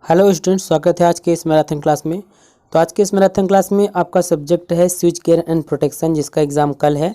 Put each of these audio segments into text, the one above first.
Hello students, स्वागत है आज के इस मैराथन क्लास में। तो आज के इस मैराथन क्लास में आपका सब्जेक्ट है स्विच गियर एंड प्रोटेक्शन, जिसका एग्ज़ाम कल है।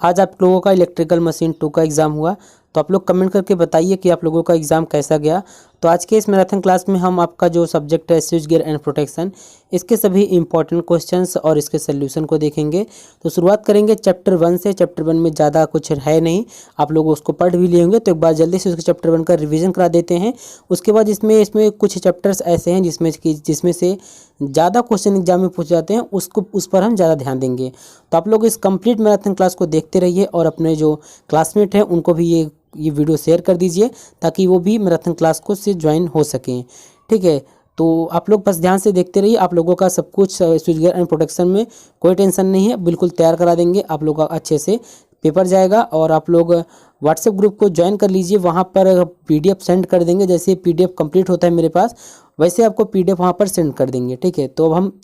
आज आप लोगों का इलेक्ट्रिकल मशीन 2 का एग्ज़ाम हुआ। तो आप लोग कमेंट करके बताइए कि आप लोगों का एग्ज़ाम कैसा गया। तो आज के इस मैराथन क्लास में हम आपका जो सब्जेक्ट है स्विच गियर एंड प्रोटेक्शन, इसके सभी इंपॉर्टेंट क्वेश्चंस और इसके सोल्यूशन को देखेंगे। तो शुरुआत करेंगे चैप्टर 1 से। चैप्टर 1 में ज़्यादा कुछ है नहीं, आप लोग उसको पढ़ भी लिए होंगे, तो एक बार जल्दी से उसके चैप्टर 1 का रिवीजन करा देते हैं। उसके बाद इसमें कुछ चैप्टर्स ऐसे हैं जिसमें से ज़्यादा क्वेश्चन एग्जाम में पूछ जाते हैं, उस पर हम ज़्यादा ध्यान देंगे। तो आप लोग इस कंप्लीट मैराथन क्लास को देखते रहिए और अपने जो क्लासमेट हैं उनको भी ये वीडियो शेयर कर दीजिए, ताकि वो भी मैराथन क्लास को से ज्वाइन हो सकें। ठीक है, तो आप लोग बस ध्यान से देखते रहिए। आप लोगों का सब कुछ स्विच गियर एंड प्रोटेक्शन में कोई टेंशन नहीं है, बिल्कुल तैयार करा देंगे। आप लोग का अच्छे से पेपर जाएगा और आप लोग व्हाट्सएप ग्रुप को ज्वाइन कर लीजिए, वहाँ पर PDF सेंड कर देंगे। जैसे PDF कंप्लीट होता है मेरे पास, वैसे आपको PDF वहाँ पर सेंड कर देंगे। ठीक है, तो अब हम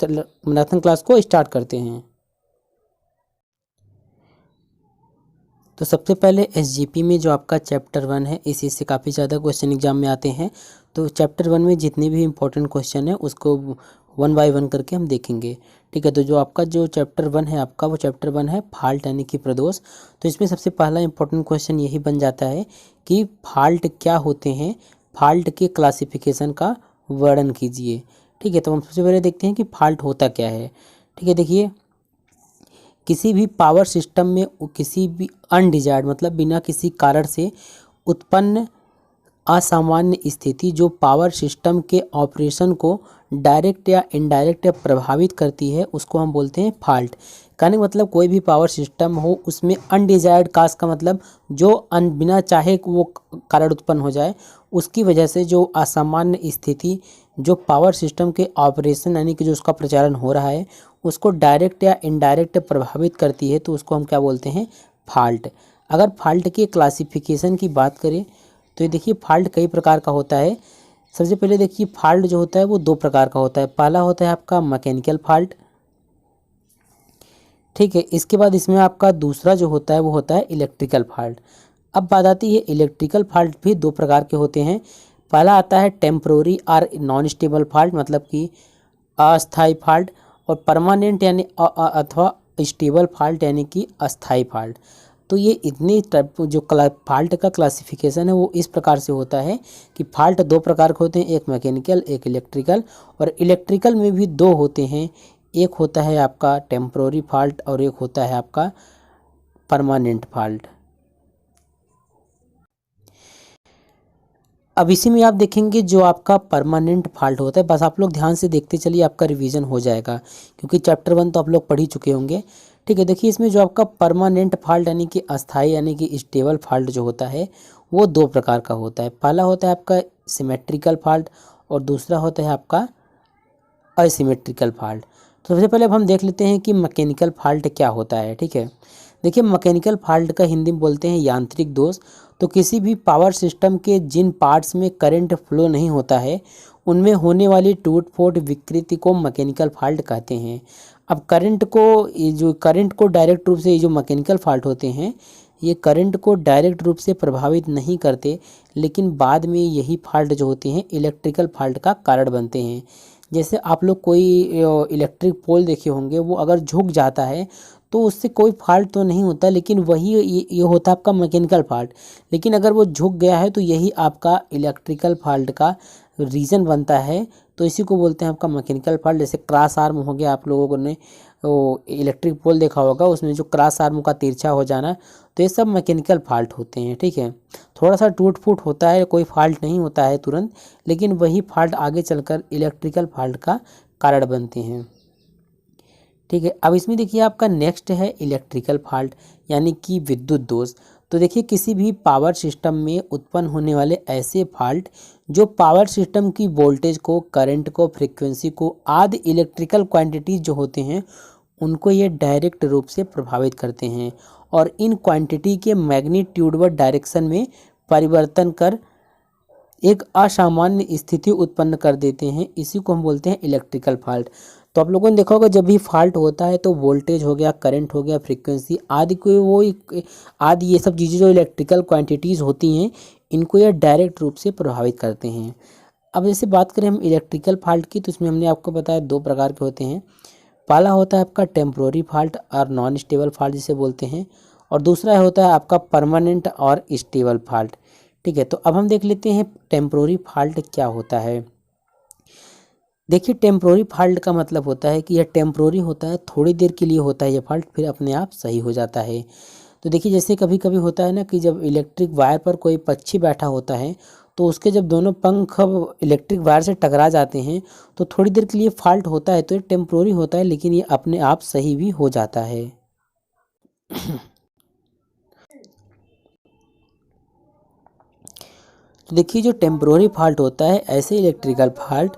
मैराथन क्लास को स्टार्ट करते हैं। तो सबसे पहले SGP में जो आपका चैप्टर 1 है, इसी से काफ़ी ज़्यादा क्वेश्चन एग्जाम में आते हैं। तो चैप्टर 1 में जितने भी इंपॉर्टेंट क्वेश्चन है उसको 1 बाय 1 करके हम देखेंगे। ठीक है, तो जो आपका जो चैप्टर 1 है आपका, वो चैप्टर 1 है फॉल्ट यानी कि प्रदोष। तो इसमें सबसे पहला इंपॉर्टेंट क्वेश्चन यही बन जाता है कि फॉल्ट क्या होते हैं, फॉल्ट के क्लासिफिकेशन का वर्णन कीजिए। ठीक है, तो हम सबसे पहले देखते हैं कि फॉल्ट होता क्या है। ठीक है, देखिए, किसी भी पावर सिस्टम में किसी भी अनडिजायर्ड मतलब बिना किसी कारण से उत्पन्न असामान्य स्थिति जो पावर सिस्टम के ऑपरेशन को डायरेक्ट या इनडायरेक्ट प्रभावित करती है, उसको हम बोलते हैं फॉल्ट। कहने का मतलब कोई भी पावर सिस्टम हो उसमें अनडिजायर्ड काज का मतलब जो बिना चाहे वो कारण उत्पन्न हो जाए, उसकी वजह से जो असामान्य स्थिति जो पावर सिस्टम के ऑपरेशन यानी कि जो उसका प्रचालन हो रहा है उसको डायरेक्ट या इनडायरेक्ट प्रभावित करती है, तो उसको हम क्या बोलते हैं, फॉल्ट। अगर फॉल्ट के क्लासिफिकेशन की बात करें तो ये देखिए, फॉल्ट कई प्रकार का होता है। सबसे पहले देखिए, फॉल्ट जो होता है वो 2 प्रकार का होता है। पहला होता है आपका मैकेनिकल फॉल्ट। ठीक है, इसके बाद इसमें आपका दूसरा जो होता है वो होता है इलेक्ट्रिकल फॉल्ट। अब बात आती है इलेक्ट्रिकल फॉल्ट भी 2 प्रकार के होते हैं। पहला आता है टेम्प्रोरी और नॉन स्टेबल फॉल्ट, मतलब कि अस्थायी फॉल्ट, और परमानेंट यानी अथवा स्टेबल फॉल्ट यानी कि अस्थायी फॉल्ट। तो ये इतने टाइप जो फॉल्ट का क्लासिफिकेशन है वो इस प्रकार से होता है कि फॉल्ट 2 प्रकार के होते हैं, एक मैकेनिकल एक इलेक्ट्रिकल। और इलेक्ट्रिकल में भी 2 होते हैं, एक होता है आपका टेम्प्रोरी फॉल्ट और एक होता है आपका परमानेंट फॉल्ट। अब इसी में आप देखेंगे जो आपका परमानेंट फॉल्ट होता है, बस आप लोग ध्यान से देखते चलिए, आपका रिवीजन हो जाएगा, क्योंकि चैप्टर 1 तो आप लोग पढ़ ही चुके होंगे। ठीक है, देखिए, इसमें जो आपका परमानेंट फॉल्ट यानी कि अस्थाई यानी कि स्टेबल फॉल्ट जो होता है वो 2 प्रकार का होता है। पहला होता है आपका सिमेट्रिकल फॉल्ट और दूसरा होता है आपका असिमेट्रिकल फॉल्ट। तो सबसे पहले अब हम देख लेते हैं कि मैकेनिकल फॉल्ट क्या होता है। ठीक है, देखिए, मैकेनिकल फॉल्ट का हिंदी में बोलते हैं यांत्रिक दोष। तो किसी भी पावर सिस्टम के जिन पार्ट्स में करंट फ्लो नहीं होता है उनमें होने वाली टूट फूट विकृति को मैकेनिकल फॉल्ट कहते हैं। अब करंट को डायरेक्ट रूप से, ये जो मैकेनिकल फॉल्ट होते हैं ये करंट को डायरेक्ट रूप से प्रभावित नहीं करते, लेकिन बाद में यही फॉल्ट जो होते हैं इलेक्ट्रिकल फॉल्ट का कारण बनते हैं। जैसे आप लोग कोई इलेक्ट्रिक पोल देखे होंगे, वो अगर झुक जाता है तो उससे कोई फॉल्ट तो नहीं होता, लेकिन वही ये होता है आपका मैकेनिकल फॉल्ट। लेकिन अगर वो झुक गया है तो यही आपका इलेक्ट्रिकल फॉल्ट का रीज़न बनता है। तो इसी को बोलते हैं आपका मैकेनिकल फॉल्ट। जैसे क्रॉस आर्म हो गया, आप लोगों ने वो इलेक्ट्रिक पोल देखा होगा, उसमें जो क्रॉस आर्म का तिरछा हो जाना, तो ये सब मैकेनिकल फॉल्ट होते हैं। ठीक है, थोड़ा सा टूट फूट होता है, कोई फॉल्ट नहीं होता है तुरंत, लेकिन वही फॉल्ट आगे चलकर इलेक्ट्रिकल फॉल्ट का कारण बनते हैं। ठीक है, अब इसमें देखिए आपका नेक्स्ट है इलेक्ट्रिकल फॉल्ट यानी कि विद्युत दोष। तो देखिए, किसी भी पावर सिस्टम में उत्पन्न होने वाले ऐसे फॉल्ट जो पावर सिस्टम की वोल्टेज को, करंट को, फ्रीक्वेंसी को आदि इलेक्ट्रिकल क्वांटिटीज जो होते हैं उनको ये डायरेक्ट रूप से प्रभावित करते हैं और इन क्वांटिटी के मैग्नीट्यूड व डायरेक्शन में परिवर्तन कर एक असामान्य स्थिति उत्पन्न कर देते हैं। इसी को हम बोलते हैं इलेक्ट्रिकल फॉल्ट। तो आप लोगों ने देखा होगा, जब भी फॉल्ट होता है तो वोल्टेज हो गया, करंट हो गया, फ्रीक्वेंसी आदि को आदि ये सब चीज़ें जो इलेक्ट्रिकल क्वांटिटीज़ होती हैं इनको ये डायरेक्ट रूप से प्रभावित करते हैं। अब जैसे बात करें हम इलेक्ट्रिकल फॉल्ट की, तो इसमें हमने आपको बताया दो प्रकार के होते हैं। पहला होता है आपका टेम्प्रोरी फॉल्ट और नॉन स्टेबल फॉल्ट जिसे बोलते हैं, और दूसरा होता है आपका परमानेंट और स्टेबल फॉल्ट। ठीक है, तो अब हम देख लेते हैं टेम्प्रोरी फॉल्ट क्या होता है। देखिए, टेम्प्रोरी फॉल्ट का मतलब होता है कि यह टेम्प्रोरी होता है, थोड़ी देर के लिए होता है यह फॉल्ट, फिर अपने आप सही हो जाता है। तो देखिए, जैसे कभी कभी होता है ना कि जब इलेक्ट्रिक वायर पर कोई पक्षी बैठा होता है, तो उसके जब दोनों पंख इलेक्ट्रिक वायर से टकरा जाते हैं, तो थोड़ी देर के लिए फॉल्ट होता है, तो ये टेम्प्रोरी होता है, लेकिन ये अपने आप सही भी हो जाता है। तो देखिए, जो टेम्प्रोरी फॉल्ट होता है, ऐसे इलेक्ट्रिकल फॉल्ट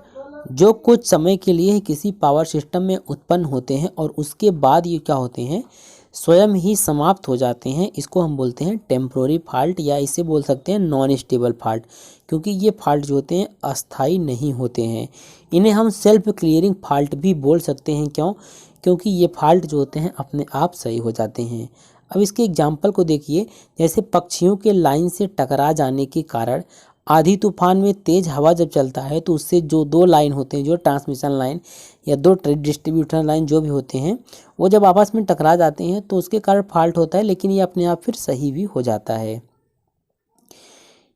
जो कुछ समय के लिए ही किसी पावर सिस्टम में उत्पन्न होते हैं और उसके बाद ये क्या होते हैं, स्वयं ही समाप्त हो जाते हैं, इसको हम बोलते हैं टेम्प्रोरी फॉल्ट, या इसे बोल सकते हैं नॉन स्टेबल फॉल्ट। क्योंकि ये फॉल्ट जो होते हैं अस्थायी नहीं होते हैं। इन्हें हम सेल्फ क्लियरिंग फॉल्ट भी बोल सकते हैं। क्यों? क्योंकि ये फॉल्ट जो होते हैं अपने आप सही हो जाते हैं। अब इसके एग्जाम्पल को देखिए, जैसे पक्षियों के लाइन से टकरा जाने के कारण आधी तूफान में तेज हवा जब चलता है, तो उससे जो दो लाइन होते हैं, जो ट्रांसमिशन लाइन या दो डिस्ट्रीब्यूटर लाइन जो भी होते हैं, वो जब आपस में टकरा जाते हैं तो उसके कारण फॉल्ट होता है, लेकिन ये अपने आप फिर सही भी हो जाता है।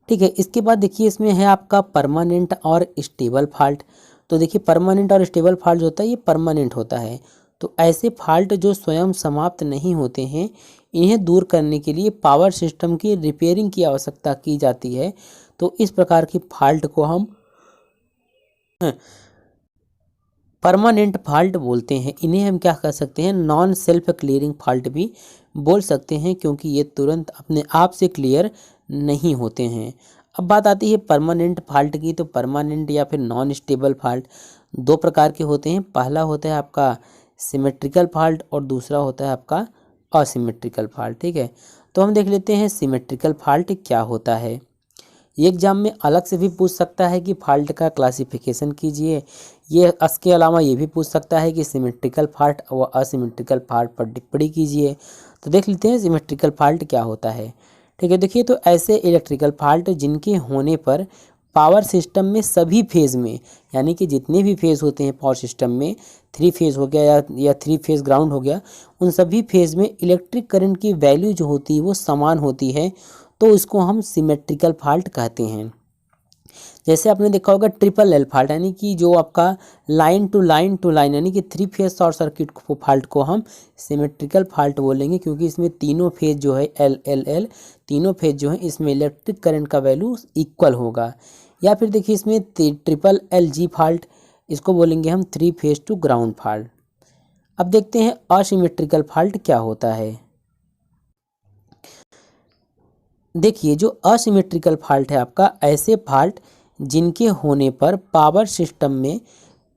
ठीक है, इसके बाद देखिए, इसमें है आपका परमानेंट और स्टेबल फॉल्ट। तो देखिए, परमानेंट और स्टेबल फॉल्ट जो होता है ये परमानेंट होता है। तो ऐसे फॉल्ट जो स्वयं समाप्त नहीं होते हैं, इन्हें दूर करने के लिए पावर सिस्टम की रिपेयरिंग की आवश्यकता की जाती है। तो इस प्रकार की फॉल्ट को हम परमानेंट फॉल्ट बोलते हैं। इन्हें हम क्या कर सकते हैं, नॉन सेल्फ क्लियरिंग फॉल्ट भी बोल सकते हैं, क्योंकि ये तुरंत अपने आप से क्लियर नहीं होते हैं। अब बात आती है परमानेंट फॉल्ट की। तो परमानेंट या फिर नॉन स्टेबल फॉल्ट दो प्रकार के होते हैं। पहला होता है आपका सिमेट्रिकल फॉल्ट और दूसरा होता है आपका असिमेट्रिकल फॉल्ट। ठीक है, तो हम देख लेते हैं सिमेट्रिकल फॉल्ट क्या होता है। ये एग्जाम में अलग से भी पूछ सकता है कि फॉल्ट का क्लासिफिकेशन कीजिए। ये इसके अलावा ये भी पूछ सकता है कि सिमेट्रिकल फॉल्ट व असिमेट्रिकल फॉल्ट पर टिप्पणी कीजिए। तो देख लेते हैं सिमेट्रिकल फॉल्ट क्या होता है। ठीक है, देखिए, तो ऐसे इलेक्ट्रिकल फॉल्ट जिनके होने पर पावर सिस्टम में सभी फेज़ में, यानी कि जितने भी फेज़ होते हैं पावर सिस्टम में, 3 फेज़ हो गया या 3 फेज़ ग्राउंड हो गया, उन सभी फेज़ में इलेक्ट्रिक करंट की वैल्यू जो होती है वो समान होती है, तो इसको हम सिमेट्रिकल फॉल्ट कहते हैं। जैसे आपने देखा होगा ट्रिपल एल फॉल्ट, यानी कि जो आपका लाइन टू लाइन यानी कि 3 फेज शॉर्ट सर्किट फॉल्ट को हम सिमेट्रिकल फॉल्ट बोलेंगे, क्योंकि इसमें तीनों फेज जो है एल एल एल तीनों फेज जो है इसमें इलेक्ट्रिक करंट का वैल्यू इक्वल होगा। या फिर देखिए, इसमें ट्रिपल एल जी फॉल्ट, इसको बोलेंगे हम 3 फेज टू ग्राउंड फॉल्ट। अब देखते हैं असिमेट्रिकल फॉल्ट क्या होता है। देखिए, जो असिमेट्रिकल फॉल्ट है आपका, ऐसे फॉल्ट जिनके होने पर पावर सिस्टम में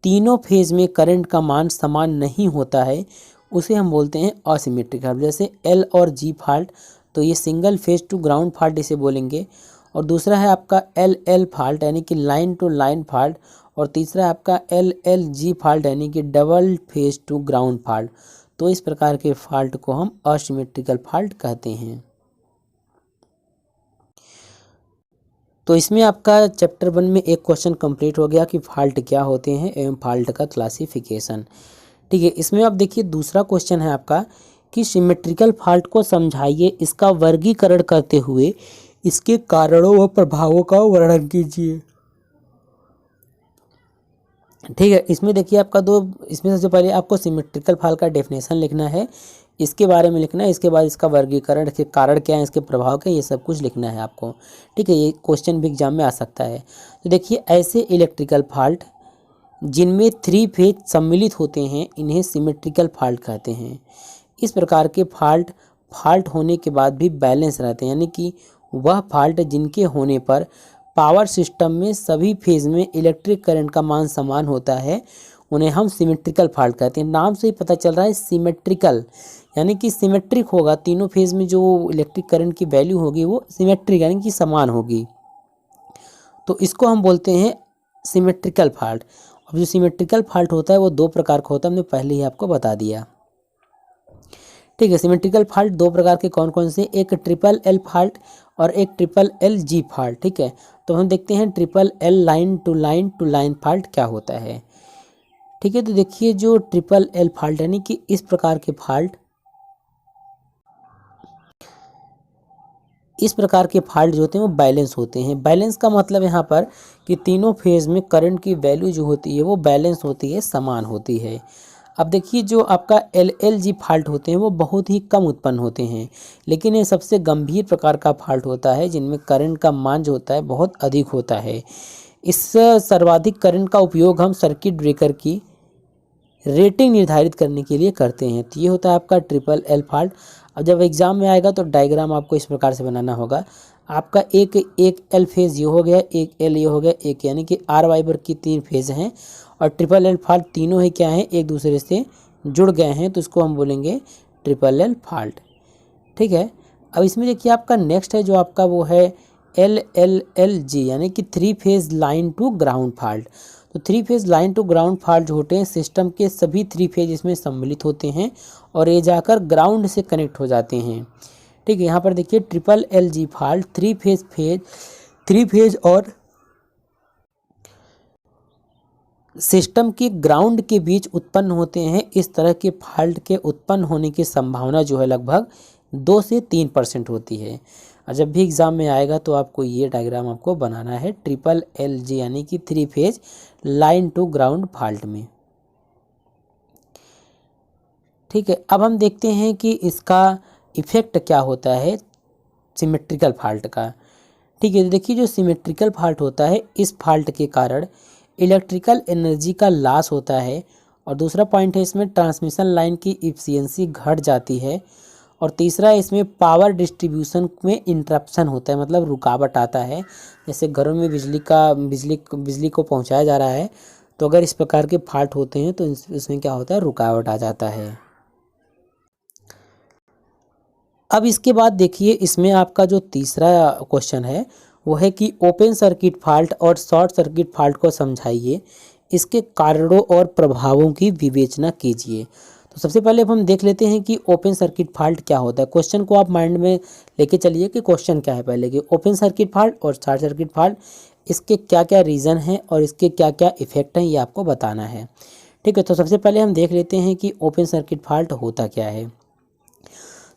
तीनों फेज में करंट का मान समान नहीं होता है, उसे हम बोलते हैं असिमेट्रिकल। जैसे एल और जी फॉल्ट, तो ये single phase two ground fault इसे बोलेंगे। और दूसरा है आपका एल एल फॉल्ट, यानी कि लाइन टू लाइन फॉल्ट। और तीसरा है आपका एल एल जी फॉल्ट, यानी कि double phase two ground fault. तो इस प्रकार के फॉल्ट को हम असिमेट्रिकल फॉल्ट कहते हैं। तो इसमें आपका चैप्टर 1 में एक क्वेश्चन कंप्लीट हो गया कि फॉल्ट क्या होते हैं एवं फॉल्ट का क्लासिफिकेशन। ठीक है, इसमें आप देखिए, दूसरा क्वेश्चन है आपका कि सिमेट्रिकल फॉल्ट को समझाइए, इसका वर्गीकरण करते हुए इसके कारणों व प्रभावों का वर्णन कीजिए। ठीक है, इसमें देखिए आपका इसमें सबसे पहले आपको सिमेट्रिकल फॉल्ट का डेफिनेशन लिखना है, इसके बारे में लिखना है, इसके बाद इसका वर्गीकरण, इसके कारण क्या है, इसके प्रभाव क्या है, ये सब कुछ लिखना है आपको। ठीक है, ये क्वेश्चन भी एग्जाम में आ सकता है। तो देखिए, ऐसे इलेक्ट्रिकल फॉल्ट जिनमें 3 फेज सम्मिलित होते हैं, इन्हें सिमेट्रिकल फॉल्ट कहते हैं। इस प्रकार के फॉल्ट होने के बाद भी बैलेंस रहते हैं, यानी कि वह फॉल्ट जिनके होने पर पावर सिस्टम में सभी फेज में इलेक्ट्रिक करंट का मान समान होता है, उन्हें हम सिमेट्रिकल फॉल्ट कहते हैं। नाम से ही पता चल रहा है सिमेट्रिकल, यानी कि सिमेट्रिक होगा, तीनों फेज में जो इलेक्ट्रिक करंट की वैल्यू होगी वो सिमेट्रिक यानी कि समान होगी, तो इसको हम बोलते हैं सिमेट्रिकल फॉल्ट। अब जो सिमेट्रिकल फॉल्ट होता है वो दो प्रकार का होता है, हमने पहले ही आपको बता दिया। ठीक है, सिमेट्रिकल फॉल्ट दो प्रकार के कौन कौन से, एक ट्रिपल एल फॉल्ट और एक ट्रिपल एल जी फॉल्ट। ठीक है, तो हम देखते हैं triple L line to line fault क्या होता है। ठीक है, तो देखिए जो ट्रिपल एल फॉल्ट यानी कि इस प्रकार के फॉल्ट जो होते हैं वो बैलेंस होते हैं। बैलेंस का मतलब यहाँ पर कि तीनों फेज में करंट की वैल्यू जो होती है वो बैलेंस होती है, समान होती है। अब देखिए जो आपका LLG फॉल्ट होते हैं वो बहुत ही कम उत्पन्न होते हैं, लेकिन ये सबसे गंभीर प्रकार का फॉल्ट होता है जिनमें करंट का मान जो होता है बहुत अधिक होता है। इस सर्वाधिक करंट का उपयोग हम सर्किट ब्रेकर की रेटिंग निर्धारित करने के लिए करते हैं। तो ये होता है आपका ट्रिपल एल फॉल्ट। अब जब एग्जाम में आएगा तो डायग्राम आपको इस प्रकार से बनाना होगा। आपका एक एल फेज ये हो गया, एक एल ये हो गया, एक यानी कि आर वाई पर की 3 फेज हैं और ट्रिपल एल फॉल्ट तीनों ही क्या हैं, एक दूसरे से जुड़ गए हैं, तो इसको हम बोलेंगे ट्रिपल एल फॉल्ट। ठीक है, अब इसमें देखिए आपका नेक्स्ट है जो आपका वो है LLLG यानी कि 3 phase line to ground fault. तो 3 phase line to ground fault जो होते हैं सिस्टम के सभी 3 फेज इसमें सम्मिलित होते हैं और ये जाकर ग्राउंड से कनेक्ट हो जाते हैं। ठीक है, यहाँ पर देखिए ट्रिपल LG फॉल्ट 3 फेज और सिस्टम की ग्राउंड के बीच उत्पन्न होते हैं। इस तरह के फॉल्ट के उत्पन्न होने की संभावना जो है लगभग 2 से 3% होती है। और जब भी एग्जाम में आएगा तो आपको ये डायग्राम आपको बनाना है ट्रिपल LG यानी कि 3 phase line to ground fault में। ठीक है, अब हम देखते हैं कि इसका इफेक्ट क्या होता है सिमेट्रिकल फॉल्ट का। ठीक है, तो देखिए जो सिमेट्रिकल फॉल्ट होता है इस फॉल्ट के कारण इलेक्ट्रिकल एनर्जी का लॉस होता है और दूसरा पॉइंट है इसमें ट्रांसमिशन लाइन की इफिशियंसी घट जाती है और तीसरा इसमें पावर डिस्ट्रीब्यूशन में इंटरप्शन होता है, मतलब रुकावट आता है। जैसे घरों में बिजली को पहुंचाया जा रहा है तो अगर इस प्रकार के फॉल्ट होते हैं तो इसमें क्या होता है, रुकावट आ जाता है। अब इसके बाद देखिए इसमें आपका जो तीसरा क्वेश्चन है वो है कि ओपन सर्किट फॉल्ट और शॉर्ट सर्किट फॉल्ट को समझाइए, इसके कारणों और प्रभावों की विवेचना कीजिए। तो सबसे पहले अब हम देख लेते हैं कि ओपन सर्किट फॉल्ट क्या होता है। क्वेश्चन को आप माइंड में लेके चलिए कि क्वेश्चन क्या है पहले कि ओपन सर्किट फॉल्ट और शॉर्ट सर्किट फॉल्ट, इसके क्या क्या रीज़न हैं और इसके क्या क्या इफेक्ट हैं ये आपको बताना है। ठीक है, तो सबसे पहले हम देख लेते हैं कि ओपन सर्किट फॉल्ट होता क्या है।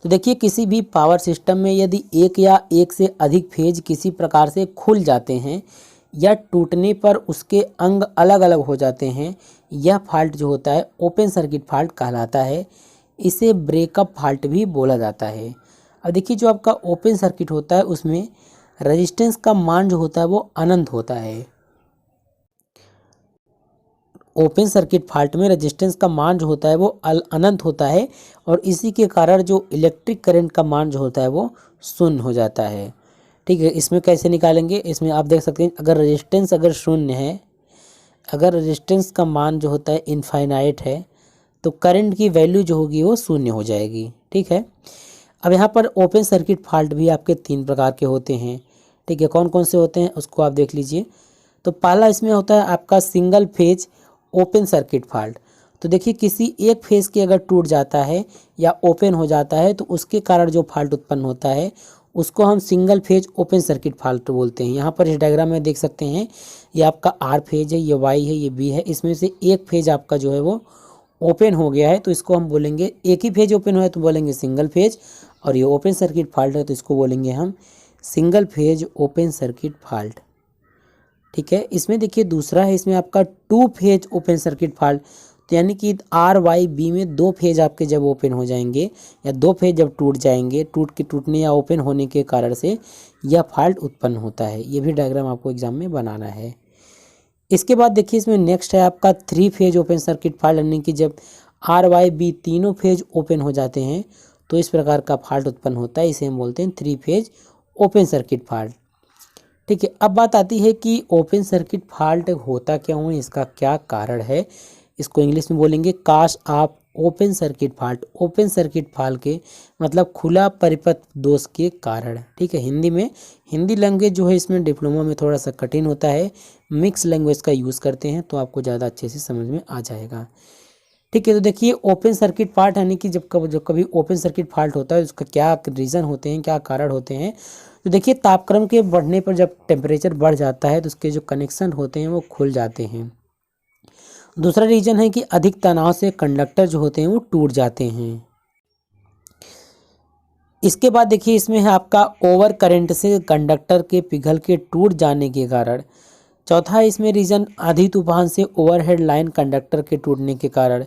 तो देखिए किसी भी पावर सिस्टम में यदि एक या एक से अधिक फेज किसी प्रकार से खुल जाते हैं या टूटने पर उसके अंग अलग अलग हो जाते हैं, यह फॉल्ट जो होता है ओपन सर्किट फॉल्ट कहलाता है। इसे ब्रेकअप फॉल्ट भी बोला जाता है। अब देखिए जो आपका ओपन सर्किट होता है उसमें रेजिस्टेंस का मान जो होता है वो अनंत होता है। ओपन सर्किट फॉल्ट में रेजिस्टेंस का मान जो होता है वो अनंत होता है और इसी के कारण जो इलेक्ट्रिक करंट का मान जो होता है वो शून्य हो जाता है। ठीक है, इसमें कैसे निकालेंगे, इसमें आप देख सकते हैं अगर रेजिस्टेंस अगर शून्य है, अगर रेजिस्टेंस का मान जो होता है इनफाइनाइट है तो करंट की वैल्यू जो होगी वो शून्य हो जाएगी। ठीक है, अब यहाँ पर ओपन सर्किट फॉल्ट भी आपके 3 प्रकार के होते हैं। ठीक है, कौन कौन से होते हैं उसको आप देख लीजिए। तो पहला इसमें होता है आपका single phase open circuit fault. तो देखिए किसी एक फेज के अगर टूट जाता है या ओपन हो जाता है तो उसके कारण जो फॉल्ट उत्पन्न होता है उसको हम single phase open circuit fault बोलते हैं। यहाँ पर इस डायग्राम में देख सकते हैं ये आपका आर फेज है, ये वाई है, ये बी है, इसमें से एक फेज आपका जो है वो ओपन हो गया है तो इसको हम बोलेंगे, एक ही फेज ओपन हुआ है तो बोलेंगे सिंगल फेज, और ये ओपन सर्किट फॉल्ट है तो इसको बोलेंगे हम single phase open circuit fault. ठीक है, इसमें देखिए दूसरा है इसमें आपका 2 फेज ओपन सर्किट फॉल्ट। तो यानी कि आर वाई बी में 2 फेज आपके जब ओपन हो जाएंगे या 2 फेज जब टूट जाएंगे, टूटने या ओपन होने के कारण से यह फॉल्ट उत्पन्न होता है। ये भी डायग्राम आपको एग्जाम में बनाना है। इसके बाद देखिए इसमें नेक्स्ट है आपका 3 फेज ओपन सर्किट फॉल्ट, यानी कि जब आर वाई बी तीनों फेज ओपन हो जाते हैं तो इस प्रकार का फॉल्ट उत्पन्न होता है। इसे हम बोलते हैं 3 फेज ओपन सर्किट फॉल्ट। ठीक है, अब बात आती है कि ओपन सर्किट फॉल्ट होता क्यों है, इसका क्या कारण है। इसको इंग्लिश में बोलेंगे cause of open circuit fault. Open circuit fault के मतलब खुला परिपथ दोष के कारण। ठीक है, हिंदी में, हिंदी लैंग्वेज जो है इसमें डिप्लोमा में थोड़ा सा कठिन होता है, मिक्स लैंग्वेज का यूज़ करते हैं तो आपको ज़्यादा अच्छे से समझ में आ जाएगा। ठीक है, तो देखिए ओपन सर्किट फॉल्ट यानी कि जब कभी ओपन सर्किट फॉल्ट होता है उसका क्या रीज़न होते हैं, क्या कारण होते हैं। तो देखिए तापक्रम के बढ़ने पर जब टेम्परेचर बढ़ जाता है तो उसके जो कनेक्शन होते हैं वो खुल जाते हैं। दूसरा रीजन है कि अधिक तनाव से कंडक्टर जो होते हैं वो टूट जाते हैं। इसके बाद देखिए इसमें है आपका ओवर करंट से कंडक्टर के पिघल के टूट जाने के कारण। चौथा इसमें रीजन आंधी तूफान से ओवरहेड लाइन कंडक्टर के टूटने के कारण।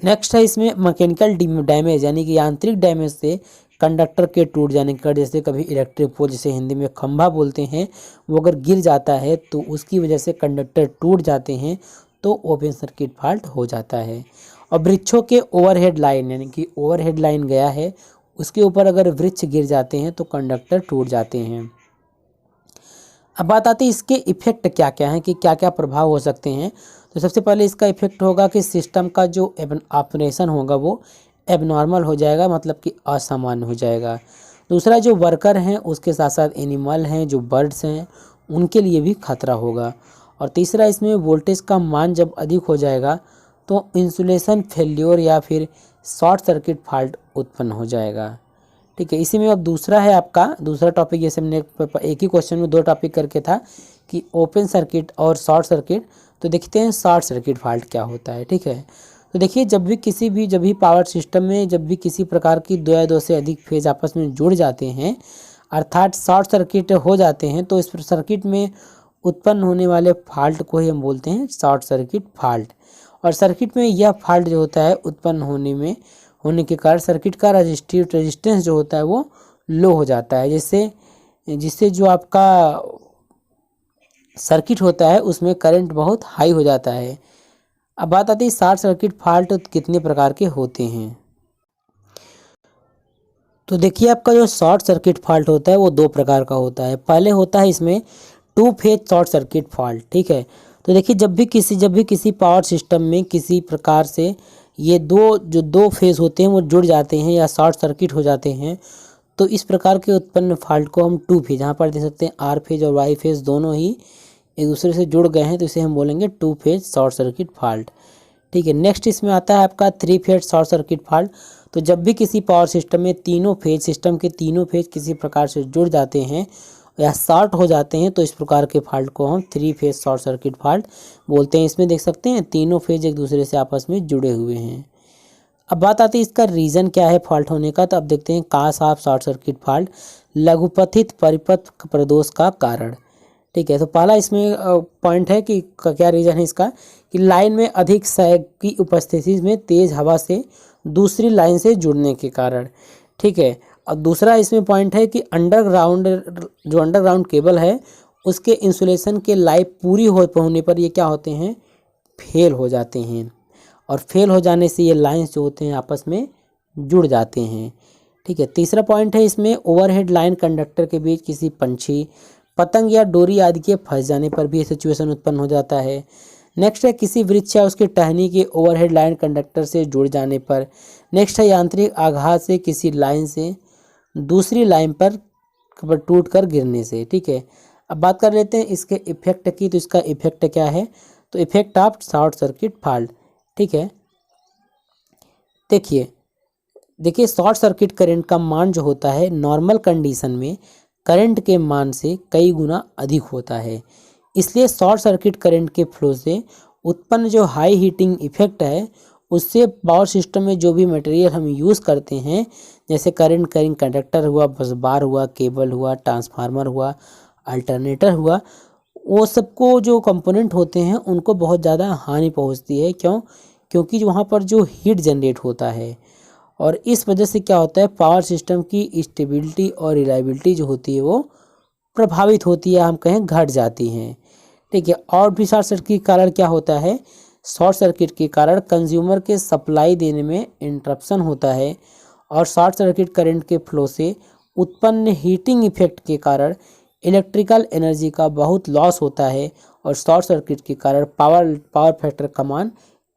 नेक्स्ट है इसमें मैकेनिकल डैमेज यानी कि यांत्रिक डैमेज से कंडक्टर के टूट जाने के कारण, जैसे कभी इलेक्ट्रिक पोल जिसे हिंदी में खंभा बोलते हैं वो अगर गिर जाता है तो उसकी वजह से कंडक्टर टूट जाते हैं तो ओपन सर्किट फॉल्ट हो जाता है। और वृक्षों के ओवरहेड लाइन यानी कि ओवरहेड लाइन गया है उसके ऊपर अगर वृक्ष गिर जाते हैं तो कंडक्टर टूट जाते हैं। अब बात आती है इसके इफेक्ट क्या क्या हैं कि क्या क्या प्रभाव हो सकते हैं। तो सबसे पहले इसका इफेक्ट होगा कि सिस्टम का जो ऑपरेशन होगा वो एबनॉर्मल हो जाएगा, मतलब कि असामान्य हो जाएगा। दूसरा जो वर्कर हैं उसके साथ साथ एनिमल हैं जो बर्ड्स हैं उनके लिए भी खतरा होगा। और तीसरा इसमें वोल्टेज का मान जब अधिक हो जाएगा तो इंसुलेशन फेल्योर या फिर शॉर्ट सर्किट फॉल्ट उत्पन्न हो जाएगा। ठीक है, इसी में अब दूसरा है आपका दूसरा टॉपिक, जैसे हमने एक ही क्वेश्चन में दो टॉपिक करके था कि ओपन सर्किट और शॉर्ट सर्किट। तो देखते हैं शॉर्ट सर्किट फॉल्ट क्या होता है। ठीक है, तो देखिए जब भी पावर सिस्टम में जब भी किसी प्रकार की दो या दो से अधिक फेज आपस में जुड़ जाते हैं अर्थात शॉर्ट सर्किट हो जाते हैं तो इस सर्किट में उत्पन्न होने वाले फॉल्ट को ही हम बोलते हैं शॉर्ट सर्किट फॉल्ट। और सर्किट में यह फॉल्ट जो होता है उत्पन्न होने के कारण सर्किट का रेजिस्टेंस जो होता है वो लो हो जाता है, जिससे जो आपका सर्किट होता है उसमें करंट बहुत हाई हो जाता है। अब बात आती है शॉर्ट सर्किट फॉल्ट कितने प्रकार के होते हैं। तो देखिए आपका जो शॉर्ट सर्किट फॉल्ट होता है वो दो प्रकार का होता है। पहले होता है इसमें two phase short circuit fault. ठीक है, तो देखिए जब भी किसी पावर सिस्टम में किसी प्रकार से ये दो फेज होते हैं वो जुड़ जाते हैं या शॉर्ट सर्किट हो जाते हैं तो इस प्रकार के उत्पन्न फॉल्ट को हम टू फेज, यहाँ पर देख सकते हैं आर फेज और वाई फेज दोनों ही एक दूसरे से जुड़ गए हैं तो इसे हम बोलेंगे two phase short circuit fault. ठीक है, नेक्स्ट इसमें आता है आपका three phase short circuit fault. तो जब भी किसी पावर सिस्टम में सिस्टम के तीनों फेज किसी प्रकार से जुड़ जाते हैं या शॉर्ट हो जाते हैं तो इस प्रकार के फॉल्ट को हम three phase short circuit fault बोलते हैं। इसमें देख सकते हैं तीनों फेज एक दूसरे से आपस में जुड़े हुए हैं। अब बात आती है इसका रीज़न क्या है फॉल्ट होने का। तो अब देखते हैं कास ऑफ शॉर्ट सर्किट फॉल्ट लघुपथित परिपथ प्रदोष का कारण। ठीक है, तो पहला इसमें पॉइंट है कि क्या रीज़न है इसका कि लाइन में अधिक सैग की उपस्थिति में तेज़ हवा से दूसरी लाइन से जुड़ने के कारण। ठीक है, और दूसरा इसमें पॉइंट है कि अंडरग्राउंड केबल है उसके इंसुलेशन के लाइफ पूरी होने पर ये क्या होते हैं फेल हो जाते हैं और फेल हो जाने से ये लाइंस जो होते हैं आपस में जुड़ जाते हैं। ठीक है, तीसरा पॉइंट है इसमें ओवरहेड लाइन कंडक्टर के बीच किसी पंछी पतंग या डोरी आदि के फंस जाने पर भी ये सिचुएशन उत्पन्न हो जाता है। नेक्स्ट है किसी वृक्ष या उसके टहनी के ओवरहेड लाइन कंडक्टर से जुड़ जाने पर। नेक्स्ट है यांत्रिक आघात से किसी लाइन से दूसरी लाइन पर टूट कर गिरने से। ठीक है, अब बात कर लेते हैं इसके इफेक्ट की। तो इसका इफेक्ट क्या है, तो effect of short circuit fault. ठीक है, देखिए शॉर्ट सर्किट करंट का मान जो होता है नॉर्मल कंडीशन में करंट के मान से कई गुना अधिक होता है। इसलिए शॉर्ट सर्किट करंट के फ्लो से उत्पन्न जो हाई हीटिंग इफेक्ट है उससे पावर सिस्टम में जो भी मटेरियल हम यूज़ करते हैं जैसे करंट कैरिंग कंडक्टर हुआ, बस बार हुआ, केबल हुआ, ट्रांसफार्मर हुआ, अल्टरनेटर हुआ, वो सबको जो कंपोनेंट होते हैं उनको बहुत ज़्यादा हानि पहुंचती है। क्योंकि वहाँ पर जो हीट जनरेट होता है और इस वजह से क्या होता है पावर सिस्टम की स्टेबिलिटी और रिलायबिलिटी जो होती है वो प्रभावित होती है, हम कहें घट जाती हैं। ठीक है, और भी शॉर्ट सर्किट के कारण क्या होता है, शॉर्ट सर्किट के कारण कंज्यूमर के सप्लाई देने में इंटरप्शन होता है और शॉर्ट सर्किट करंट के फ्लो से उत्पन्न हीटिंग इफेक्ट के कारण इलेक्ट्रिकल एनर्जी का बहुत लॉस होता है और शॉर्ट सर्किट के कारण पावर फैक्टर का मान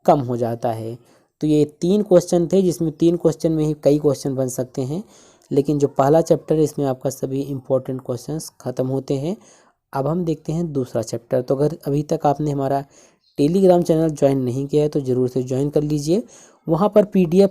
कम हो जाता है। तो ये 3 क्वेश्चन थे जिसमें 3 क्वेश्चन में ही कई क्वेश्चन बन सकते हैं, लेकिन जो पहला चैप्टर है इसमें आपका सभी इंपॉर्टेंट क्वेश्चंस ख़त्म होते हैं। अब हम देखते हैं दूसरा चैप्टर। तो अगर अभी तक आपने हमारा टेलीग्राम चैनल ज्वाइन नहीं किया है तो ज़रूर से ज्वाइन कर लीजिए। वहाँ पर PDF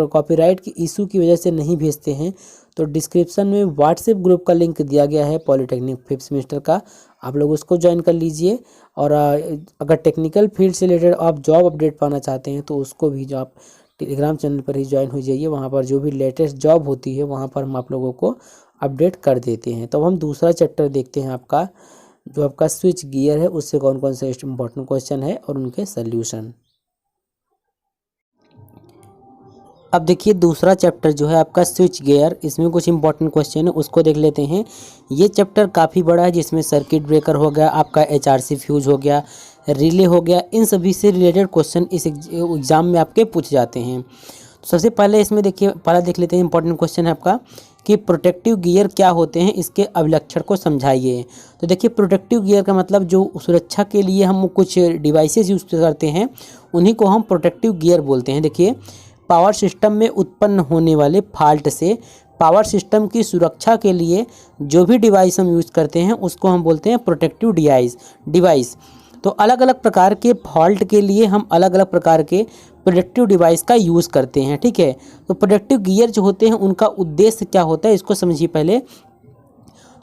कॉपीराइट की इशू की वजह से नहीं भेजते हैं, तो डिस्क्रिप्शन में व्हाट्सएप ग्रुप का लिंक दिया गया है पॉलिटेक्निक 5th सेमेस्टर का, आप लोग उसको ज्वाइन कर लीजिए। और अगर टेक्निकल फील्ड से रिलेटेड आप जॉब अपडेट पाना चाहते हैं तो उसको भी जो आप टेलीग्राम चैनल पर ही ज्वाइन हो जाइए। वहाँ पर जो भी लेटेस्ट जॉब होती है वहाँ पर हम आप लोगों को अपडेट कर देते हैं। तो हम दूसरा चैप्टर देखते हैं आपका, जो आपका स्विच गियर है, उससे कौन कौन से इंपॉर्टेंट क्वेश्चन है और उनके सल्यूशन। अब देखिए दूसरा चैप्टर जो है आपका स्विच गियर, इसमें कुछ इंपॉर्टेंट क्वेश्चन है उसको देख लेते हैं। ये चैप्टर काफ़ी बड़ा है, जिसमें सर्किट ब्रेकर हो गया, आपका HRC फ्यूज हो गया, रिले हो गया, इन सभी से रिलेटेड क्वेश्चन इस एग्जाम में आपके पूछ जाते हैं। तो सबसे पहले इसमें देखिए, पहला देख लेते हैं इंपॉर्टेंट क्वेश्चन है आपका कि प्रोटेक्टिव गियर क्या होते हैं, इसके अभिलक्षण को समझाइए। तो देखिए प्रोटेक्टिव गियर का मतलब जो सुरक्षा के लिए हम कुछ डिवाइसेस यूज़ करते हैं उन्हीं को हम प्रोटेक्टिव गियर बोलते हैं। देखिए पावर सिस्टम में उत्पन्न होने वाले फॉल्ट से पावर सिस्टम की सुरक्षा के लिए जो भी डिवाइस हम यूज़ करते हैं उसको हम बोलते हैं प्रोटेक्टिव डिवाइस। तो अलग अलग प्रकार के फॉल्ट के लिए हम अलग अलग प्रकार के प्रोटेक्टिव डिवाइस का यूज़ करते हैं, ठीक है। तो प्रोटेक्टिव गियर जो होते हैं उनका उद्देश्य क्या होता है इसको समझिए पहले।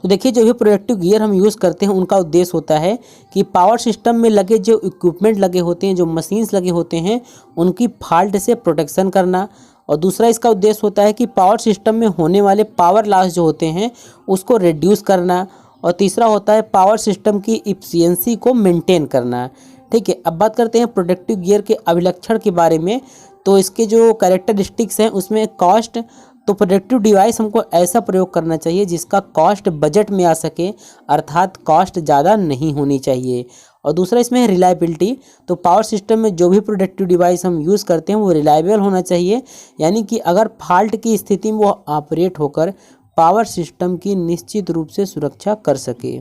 तो देखिए जो भी प्रोटेक्टिव गियर हम यूज़ करते हैं उनका उद्देश्य होता है कि पावर सिस्टम में लगे जो इक्विपमेंट लगे होते हैं, जो मशीन्स लगे होते हैं, उनकी फॉल्ट से प्रोटेक्शन करना। और दूसरा इसका उद्देश्य होता है कि पावर सिस्टम में होने वाले पावर लॉस जो होते हैं उसको रिड्यूस करना। और तीसरा होता है पावर सिस्टम की इफिशियंसी को मेंटेन करना, ठीक है। अब बात करते हैं प्रोटेक्टिव गियर के अभिलक्षण के बारे में। तो इसके जो कैरेक्टरिस्टिक्स हैं उसमें कॉस्ट, तो प्रोटेक्टिव डिवाइस हमको ऐसा प्रयोग करना चाहिए जिसका कॉस्ट बजट में आ सके, अर्थात कॉस्ट ज़्यादा नहीं होनी चाहिए। और दूसरा इसमें है रिलायबिलिटी। तो पावर सिस्टम में जो भी प्रोटेक्टिव डिवाइस हम यूज़ करते हैं वो रिलायबल होना चाहिए, यानी कि अगर फॉल्ट की स्थिति में वो ऑपरेट होकर पावर सिस्टम की निश्चित रूप से सुरक्षा कर सके।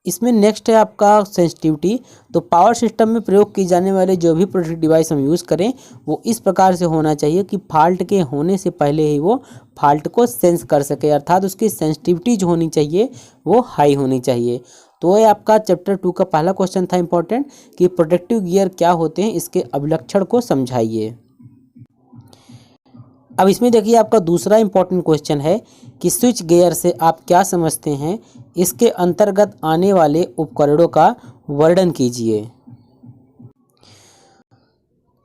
इसमें नेक्स्ट है आपका सेंसिटिविटी। तो पावर सिस्टम में प्रयोग की जाने वाले जो भी प्रोटेक्टिव डिवाइस हम यूज़ करें वो इस प्रकार से होना चाहिए कि फॉल्ट के होने से पहले ही वो फॉल्ट को सेंस कर सके, अर्थात उसकी सेंसिटिविटी जो होनी चाहिए वो हाई होनी चाहिए। तो ये आपका चैप्टर 2 का पहला क्वेश्चन था इंपॉर्टेंट कि प्रोटेक्टिव गियर क्या होते हैं, इसके अभिलक्षण को समझाइए। अब इसमें देखिए आपका दूसरा इंपॉर्टेंट क्वेश्चन है कि स्विच गियर से आप क्या समझते हैं, इसके अंतर्गत आने वाले उपकरणों का वर्णन कीजिए।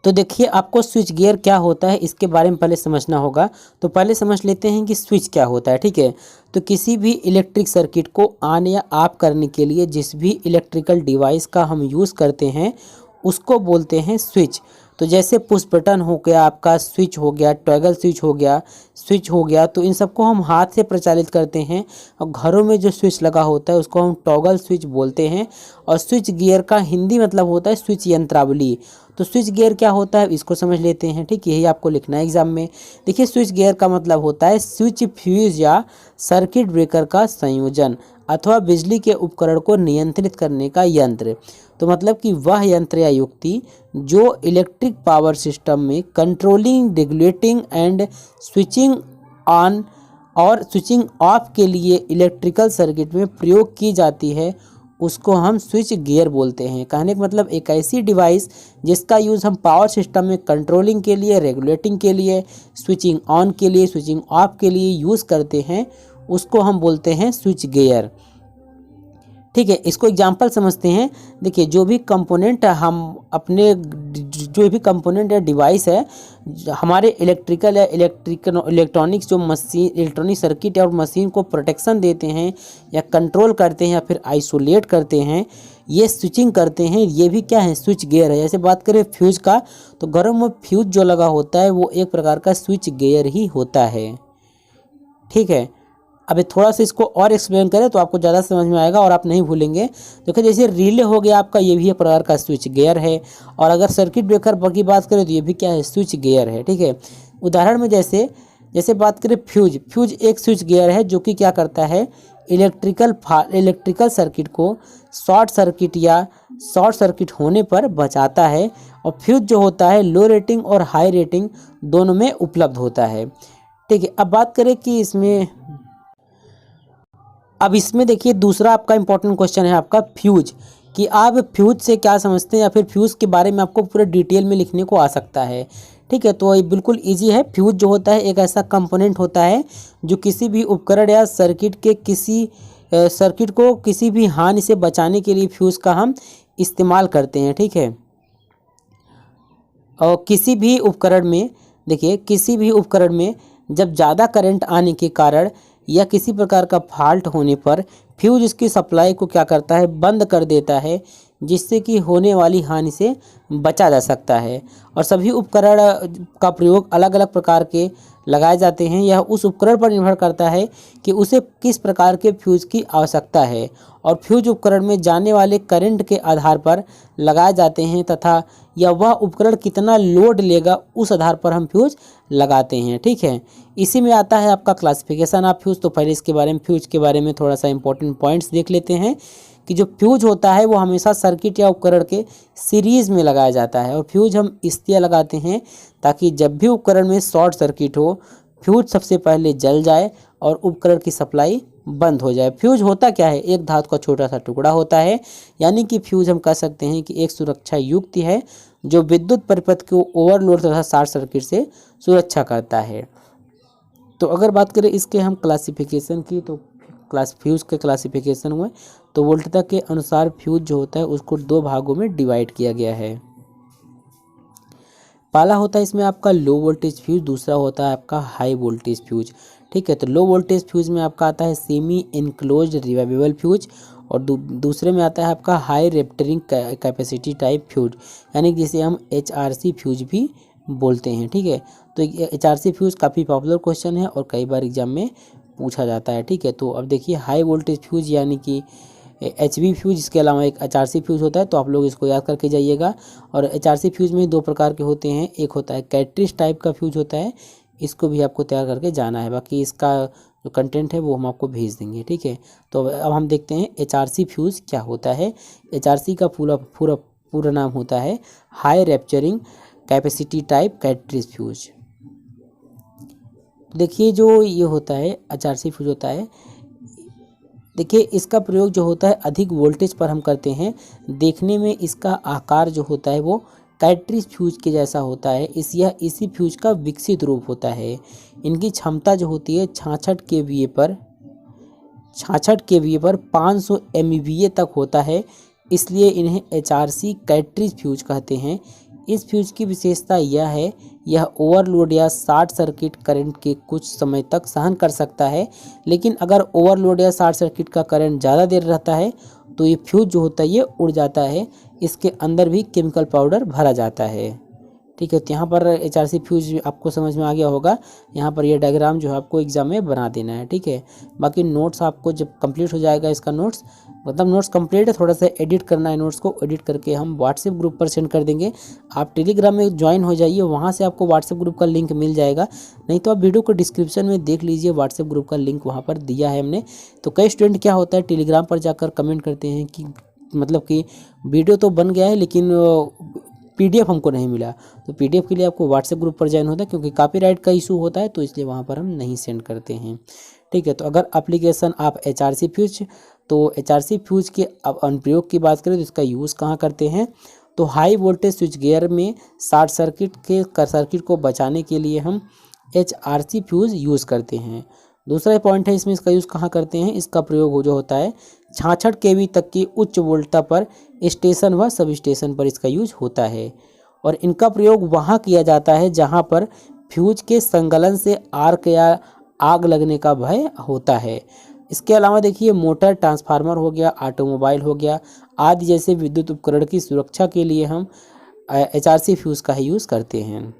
तो देखिए आपको स्विच गियर क्या होता है इसके बारे में पहले समझना होगा। तो पहले समझ लेते हैं कि स्विच क्या होता है, ठीक है। तो किसी भी इलेक्ट्रिक सर्किट को ऑन या ऑफ करने के लिए जिस भी इलेक्ट्रिकल डिवाइस का हम यूज़ करते हैं उसको बोलते हैं स्विच। तो जैसे पुश बटन हो गया, आपका स्विच हो गया, टॉगल स्विच हो गया, तो इन सबको हम हाथ से प्रचालित करते हैं। और घरों में जो स्विच लगा होता है उसको हम टॉगल स्विच बोलते हैं। और स्विच गियर का हिंदी मतलब होता है स्विच यंत्रावली। तो स्विच गियर क्या होता है इसको समझ लेते हैं, ठीक, यही आपको लिखना है एग्जाम में। देखिए स्विच गियर का मतलब होता है स्विच फ्यूज या सर्किट ब्रेकर का संयोजन अथवा बिजली के उपकरण को नियंत्रित करने का यंत्र। तो मतलब कि वह यंत्र या युक्ति जो इलेक्ट्रिक पावर सिस्टम में controlling, regulating and switching on और स्विचिंग ऑफ के लिए इलेक्ट्रिकल सर्किट में प्रयोग की जाती है उसको हम स्विच गियर बोलते हैं। कहने का मतलब एक ऐसी डिवाइस जिसका यूज़ हम पावर सिस्टम में कंट्रोलिंग के लिए, रेगुलेटिंग के लिए, स्विचिंग ऑन के लिए, स्विचिंग ऑफ के लिए यूज़ करते हैं उसको हम बोलते हैं स्विच गियर, ठीक है। इसको एग्जांपल समझते हैं। देखिए जो भी कंपोनेंट हम अपने जो भी कंपोनेंट या डिवाइस है हमारे इलेक्ट्रिकल या इलेक्ट्रॉनिक्स जो मशीन, इलेक्ट्रॉनिक सर्किट और मशीन को प्रोटेक्शन देते हैं या कंट्रोल करते हैं या फिर आइसोलेट करते हैं, ये स्विचिंग करते हैं, ये भी क्या है, स्विच गियर है। जैसे बात करें फ्यूज का, तो घरों में फ्यूज जो लगा होता है वो एक प्रकार का स्विच गियर ही होता है, ठीक है। अभी थोड़ा सा इसको और एक्सप्लेन करें तो आपको ज़्यादा समझ में आएगा और आप नहीं भूलेंगे। देखिए जैसे रिले हो गया आपका, ये भी एक प्रकार का स्विच गियर है। और अगर सर्किट ब्रेकर की बात करें तो ये भी क्या है, स्विच गियर है, ठीक है। उदाहरण में जैसे बात करें फ्यूज एक स्विच गियर है जो कि क्या करता है, इलेक्ट्रिकल सर्किट को शॉर्ट सर्किट होने पर बचाता है। और फ्यूज जो होता है लो रेटिंग और हाई रेटिंग दोनों में उपलब्ध होता है, ठीक है। अब बात करें कि इसमें देखिए दूसरा आपका इंपॉर्टेंट क्वेश्चन है आपका फ्यूज कि आप फ्यूज से क्या समझते हैं या फिर फ्यूज के बारे में आपको पूरे डिटेल में लिखने को आ सकता है। ठीक है, तो ये बिल्कुल ईजी है। फ्यूज जो होता है एक ऐसा कंपोनेंट होता है जो किसी भी उपकरण या सर्किट को किसी भी हानि से बचाने के लिए फ्यूज का हम इस्तेमाल करते हैं। ठीक है, और किसी भी उपकरण में देखिए, किसी भी उपकरण में जब ज़्यादा करंट आने के कारण या किसी प्रकार का फॉल्ट होने पर फ्यूज इसकी सप्लाई को क्या करता है, बंद कर देता है, जिससे कि होने वाली हानि से बचा जा सकता है। और सभी उपकरण का प्रयोग अलग अलग प्रकार के लगाए जाते हैं। यह उस उपकरण पर निर्भर करता है कि उसे किस प्रकार के फ्यूज की आवश्यकता है, और फ्यूज उपकरण में जाने वाले करंट के आधार पर लगाए जाते हैं तथा या वह उपकरण कितना लोड लेगा उस आधार पर हम फ्यूज लगाते हैं। ठीक है, इसी में आता है आपका क्लासिफिकेशन ऑफ फ्यूज। तो पहले इसके बारे में, फ्यूज के बारे में थोड़ा सा इंपॉर्टेंट पॉइंट्स देख लेते हैं कि जो फ्यूज होता है वो हमेशा सर्किट या उपकरण के सीरीज़ में लगाया जाता है। और फ्यूज हम इसलिए लगाते हैं ताकि जब भी उपकरण में शॉर्ट सर्किट हो, फ्यूज सबसे पहले जल जाए और उपकरण की सप्लाई बंद हो जाए। फ्यूज होता क्या है, एक धातु का छोटा सा टुकड़ा होता है, यानी कि फ्यूज हम कह सकते हैं कि एक सुरक्षा युक्ति है जो विद्युत परिपथ को ओवरलोड तथा शॉर्ट सर्किट से सुरक्षा करता है। तो अगर बात करें इसके हम क्लासिफिकेशन की, तो फ्यूज के क्लासिफिकेशन हुए तो वोल्टता के अनुसार फ्यूज जो होता है उसको दो भागों में डिवाइड किया गया है। पहला होता है इसमें आपका लो वोल्टेज फ्यूज, दूसरा होता है आपका हाई वोल्टेज फ्यूज। ठीक है, तो लो वोल्टेज फ्यूज में आपका आता है सेमी इनक्लोज्ड रिवाइवेबल फ्यूज, और दूसरे में आता है आपका हाई रेप्टरिंग कैपेसिटी टाइप फ्यूज, यानी जिसे हम HRC फ्यूज भी बोलते हैं। ठीक है, तो HRC फ्यूज काफ़ी पॉपुलर क्वेश्चन है और कई बार एग्जाम में पूछा जाता है। ठीक है, तो अब देखिए हाई वोल्टेज फ्यूज यानी कि HV फ्यूज, इसके अलावा एक HRC फ्यूज होता है, तो आप लोग इसको याद करके जाइएगा। और HRC फ्यूज में दो प्रकार के होते हैं, एक होता है कैट्रिज टाइप का फ्यूज होता है, इसको भी आपको तैयार करके जाना है। बाकी इसका जो कंटेंट है वो हम आपको भेज देंगे। ठीक है, तो अब हम देखते हैं HRC फ्यूज क्या होता है। HRC का पूरा नाम होता है high rupturing capacity type cartridge fuse. देखिए जो ये होता है HRC फ्यूज होता है, देखिए इसका प्रयोग जो होता है अधिक वोल्टेज पर हम करते हैं। देखने में इसका आकार जो होता है वो कैट्रिज फ्यूज के जैसा होता है। इसी फ्यूज का विकसित रूप होता है। इनकी क्षमता जो होती है 66 kVA पर 500 MVA तक होता है, इसलिए इन्हें HRC कैट्रिज फ्यूज कहते हैं। इस फ्यूज की विशेषता यह है, यह ओवरलोड या शॉर्ट सर्किट करंट के कुछ समय तक सहन कर सकता है, लेकिन अगर ओवरलोड या शॉर्ट सर्किट का करंट ज़्यादा देर रहता है तो ये फ्यूज जो होता है ये उड़ जाता है। इसके अंदर भी केमिकल पाउडर भरा जाता है। ठीक है, तो यहाँ पर HRC फ्यूज आपको समझ में आ गया होगा। यहाँ पर ये डायग्राम जो है आपको एग्जाम में बना देना है। ठीक है, बाकी नोट्स आपको जब कंप्लीट हो जाएगा, इसका नोट्स नोट्स कंप्लीट है, थोड़ा सा एडिट करना है, नोट्स को एडिट करके हम व्हाट्सएप ग्रुप पर सेंड कर देंगे। आप टेलीग्राम में ज्वाइन हो जाइए, वहाँ से आपको व्हाट्सएप ग्रुप का लिंक मिल जाएगा, नहीं तो आप वीडियो को डिस्क्रिप्शन में देख लीजिए, व्हाट्सएप ग्रुप का लिंक वहाँ पर दिया है हमने। तो कई स्टूडेंट क्या होता है टेलीग्राम पर जाकर कमेंट करते हैं कि मतलब कि वीडियो तो बन गया है लेकिन PDF हमको नहीं मिला। तो PDF के लिए आपको व्हाट्सएप ग्रुप पर ज्वाइन होता है, क्योंकि कॉपीराइट का इशू होता है तो इसलिए वहाँ पर हम नहीं सेंड करते हैं। ठीक है, तो अगर एप्लीकेशन आप HRC फ्यूज, तो HRC फ्यूज के अब अनुप्रयोग की बात करें तो इसका यूज़ कहाँ करते हैं, तो हाई वोल्टेज स्विच गियर में शॉर्ट सर्किट को बचाने के लिए हम HRC फ्यूज यूज़ करते हैं। दूसरा पॉइंट है इसमें इसका यूज़ कहाँ करते हैं, इसका प्रयोग जो होता है 66 kV तक की उच्च वोल्टता पर स्टेशन व सब स्टेशन पर इसका यूज होता है। और इनका प्रयोग वहाँ किया जाता है जहाँ पर फ्यूज के संगलन से आर्क या आग लगने का भय होता है। इसके अलावा देखिए मोटर, ट्रांसफार्मर हो गया, ऑटोमोबाइल हो गया आदि जैसे विद्युत उपकरण की सुरक्षा के लिए हम HRC फ्यूज का ही यूज़ करते हैं।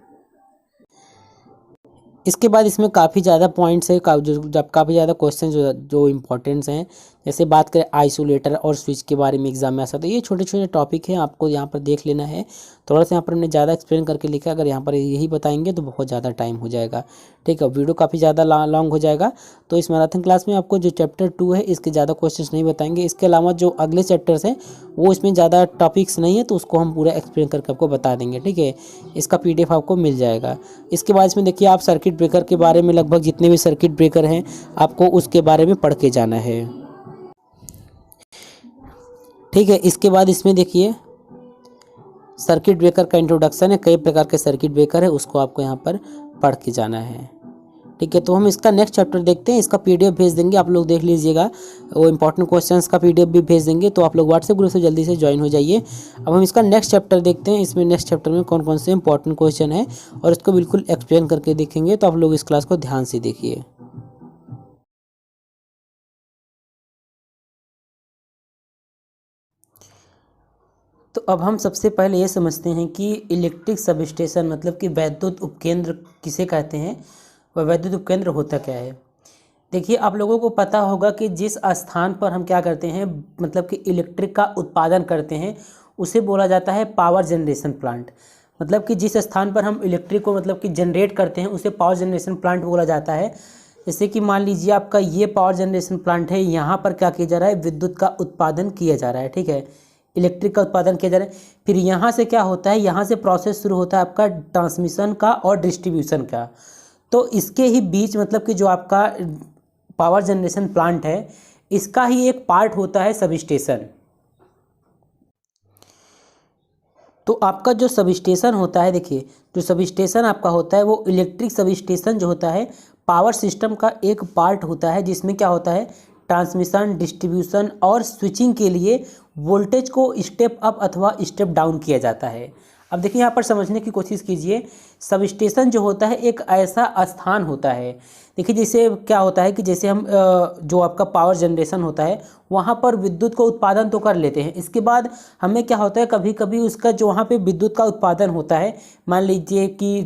इसके बाद इसमें काफ़ी ज़्यादा पॉइंट्स है, जब काफ़ी ज़्यादा क्वेश्चन जो इम्पोर्टेंट्स हैं, जैसे बात करें आइसोलेटर और स्विच के बारे में एग्जाम में आ सकता है। ये छोटे छोटे टॉपिक हैं, आपको यहाँ पर देख लेना है। थोड़ा सा यहाँ पर हमने ज़्यादा एक्सप्लेन करके लिखा है, अगर यहाँ पर यही बताएंगे तो बहुत ज़्यादा टाइम हो जाएगा। ठीक है, वीडियो काफ़ी ज़्यादा लॉन्ग हो जाएगा। तो इस मैराथन क्लास में आपको जो चैप्टर 2 है इसके ज़्यादा क्वेश्चन नहीं बताएंगे। इसके अलावा जो अगले चैप्टर्स हैं वो इसमें ज़्यादा टॉपिक्स नहीं है, तो उसको हम पूरा एक्सप्लेन करके आपको बता देंगे। ठीक है, इसका PDF आपको मिल जाएगा। इसके बाद इसमें देखिए आप सर्किट ब्रेकर के बारे में, लगभग जितने भी सर्किट ब्रेकर हैं आपको उसके बारे में पढ़ के जाना है। ठीक है। इसके बाद इसमें देखिए सर्किट ब्रेकर का इंट्रोडक्शन है, कई प्रकार के सर्किट ब्रेकर है, उसको आपको यहाँ पर पढ़ के जाना है। ठीक है, तो हम इसका नेक्स्ट चैप्टर देखते हैं। इसका पीडीएफ भेज देंगे, आप लोग देख लीजिएगा। वो इंपॉर्टेंट क्वेश्चंस का पीडीएफ भी भेज देंगे, तो आप लोग व्हाट्सएप ग्रुप से जल्दी से ज्वाइन हो जाइए। अब हम इसका नेक्स्ट चैप्टर देखते हैं। इसमें नेक्स्ट चैप्टर में कौन कौन से इंपॉर्टेंट क्वेश्चन है और इसको बिल्कुल एक्सप्लेन करके देखेंगे, तो आप लोग इस क्लास को ध्यान से देखिए। तो अब हम सबसे पहले ये समझते हैं कि इलेक्ट्रिक सबस्टेशन मतलब कि वैद्युत उपकेंद्र किसे कहते हैं, वह वैद्युत उपकेंद्र होता क्या है। देखिए, आप लोगों को पता होगा कि जिस स्थान पर हम क्या करते हैं, मतलब कि इलेक्ट्रिक का उत्पादन करते हैं, उसे बोला जाता है पावर जनरेशन प्लांट। मतलब कि जिस स्थान पर हम इलेक्ट्रिक को मतलब कि जनरेट करते हैं, उसे पावर जनरेशन प्लांट बोला जाता है। जैसे कि मान लीजिए आपका ये पावर जनरेशन प्लांट है, यहाँ पर क्या किया जा रहा है, विद्युत का उत्पादन किया जा रहा है। ठीक है, इलेक्ट्रिक का उत्पादन किया जा रहा है। फिर यहाँ से क्या होता है, यहाँ से प्रोसेस शुरू होता है आपका ट्रांसमिशन का और डिस्ट्रीब्यूशन का। तो इसके ही बीच मतलब कि जो आपका पावर जनरेशन प्लांट है, इसका ही एक पार्ट होता है सब स्टेशन। तो आपका जो सब स्टेशन होता है, देखिए जो सब स्टेशन आपका होता है वो इलेक्ट्रिक सब स्टेशन जो होता है पावर सिस्टम का एक पार्ट होता है, जिसमें क्या होता है ट्रांसमिशन, डिस्ट्रीब्यूशन और स्विचिंग के लिए वोल्टेज को स्टेप अप अथवा स्टेप डाउन किया जाता है। अब देखिए यहाँ पर समझने की कोशिश कीजिए, सब स्टेशन जो होता है एक ऐसा स्थान होता है। देखिए जैसे क्या होता है कि जैसे हम जो आपका पावर जनरेशन होता है वहाँ पर विद्युत का उत्पादन तो कर लेते हैं, इसके बाद हमें क्या होता है कभी कभी उसका जो वहाँ पे विद्युत का उत्पादन होता है, मान लीजिए कि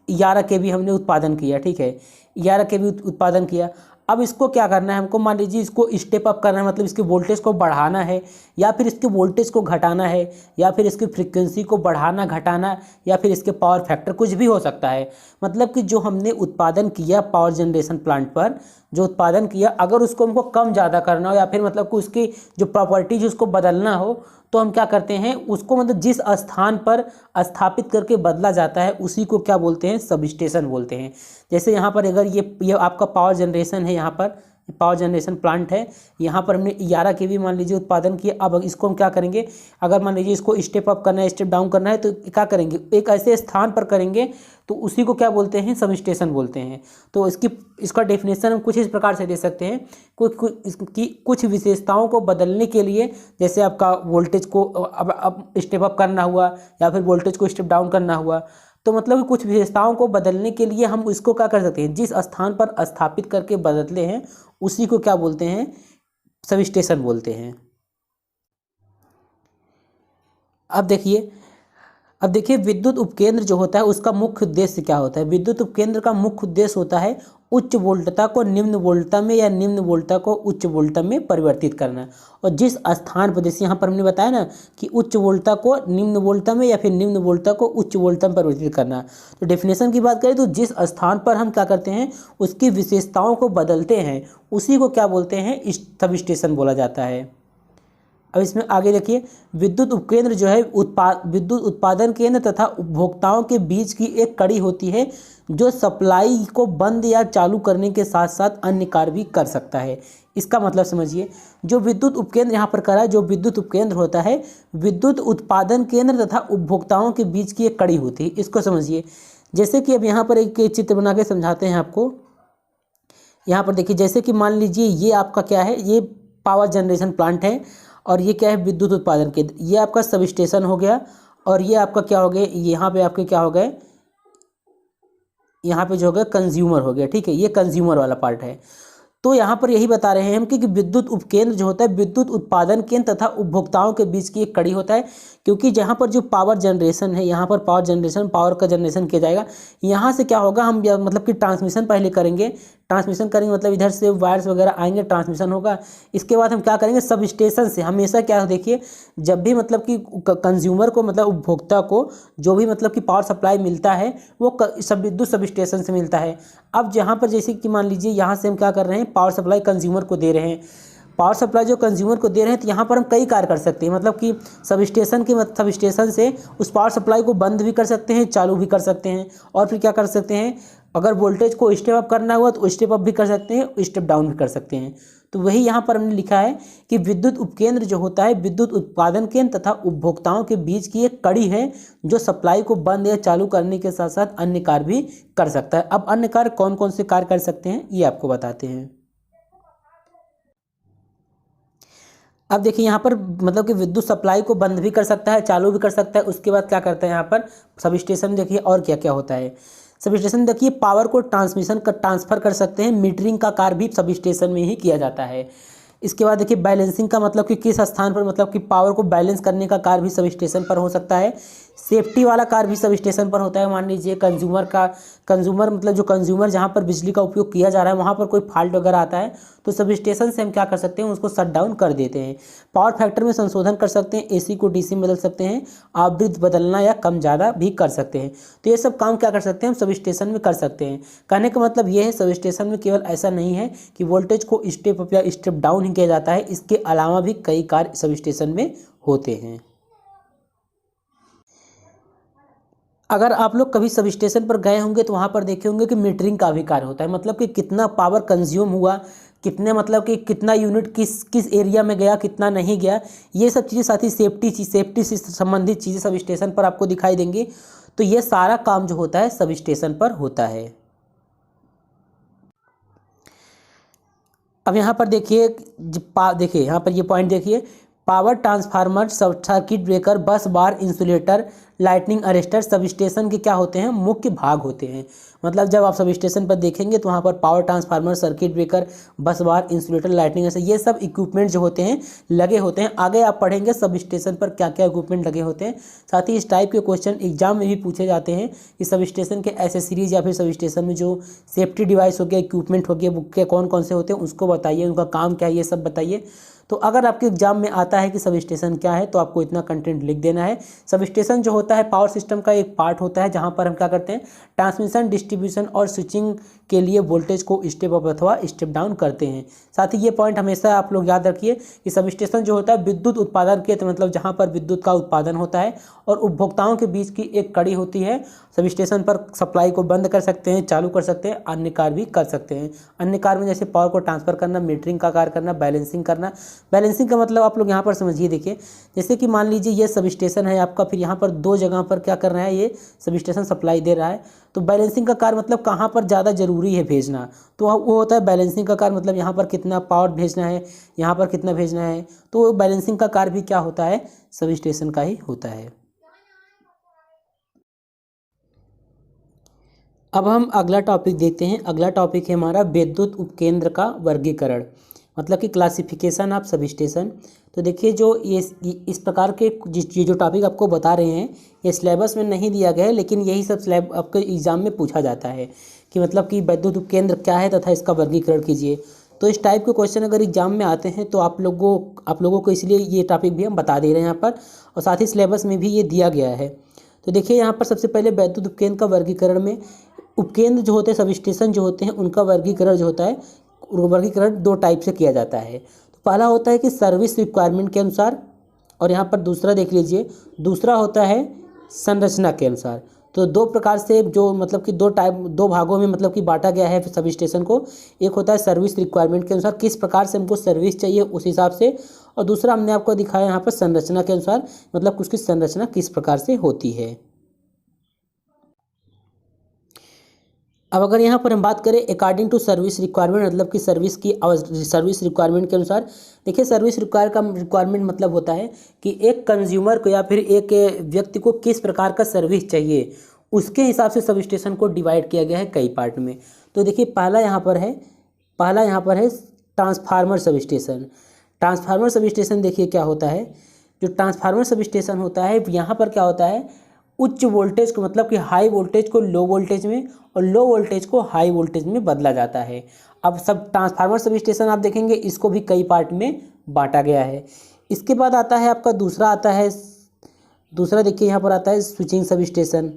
11 kV हमने उत्पादन किया। ठीक है, 11 kV उत्पादन किया। अब इसको क्या करना है हमको, मान लीजिए इसको स्टेप अप करना है, मतलब इसके वोल्टेज को बढ़ाना है या फिर इसके वोल्टेज को घटाना है या फिर इसकी फ्रीक्वेंसी को बढ़ाना घटाना या फिर इसके पावर फैक्टर, कुछ भी हो सकता है। मतलब कि जो हमने उत्पादन किया पावर जनरेशन प्लांट पर जो उत्पादन किया, अगर उसको हमको कम ज़्यादा करना हो या फिर मतलब कि उसकी जो प्रॉपर्टीज उसको बदलना हो, तो हम क्या करते हैं उसको मतलब जिस स्थान पर स्थापित करके बदला जाता है उसी को क्या बोलते हैं, सब स्टेशन बोलते हैं। जैसे यहाँ पर अगर ये आपका पावर जनरेशन है, यहाँ पर पावर जनरेशन प्लांट है, यहाँ पर हमने 11 kV मान लीजिए उत्पादन किया। अब इसको हम क्या करेंगे, अगर मान लीजिए इसको स्टेप अप करना है, स्टेप डाउन करना है, तो क्या करेंगे एक ऐसे स्थान पर करेंगे, तो उसी को क्या बोलते हैं, सब स्टेशन बोलते हैं। तो इसका डेफिनेशन हम कुछ इस प्रकार से दे सकते हैं, कुछ विशेषताओं को बदलने के लिए, जैसे आपका वोल्टेज को अब स्टेप अप करना हुआ या फिर वोल्टेज को स्टेप डाउन करना हुआ, तो मतलब कुछ विशेषताओं को बदलने के लिए हम इसको क्या कर सकते हैं, जिस स्थान पर स्थापित करके बदलते हैं उसी को क्या बोलते हैं, सब स्टेशन बोलते हैं। अब देखिए विद्युत उपकेंद्र जो होता है उसका मुख्य उद्देश्य क्या होता है। विद्युत उपकेंद्र का मुख्य उद्देश्य होता है उच्च वोल्टता को निम्न वोल्टता में या निम्न वोल्टता को उच्च वोल्टता में परिवर्तित करना। और जिस स्थान पर, जैसे यहाँ पर हमने बताया ना कि उच्च वोल्टता को निम्न वोल्टता में या फिर निम्न वोल्टता को उच्च वोल्टता में परिवर्तित करना। तो डेफिनेशन की बात करें तो जिस स्थान पर हम क्या करते हैं उसकी विशेषताओं को बदलते हैं उसी को क्या बोलते हैं, सब स्टेशन बोला जाता है। अब इसमें आगे देखिए, विद्युत उपकेंद्र जो है विद्युत उत्पादन केंद्र तथा उपभोक्ताओं के बीच की एक कड़ी होती है जो सप्लाई को बंद या चालू करने के साथ साथ अन्य कार्य भी कर सकता है। इसका मतलब समझिए, जो विद्युत उपकेंद्र यहाँ पर करा है, जो विद्युत उपकेंद्र होता है विद्युत उत्पादन केंद्र तथा उपभोक्ताओं के बीच की एक कड़ी होती है। इसको समझिए, जैसे कि अब यहाँ पर एक चित्र बना के समझाते हैं आपको। यहाँ पर देखिए, जैसे कि मान लीजिए ये आपका क्या है, ये पावर जनरेशन प्लांट है और ये क्या है, विद्युत उत्पादन केंद्र। ये आपका सब स्टेशन हो गया और ये आपका क्या हो गया, यहाँ पे आपके क्या हो गए, यहाँ पे जो हो गया कंज्यूमर हो गया। ठीक है, ये कंज्यूमर वाला पार्ट है। तो यहाँ पर यही बता रहे हैं हम कि विद्युत उपकेंद्र जो होता है विद्युत उत्पादन केंद्र तथा उपभोक्ताओं के बीच की एक कड़ी होता है, क्योंकि जहाँ पर जो पावर जनरेशन है, यहाँ पर पावर का जनरेशन किया जाएगा। यहाँ से क्या होगा, हम मतलब कि ट्रांसमिशन पहले करेंगे, मतलब इधर से वायर्स वगैरह आएंगे, ट्रांसमिशन होगा। इसके बाद हम क्या करेंगे, सब स्टेशन से हमेशा क्या देखिए, जब भी मतलब कि कंज्यूमर को मतलब उपभोक्ता को जो भी मतलब कि पावर सप्लाई मिलता है वो विद्युत सब स्टेशन से मिलता है। अब जहाँ पर जैसे कि मान लीजिए यहाँ से हम क्या कर रहे हैं, पावर सप्लाई कंज्यूमर को दे रहे हैं। पावर सप्लाई जो कंज्यूमर को दे रहे हैं, तो यहाँ पर हम कई कार्य कर सकते हैं, मतलब कि सब स्टेशन से उस पावर सप्लाई को बंद भी कर सकते हैं, चालू भी कर सकते हैं, और फिर क्या कर सकते हैं, अगर वोल्टेज को स्टेप अप करना हुआ तो स्टेप अप भी कर सकते हैं, स्टेप डाउन भी कर सकते हैं। तो वही यहाँ पर हमने लिखा है कि विद्युत उपकेंद्र जो होता है विद्युत उत्पादन केंद्र तथा उपभोक्ताओं के बीच की एक कड़ी है जो सप्लाई को बंद या चालू करने के साथ साथ अन्य कार्य भी कर सकता है। अब अन्य कार्य कौन कौन से कार्य कर सकते हैं ये आपको बताते हैं। अब देखिए यहाँ पर मतलब कि विद्युत सप्लाई को बंद भी कर सकता है, चालू भी कर सकता है। उसके बाद क्या करता है यहाँ पर सब स्टेशन, देखिए और क्या क्या होता है। सब स्टेशन देखिए पावर को ट्रांसफर कर सकते हैं, मीटरिंग का कार्य भी सब स्टेशन में ही किया जाता है। इसके बाद देखिए बैलेंसिंग का मतलब कि किस स्थान पर मतलब कि पावर को बैलेंस करने का कार्य भी सब स्टेशन पर हो सकता है। सेफ्टी वाला कार्य भी सब स्टेशन पर होता है। मान लीजिए कंज्यूमर मतलब जो कंज्यूमर जहाँ पर बिजली का उपयोग किया जा रहा है वहाँ पर कोई फॉल्ट वगैरह आता है तो सब स्टेशन से हम क्या कर सकते हैं, उसको शट डाउन कर देते हैं। पावर फैक्टर में संशोधन कर सकते हैं, एसी को डीसी में बदल सकते हैं, आवृत्ति बदलना या कम ज़्यादा भी कर सकते हैं। तो ये सब काम क्या कर सकते हैं, हम सब स्टेशन में कर सकते हैं। कहने का मतलब ये है सब स्टेशन में केवल ऐसा नहीं है कि वोल्टेज को स्टेप अप या स्टेप डाउन ही किया जाता है, इसके अलावा भी कई कार्य सब स्टेशन में होते हैं। अगर आप लोग कभी सब स्टेशन पर गए होंगे तो वहाँ पर देखे होंगे कि मीटरिंग का भी कार्य होता है, मतलब कि कितना पावर कंज्यूम हुआ, कितने मतलब कि कितना यूनिट किस किस एरिया में गया, कितना नहीं गया, ये सब चीज़ें साथ ही सेफ्टी से संबंधित चीज़ें सब स्टेशन पर आपको दिखाई देंगी। तो ये सारा काम जो होता है सब स्टेशन पर होता है। अब यहाँ पर देखिए देखिए यहाँ पर ये पॉइंट देखिए, power transformer, circuit breaker, busbar, insulator, lightning arrester substation के क्या होते हैं, मुख्य भाग होते हैं। मतलब जब आप सब स्टेशन पर देखेंगे तो वहाँ पर power transformer, circuit breaker, busbar, insulator, lightning arrester ये सब इक्विपमेंट जो होते हैं लगे होते हैं। आगे आप पढ़ेंगे सब स्टेशन पर क्या क्या इक्विपमेंट लगे होते हैं। साथ ही इस टाइप के क्वेश्चन एग्जाम में भी पूछे जाते हैं कि सब स्टेशन के एसेसरीज या फिर सब स्टेशन में जो सेफ्टी डिवाइस हो गया, इक्विपमेंट हो गया, वो के कौन कौन से होते हैं उसको बताइए, उनका काम क्या है ये सब बताइए। तो अगर आपके एग्जाम में आता है कि सब स्टेशन क्या है तो आपको इतना कंटेंट लिख देना है। सब स्टेशन जो होता है पावर सिस्टम का एक पार्ट होता है जहां पर हम क्या करते हैं, ट्रांसमिशन, डिस्ट्रीब्यूशन और स्विचिंग के लिए वोल्टेज को स्टेप अप अथवा स्टेप डाउन करते हैं। साथ ही ये पॉइंट हमेशा आप लोग याद रखिए कि सब स्टेशन जो होता है विद्युत उत्पादन के मतलब जहाँ पर विद्युत का उत्पादन होता है और उपभोक्ताओं के बीच की एक कड़ी होती है। सब स्टेशन पर सप्लाई को बंद कर सकते हैं, चालू कर सकते हैं, अन्य कार्य भी कर सकते हैं। अन्य कार्य में जैसे पावर को ट्रांसफर करना, मीटरिंग का कार्य करना, बैलेंसिंग करना। बैलेंसिंग का मतलब आप लोग यहाँ पर समझिए, देखिए जैसे कि मान लीजिए ये सब स्टेशन है आपका, फिर यहाँ पर दो जगह पर क्या कर रहा है, ये सब स्टेशन सप्लाई दे रहा है। तो बैलेंसिंग का कार्य मतलब कहाँ पर ज़्यादा जरूरी है भेजना, तो वो होता है बैलेंसिंग का कार्य। मतलब यहाँ पर कितना पावर भेजना है, यहाँ पर कितना भेजना है, तो बैलेंसिंग का कार्य भी क्या होता है, सब स्टेशन का ही होता है। अब हम अगला टॉपिक देखते हैं। अगला टॉपिक है हमारा विद्युत उपकेंद्र का वर्गीकरण, मतलब कि क्लासिफिकेशन ऑफ सब स्टेशन। तो देखिए जो ये इस प्रकार के ये जो टॉपिक आपको बता रहे हैं ये सिलेबस में नहीं दिया गया है, लेकिन यही सब स्लैब आपके एग्जाम में पूछा जाता है कि मतलब कि विद्युत उपकेंद्र क्या है तथा इसका वर्गीकरण कीजिए। तो इस टाइप के क्वेश्चन अगर एग्जाम में आते हैं तो आप लोगों को इसलिए ये टॉपिक भी हम बता दे रहे हैं यहाँ पर, और साथ ही सिलेबस में भी ये दिया गया है। तो देखिए यहाँ पर सबसे पहले विद्युत उपकेंद्र का वर्गीकरण में उपकेंद्र जो होते हैं सब स्टेशन जो होते हैं उनका वर्गीकरण जो होता है, वर्गीकरण दो टाइप से किया जाता है। तो पहला होता है कि सर्विस रिक्वायरमेंट के अनुसार, और यहाँ पर दूसरा देख लीजिए, दूसरा होता है संरचना के अनुसार। तो दो प्रकार से जो मतलब कि दो भागों में मतलब कि बांटा गया है सब स्टेशन को। एक होता है सर्विस रिक्वायरमेंट के अनुसार, किस प्रकार से हमको सर्विस चाहिए उस हिसाब से, और दूसरा हमने आपको दिखाया यहाँ पर संरचना के अनुसार, मतलब उसकी संरचना किस प्रकार से होती है। अब अगर यहाँ पर हम बात करें अकॉर्डिंग टू सर्विस रिक्वायरमेंट, मतलब कि सर्विस रिक्वायरमेंट के अनुसार, देखिए सर्विस रिक्वायरमेंट मतलब होता है कि एक कंज्यूमर को या फिर एक व्यक्ति को किस प्रकार का सर्विस चाहिए, उसके हिसाब से सब स्टेशन को डिवाइड किया गया है कई पार्ट में। तो देखिए पहला यहाँ पर है transformer sub station. Transformer sub station देखिए क्या होता है, जो ट्रांसफार्मर सब स्टेशन होता है यहाँ पर क्या होता है, उच्च वोल्टेज को मतलब कि हाई वोल्टेज को लो वोल्टेज में और लो वोल्टेज को हाई वोल्टेज में बदला जाता है। अब सब ट्रांसफार्मर सब स्टेशन आप देखेंगे इसको भी कई पार्ट में बांटा गया है। इसके बाद आता है आपका दूसरा देखिए यहाँ पर आता है स्विचिंग सब स्टेशन।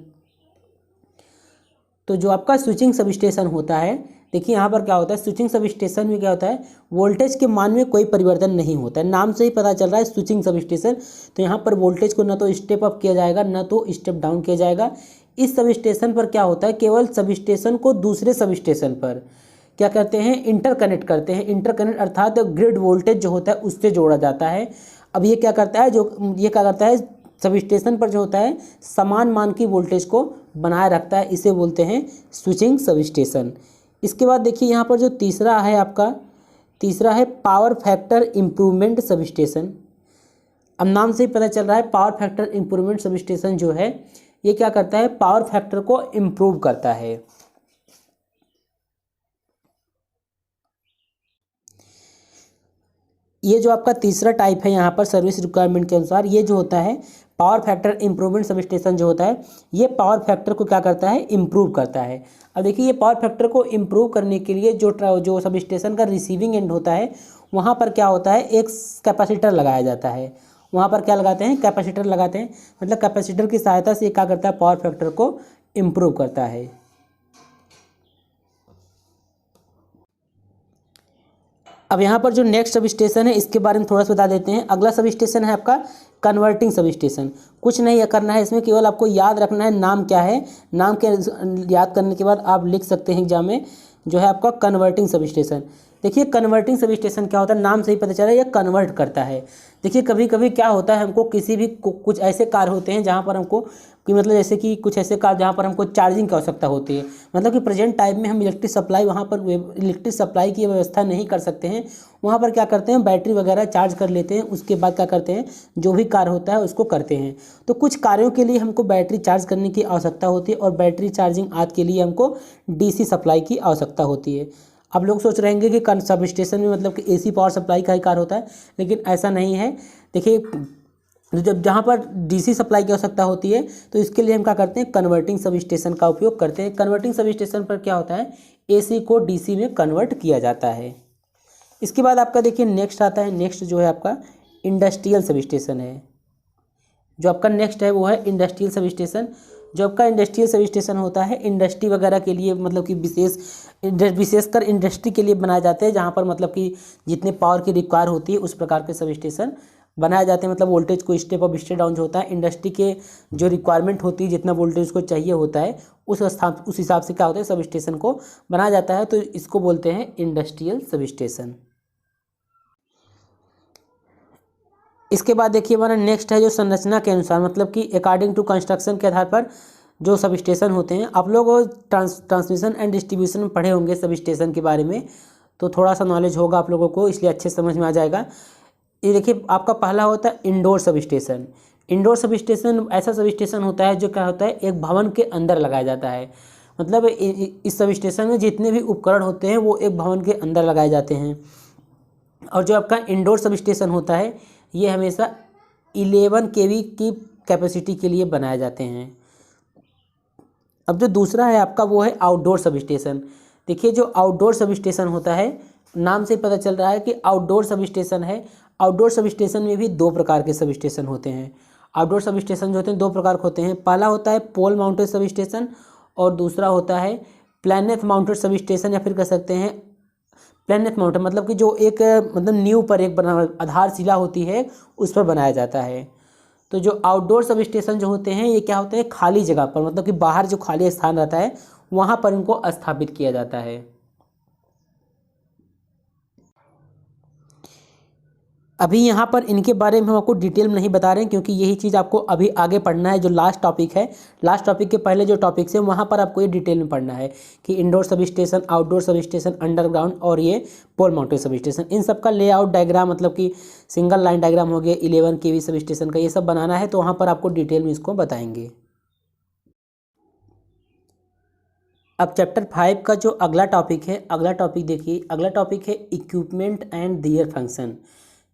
तो जो आपका स्विचिंग सब स्टेशन होता है, देखिए यहाँ पर क्या होता है, स्विचिंग सब स्टेशन में क्या होता है, वोल्टेज के मान में कोई परिवर्तन नहीं होता है। नाम से ही पता चल रहा है स्विचिंग सब स्टेशन। तो यहाँ पर वोल्टेज को न तो स्टेप अप किया जाएगा न तो स्टेप डाउन किया जाएगा, इस सब स्टेशन पर क्या होता है, केवल सब स्टेशन को दूसरे सब स्टेशन पर क्या करते हैं, इंटरकनेक्ट करते हैं। इंटरकनेक्ट अर्थात ग्रिड वोल्टेज जो होता है उससे जोड़ा जाता है। अब ये क्या करता है, ये क्या करता है, सब स्टेशन पर जो होता है समान मान की वोल्टेज को बनाए रखता है, इसे बोलते हैं स्विचिंग सब स्टेशन। इसके बाद देखिए यहाँ पर जो तीसरा है आपका, तीसरा है power factor improvement sub station. अब नाम से ही पता चल रहा है power factor improvement sub station जो है ये क्या करता है, पावर फैक्टर को इम्प्रूव करता है। ये जो आपका तीसरा टाइप है यहाँ पर सर्विस रिक्वायरमेंट के अनुसार, ये जो होता है power factor improvement sub station जो होता है ये पावर फैक्टर को क्या करता है, इम्प्रूव करता है। अब देखिए ये पावर फैक्टर को इम्प्रूव करने के लिए जो सब स्टेशन का रिसीविंग एंड होता है वहाँ पर क्या होता है, एक कैपेसिटर लगाया जाता है। वहाँ पर क्या लगाते हैं, कैपेसिटर लगाते हैं, मतलब कैपेसिटर की सहायता से क्या करता है, पावर फैक्टर को इम्प्रूव करता है। अब यहाँ पर जो नेक्स्ट सब स्टेशन है इसके बारे में थोड़ा सा बता देते हैं। अगला सब स्टेशन है आपका कन्वर्टिंग सब स्टेशन। कुछ नहीं करना है इसमें, केवल आपको याद रखना है नाम क्या है। नाम के याद करने के बाद आप लिख सकते हैं एग्जाम में, जो है आपका कन्वर्टिंग सब स्टेशन। देखिए कन्वर्टिंग सब स्टेशन क्या होता है, नाम से ही पता चला है, ये कन्वर्ट करता है। देखिए कभी कभी क्या होता है, हमको किसी भी कुछ ऐसे कार्य होते हैं जहाँ पर हमको कि मतलब जैसे कि कुछ ऐसे कार्य जहाँ पर हमको चार्जिंग की आवश्यकता होती है, मतलब कि प्रेजेंट टाइम में हम इलेक्ट्रिक सप्लाई वहाँ पर इलेक्ट्रिक सप्लाई की व्यवस्था नहीं कर सकते हैं। वहाँ पर क्या करते हैं, बैटरी वगैरह चार्ज कर लेते हैं, उसके बाद क्या करते हैं, जो भी कार्य होता है उसको करते हैं। तो कुछ कार्यों के लिए हमको बैटरी चार्ज करने की आवश्यकता होती है और बैटरी चार्जिंग आदि के लिए हमको डीसी सप्लाई की आवश्यकता होती है। अब लोग सोच रहे हैं कि सब स्टेशन में मतलब कि एसी पावर सप्लाई का ही कार्य होता है, लेकिन ऐसा नहीं है। देखिए जब जहाँ पर डीसी सप्लाई की आवश्यकता होती है तो इसके लिए हम क्या करते हैं, कन्वर्टिंग सब स्टेशन का उपयोग करते हैं। कन्वर्टिंग सब स्टेशन पर क्या होता है, एसी को डीसी में कन्वर्ट किया जाता है। इसके बाद आपका देखिए नेक्स्ट आता है, नेक्स्ट जो है आपका इंडस्ट्रियल सब स्टेशन है। जो आपका नेक्स्ट है वो है इंडस्ट्रियल सब स्टेशन। जो आपका इंडस्ट्रियल सब स्टेशन होता है इंडस्ट्री वगैरह के लिए, मतलब कि विशेषकर इंडस्ट्री के लिए बनाए जाते हैं, जहाँ पर मतलब कि जितने पावर की रिक्वायर होती है उस प्रकार के सब स्टेशन बनाए जाते हैं। मतलब वोल्टेज को स्टेप अप स्टेप डाउन जो होता है, इंडस्ट्री के जो रिक्वायरमेंट होती है, जितना वोल्टेज को चाहिए होता है उस हिसाब से क्या होता है, सब स्टेशन को बनाया जाता है। तो इसको बोलते हैं इंडस्ट्रियल सब स्टेशन। इसके बाद देखिए हमारा नेक्स्ट है जो संरचना के अनुसार, मतलब कि अकॉर्डिंग टू कंस्ट्रक्शन के आधार पर जो सब स्टेशन होते हैं। आप लोग ट्रांसमिशन एंड डिस्ट्रीब्यूशन में पढ़े होंगे सब स्टेशन के बारे में, तो थोड़ा सा नॉलेज होगा आप लोगों को, इसलिए अच्छे समझ में आ जाएगा। ये देखिए आपका पहला होता है indoor sub station. Indoor sub station ऐसा सब स्टेशन होता है जो क्या होता है, एक भवन के अंदर लगाया जाता है। मतलब इस सब स्टेशन में जितने भी उपकरण होते हैं वो एक भवन के अंदर लगाए जाते हैं। और जो आपका इंडोर सब स्टेशन होता है ये हमेशा 11 kV की कैपेसिटी के लिए बनाए जाते हैं। अब जो दूसरा है आपका वो है आउटडोर सब स्टेशन। देखिए जो आउटडोर सब स्टेशन होता है, नाम से पता चल रहा है कि आउटडोर सब स्टेशन है। आउटडोर सब स्टेशन में भी दो प्रकार के सब स्टेशन होते हैं। आउटडोर सब स्टेशन जो होते हैं दो प्रकार के होते हैं। पहला होता है पोल माउंटेड सब स्टेशन और दूसरा होता है प्लैनेट माउंटेड सब स्टेशन, या फिर कह सकते हैं प्लैनेट माउंटेड, मतलब कि जो एक मतलब नींव पर एक आधारशिला होती है उस पर बनाया जाता है। तो जो आउटडोर सब स्टेशन जो होते हैं ये क्या होते हैं, खाली जगह पर, मतलब कि बाहर जो खाली स्थान रहता है वहाँ पर इनको स्थापित किया जाता है। अभी यहाँ पर इनके बारे में हम आपको डिटेल में नहीं बता रहे हैं, क्योंकि यही चीज़ आपको अभी आगे पढ़ना है। जो लास्ट टॉपिक है, लास्ट टॉपिक के पहले जो टॉपिक्स है वहाँ पर आपको ये डिटेल में पढ़ना है कि indoor sub station, outdoor sub station, underground और ये पोल माउंटेड सब स्टेशन, इन सब का लेआउट डायग्राम, मतलब कि सिंगल लाइन डायग्राम हो गया, 11 kV सब स्टेशन का, ये सब बनाना है। तो वहाँ पर आपको डिटेल में इसको बताएंगे। अब चैप्टर 5 का जो अगला टॉपिक है, अगला टॉपिक देखिए, अगला टॉपिक है इक्विपमेंट एंड देयर फंक्शन।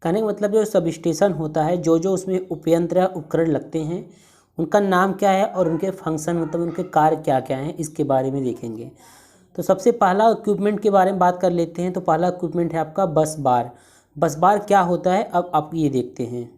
कहने का मतलब जो सब स्टेशन होता है, जो जो उसमें उपयंत्र उपकरण लगते हैं उनका नाम क्या है और उनके फंक्शन, मतलब उनके कार्य क्या क्या हैं, इसके बारे में देखेंगे। तो सबसे पहला इक्विपमेंट के बारे में बात कर लेते हैं। तो पहला इक्विपमेंट है आपका बस बार। बस बार क्या होता है अब आप ये देखते हैं।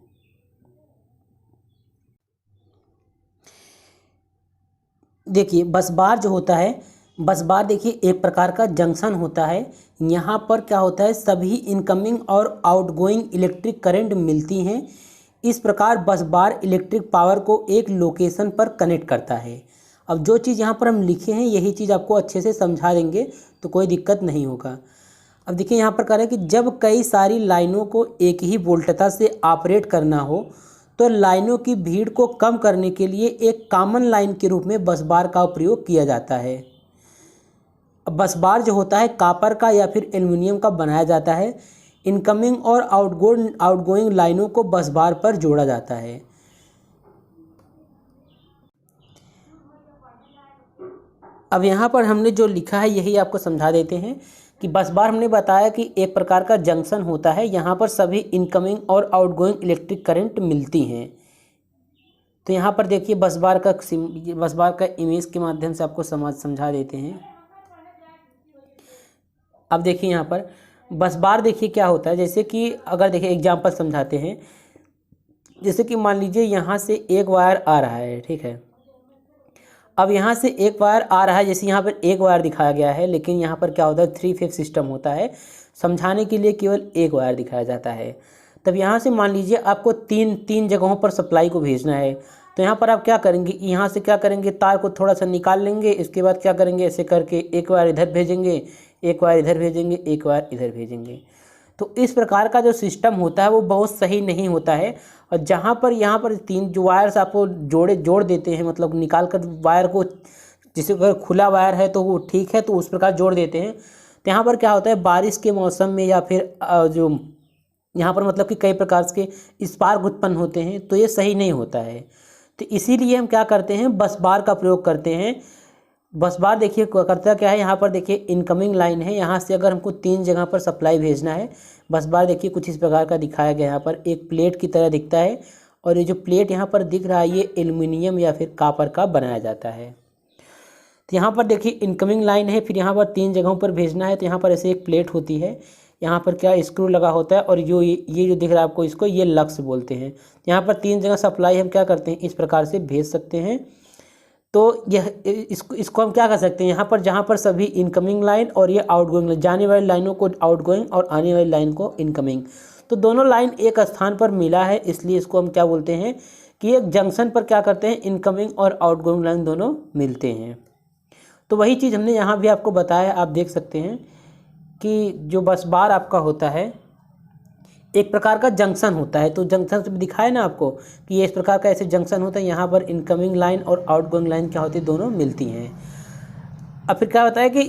देखिए बस बार जो होता है, बस बार देखिए एक प्रकार का जंक्शन होता है। यहाँ पर क्या होता है, सभी इनकमिंग और आउटगोइंग इलेक्ट्रिक करंट मिलती हैं। इस प्रकार बस बार इलेक्ट्रिक पावर को एक लोकेशन पर कनेक्ट करता है। अब जो चीज़ यहाँ पर हम लिखे हैं यही चीज़ आपको अच्छे से समझा देंगे तो कोई दिक्कत नहीं होगा। अब देखिए यहाँ पर कह रहे हैं कि जब कई सारी लाइनों को एक ही वोल्टता से ऑपरेट करना हो तो लाइनों की भीड़ को कम करने के लिए एक कॉमन लाइन के रूप में बस बार का प्रयोग किया जाता है। अब बस बार जो होता है कॉपर का या फिर एल्युमिनियम का बनाया जाता है। इनकमिंग और आउटगोइंग लाइनों को बस बार पर जोड़ा जाता है। अब यहाँ पर हमने जो लिखा है यही आपको समझा देते हैं कि बस बार हमने बताया कि एक प्रकार का जंक्शन होता है, यहाँ पर सभी इनकमिंग और आउटगोइंग इलेक्ट्रिक करंट मिलती हैं। तो यहाँ पर देखिए बस बार का इमेज के माध्यम से आपको समझा देते हैं। अब देखिए यहाँ पर बस बार देखिए क्या होता है, जैसे कि अगर देखिए एग्जांपल समझाते हैं। जैसे कि मान लीजिए यहाँ से एक वायर आ रहा है, ठीक है। अब यहाँ से एक वायर आ रहा है, जैसे यहाँ पर एक वायर दिखाया गया है, लेकिन यहाँ पर क्या होता है 3 फेज सिस्टम होता है, समझाने के लिए केवल एक वायर दिखाया जाता है। तब यहाँ से मान लीजिए आपको तीन जगहों पर सप्लाई को भेजना है, तो यहाँ पर आप क्या करेंगे, यहाँ से क्या करेंगे, तार को थोड़ा सा निकाल लेंगे। इसके बाद क्या करेंगे, ऐसे करके एक वायर इधर भेजेंगे, एक वायर इधर भेजेंगे, एक वायर इधर भेजेंगे। तो इस प्रकार का जो सिस्टम होता है वो बहुत सही नहीं होता है। और जहाँ पर यहाँ पर तीन जो वायर्स आपको जोड़ देते हैं, मतलब निकाल कर वायर को, जैसे अगर खुला वायर है तो वो ठीक है, तो उस प्रकार जोड़ देते हैं। तो यहाँ पर क्या होता है, बारिश के मौसम में या फिर जो यहाँ पर मतलब कि कई प्रकार के स्पार्क उत्पन्न होते हैं, तो ये सही नहीं होता है। तो इसीलिए हम क्या करते हैं, बस बार का प्रयोग करते हैं। बस बार देखिए करता क्या है, यहाँ पर देखिए इनकमिंग लाइन है, यहाँ से अगर हमको 3 जगह पर सप्लाई भेजना है। बस बार देखिए कुछ इस प्रकार का दिखाया गया, यहाँ पर एक प्लेट की तरह दिखता है, और ये जो प्लेट यहाँ पर दिख रहा है ये एल्युमिनियम या फिर कॉपर का बनाया जाता है। तो यहाँ पर देखिए इनकमिंग लाइन है, फिर यहाँ पर 3 जगहों पर भेजना है, तो यहाँ पर ऐसे एक प्लेट होती है, यहाँ पर क्या स्क्रू लगा होता है, और ये जो दिख रहा है आपको, इसको ये लक्स बोलते हैं। यहाँ पर 3 जगह सप्लाई हम क्या करते हैं, इस प्रकार से भेज सकते हैं। तो यह इसको हम क्या कर सकते हैं, यहाँ पर जहाँ पर सभी इनकमिंग लाइन और ये आउटगोइंग, जाने वाली लाइनों को आउटगोइंग और आने वाली लाइन को इनकमिंग, तो दोनों लाइन एक स्थान पर मिला है, इसलिए इसको हम क्या बोलते हैं कि एक जंक्शन पर क्या करते हैं, इनकमिंग और आउटगोइंग लाइन दोनों मिलते हैं। तो वही चीज़ हमने यहाँ भी आपको बताया, आप देख सकते हैं कि जो बस बार आपका होता है एक प्रकार का जंक्शन होता है। तो जंक्शन से दिखाया ना आपको कि ये इस प्रकार का ऐसे जंक्शन होता है, यहाँ पर इनकमिंग लाइन और आउटगोइंग लाइन क्या होती है, दोनों मिलती हैं। अब फिर क्या होता है कि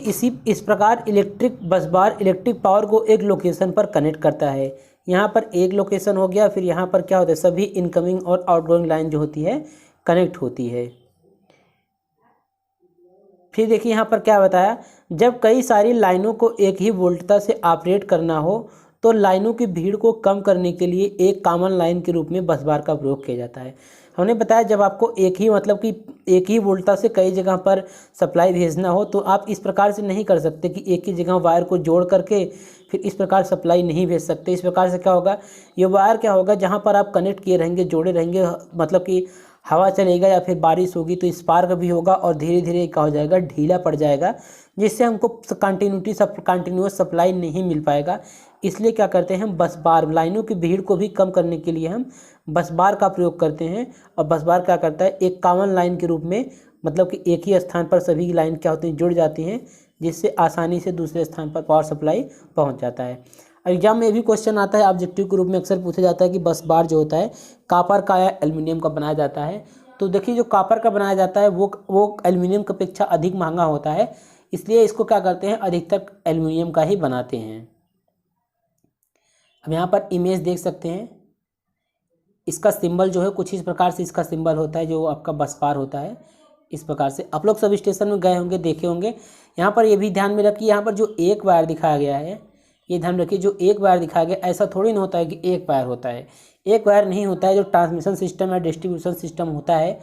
इस प्रकार इलेक्ट्रिक बस बार इलेक्ट्रिक पावर को एक लोकेशन पर कनेक्ट करता है। यहाँ पर एक लोकेशन हो गया, फिर यहाँ पर क्या होता है, सभी इनकमिंग और आउटगोइंग लाइन जो होती है कनेक्ट होती है। फिर देखिए यहाँ पर क्या बताया, जब कई सारी लाइनों को एक ही वोल्टता से ऑपरेट करना हो तो लाइनों की भीड़ को कम करने के लिए एक कॉमन लाइन के रूप में बस बार का प्रयोग किया जाता है। हमने बताया जब आपको एक ही मतलब कि एक ही वोल्टता से कई जगह पर सप्लाई भेजना हो तो आप इस प्रकार से नहीं कर सकते कि एक ही जगह वायर को जोड़ करके फिर इस प्रकार सप्लाई नहीं भेज सकते। इस प्रकार से क्या होगा, ये वायर क्या होगा, जहाँ पर आप कनेक्ट किए रहेंगे, जोड़े रहेंगे, मतलब कि हवा चलेगा या फिर बारिश होगी तो स्पार्क भी होगा और धीरे धीरे क्या हो जाएगा, ढीला पड़ जाएगा, जिससे हमको कंटिन्यूअस सप्लाई नहीं मिल पाएगा। इसलिए क्या करते हैं, हम बस बार लाइनों की भीड़ को भी कम करने के लिए हम बस बार का प्रयोग करते हैं। और बस बार क्या करता है, एक कॉमन लाइन के रूप में, मतलब कि एक ही स्थान पर सभी लाइन क्या होती हैं, जुड़ जाती हैं, जिससे आसानी से दूसरे स्थान पर पावर सप्लाई पहुंच जाता है। एग्जाम में भी क्वेश्चन आता है, ऑब्जेक्टिव के रूप में अक्सर पूछा जाता है कि बस बार जो होता है कॉपर का या एल्युमिनियम का बनाया जाता है। तो देखिए जो कॉपर का बनाया जाता है वो एल्युमिनियम की अपेक्षा अधिक महंगा होता है, इसलिए इसको क्या करते हैं, अधिकतर एल्युमिनियम का ही बनाते हैं। अब यहाँ पर इमेज देख सकते हैं, इसका सिंबल जो है कुछ इस प्रकार से इसका सिंबल होता है, जो आपका बस बार होता है। इस प्रकार से आप लोग सब स्टेशन में गए होंगे, देखे होंगे। यहाँ पर ये भी ध्यान में रखिए, यहाँ पर जो एक वायर दिखाया गया है, ये ध्यान रखिए, जो एक वायर दिखाया गया ऐसा थोड़ी ना होता है कि एक वायर होता है, एक वायर नहीं होता है। जो ट्रांसमिशन सिस्टम है, डिस्ट्रीब्यूशन सिस्टम होता है,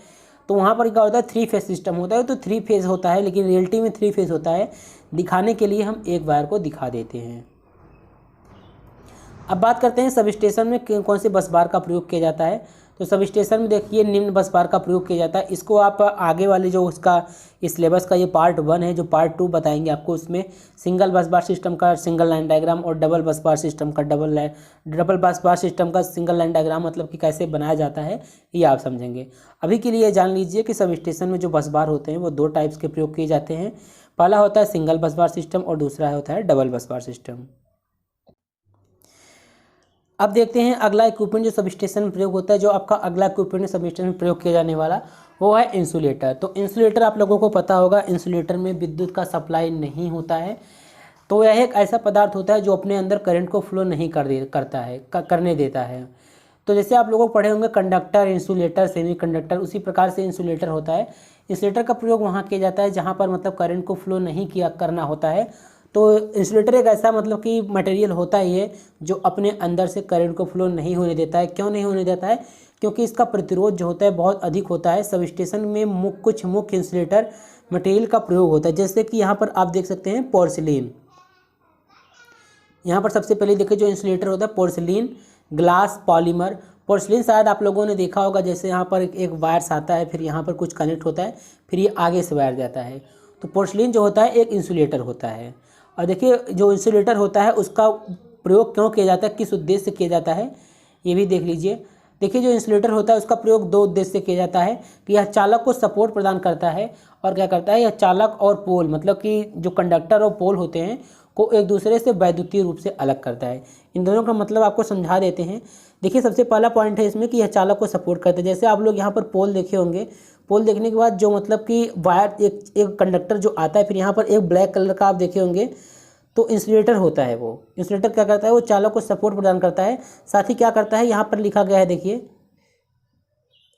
तो वहाँ पर क्या होता है, 3 फेज सिस्टम होता है। तो 3 फेज होता है, लेकिन रियलिटी में 3 फेज होता है। दिखाने के लिए हम एक वायर को दिखा देते हैं। अब बात करते हैं सब स्टेशन में कौन से बस बार का प्रयोग किया जाता है। तो सब स्टेशन में देखिए निम्न बस बार का प्रयोग किया जाता है। इसको आप आगे वाले जो उसका इस सिलेबस का ये पार्ट 1 है, जो पार्ट 2 बताएंगे आपको, उसमें सिंगल बस बार सिस्टम का सिंगल लाइन डायग्राम और डबल बस बार सिस्टम का डबल बस बार सिस्टम का सिंगल लाइन डायग्राम मतलब कि कैसे बनाया जाता है ये आप समझेंगे। अभी के लिए जान लीजिए कि सब स्टेशन में जो बस बार होते हैं वो 2 टाइप्स के प्रयोग किए जाते हैं। पहला होता है सिंगल बस बार सिस्टम और दूसरा होता है डबल बस बार सिस्टम। अब देखते हैं अगला इक्विपमेंट जो सब स्टेशन में प्रयोग होता है। जो आपका अगला इक्विपमेंट सब स्टेशन में प्रयोग किया जाने वाला वो है इंसुलेटर। तो इंसुलेटर आप लोगों को पता होगा, इंसुलेटर में विद्युत का सप्लाई नहीं होता है। तो यह एक ऐसा पदार्थ होता है जो अपने अंदर करंट को फ्लो नहीं करने देता है। तो जैसे आप लोगों को पढ़े होंगे कंडक्टर, इंसुलेटर, सेमीकंडक्टर, उसी प्रकार से इंसुलेटर होता है। इंसुलेटर का प्रयोग वहाँ किया जाता है जहाँ पर मतलब करंट को फ्लो नहीं करना होता है। तो इंसुलेटर एक ऐसा मतलब कि मटेरियल होता ही है जो अपने अंदर से करंट को फ्लो नहीं होने देता है। क्यों नहीं होने देता है? क्योंकि इसका प्रतिरोध जो होता है बहुत अधिक होता है। सब स्टेशन में कुछ मुख्य इंसुलेटर मटेरियल का प्रयोग होता है, जैसे कि यहाँ पर आप देख सकते हैं पोर्सिलीन। यहाँ पर सबसे पहले देखिए जो इंसुलेटर होता है पोर्सिलीन, ग्लास, पॉलीमर। पोर्सिलीन शायद आप लोगों ने देखा होगा, जैसे यहाँ पर एक वायर्स आता है, फिर यहाँ पर कुछ कनेक्ट होता है, फिर ये आगे से वायर जाता है। तो पोर्सिलीन जो होता है एक इंसुलेटर होता है। और देखिए जो इंसुलेटर होता है उसका प्रयोग क्यों किया जाता है, किस उद्देश्य से किया जाता है, ये भी देख लीजिए। देखिए जो इंसुलेटर होता है उसका प्रयोग 2 उद्देश्य से किया जाता है कि यह चालक को सपोर्ट प्रदान करता है और क्या करता है, यह चालक और पोल मतलब कि जो कंडक्टर और पोल होते हैं को एक दूसरे से वैद्युतीय रूप से अलग करता है। इन दोनों का मतलब आपको समझा देते हैं। देखिए सबसे पहला पॉइंट है इसमें कि यह चालक को सपोर्ट करता है। जैसे आप लोग यहाँ पर पोल देखे होंगे, पोल देखने के बाद जो मतलब कि वायर एक कंडक्टर जो आता है, फिर यहाँ पर एक ब्लैक कलर का आप देखे होंगे, तो इंसुलेटर होता है। वो इंसुलेटर क्या करता है, वो चालक को सपोर्ट प्रदान करता है। साथ ही क्या करता है, यहाँ पर लिखा गया है, देखिए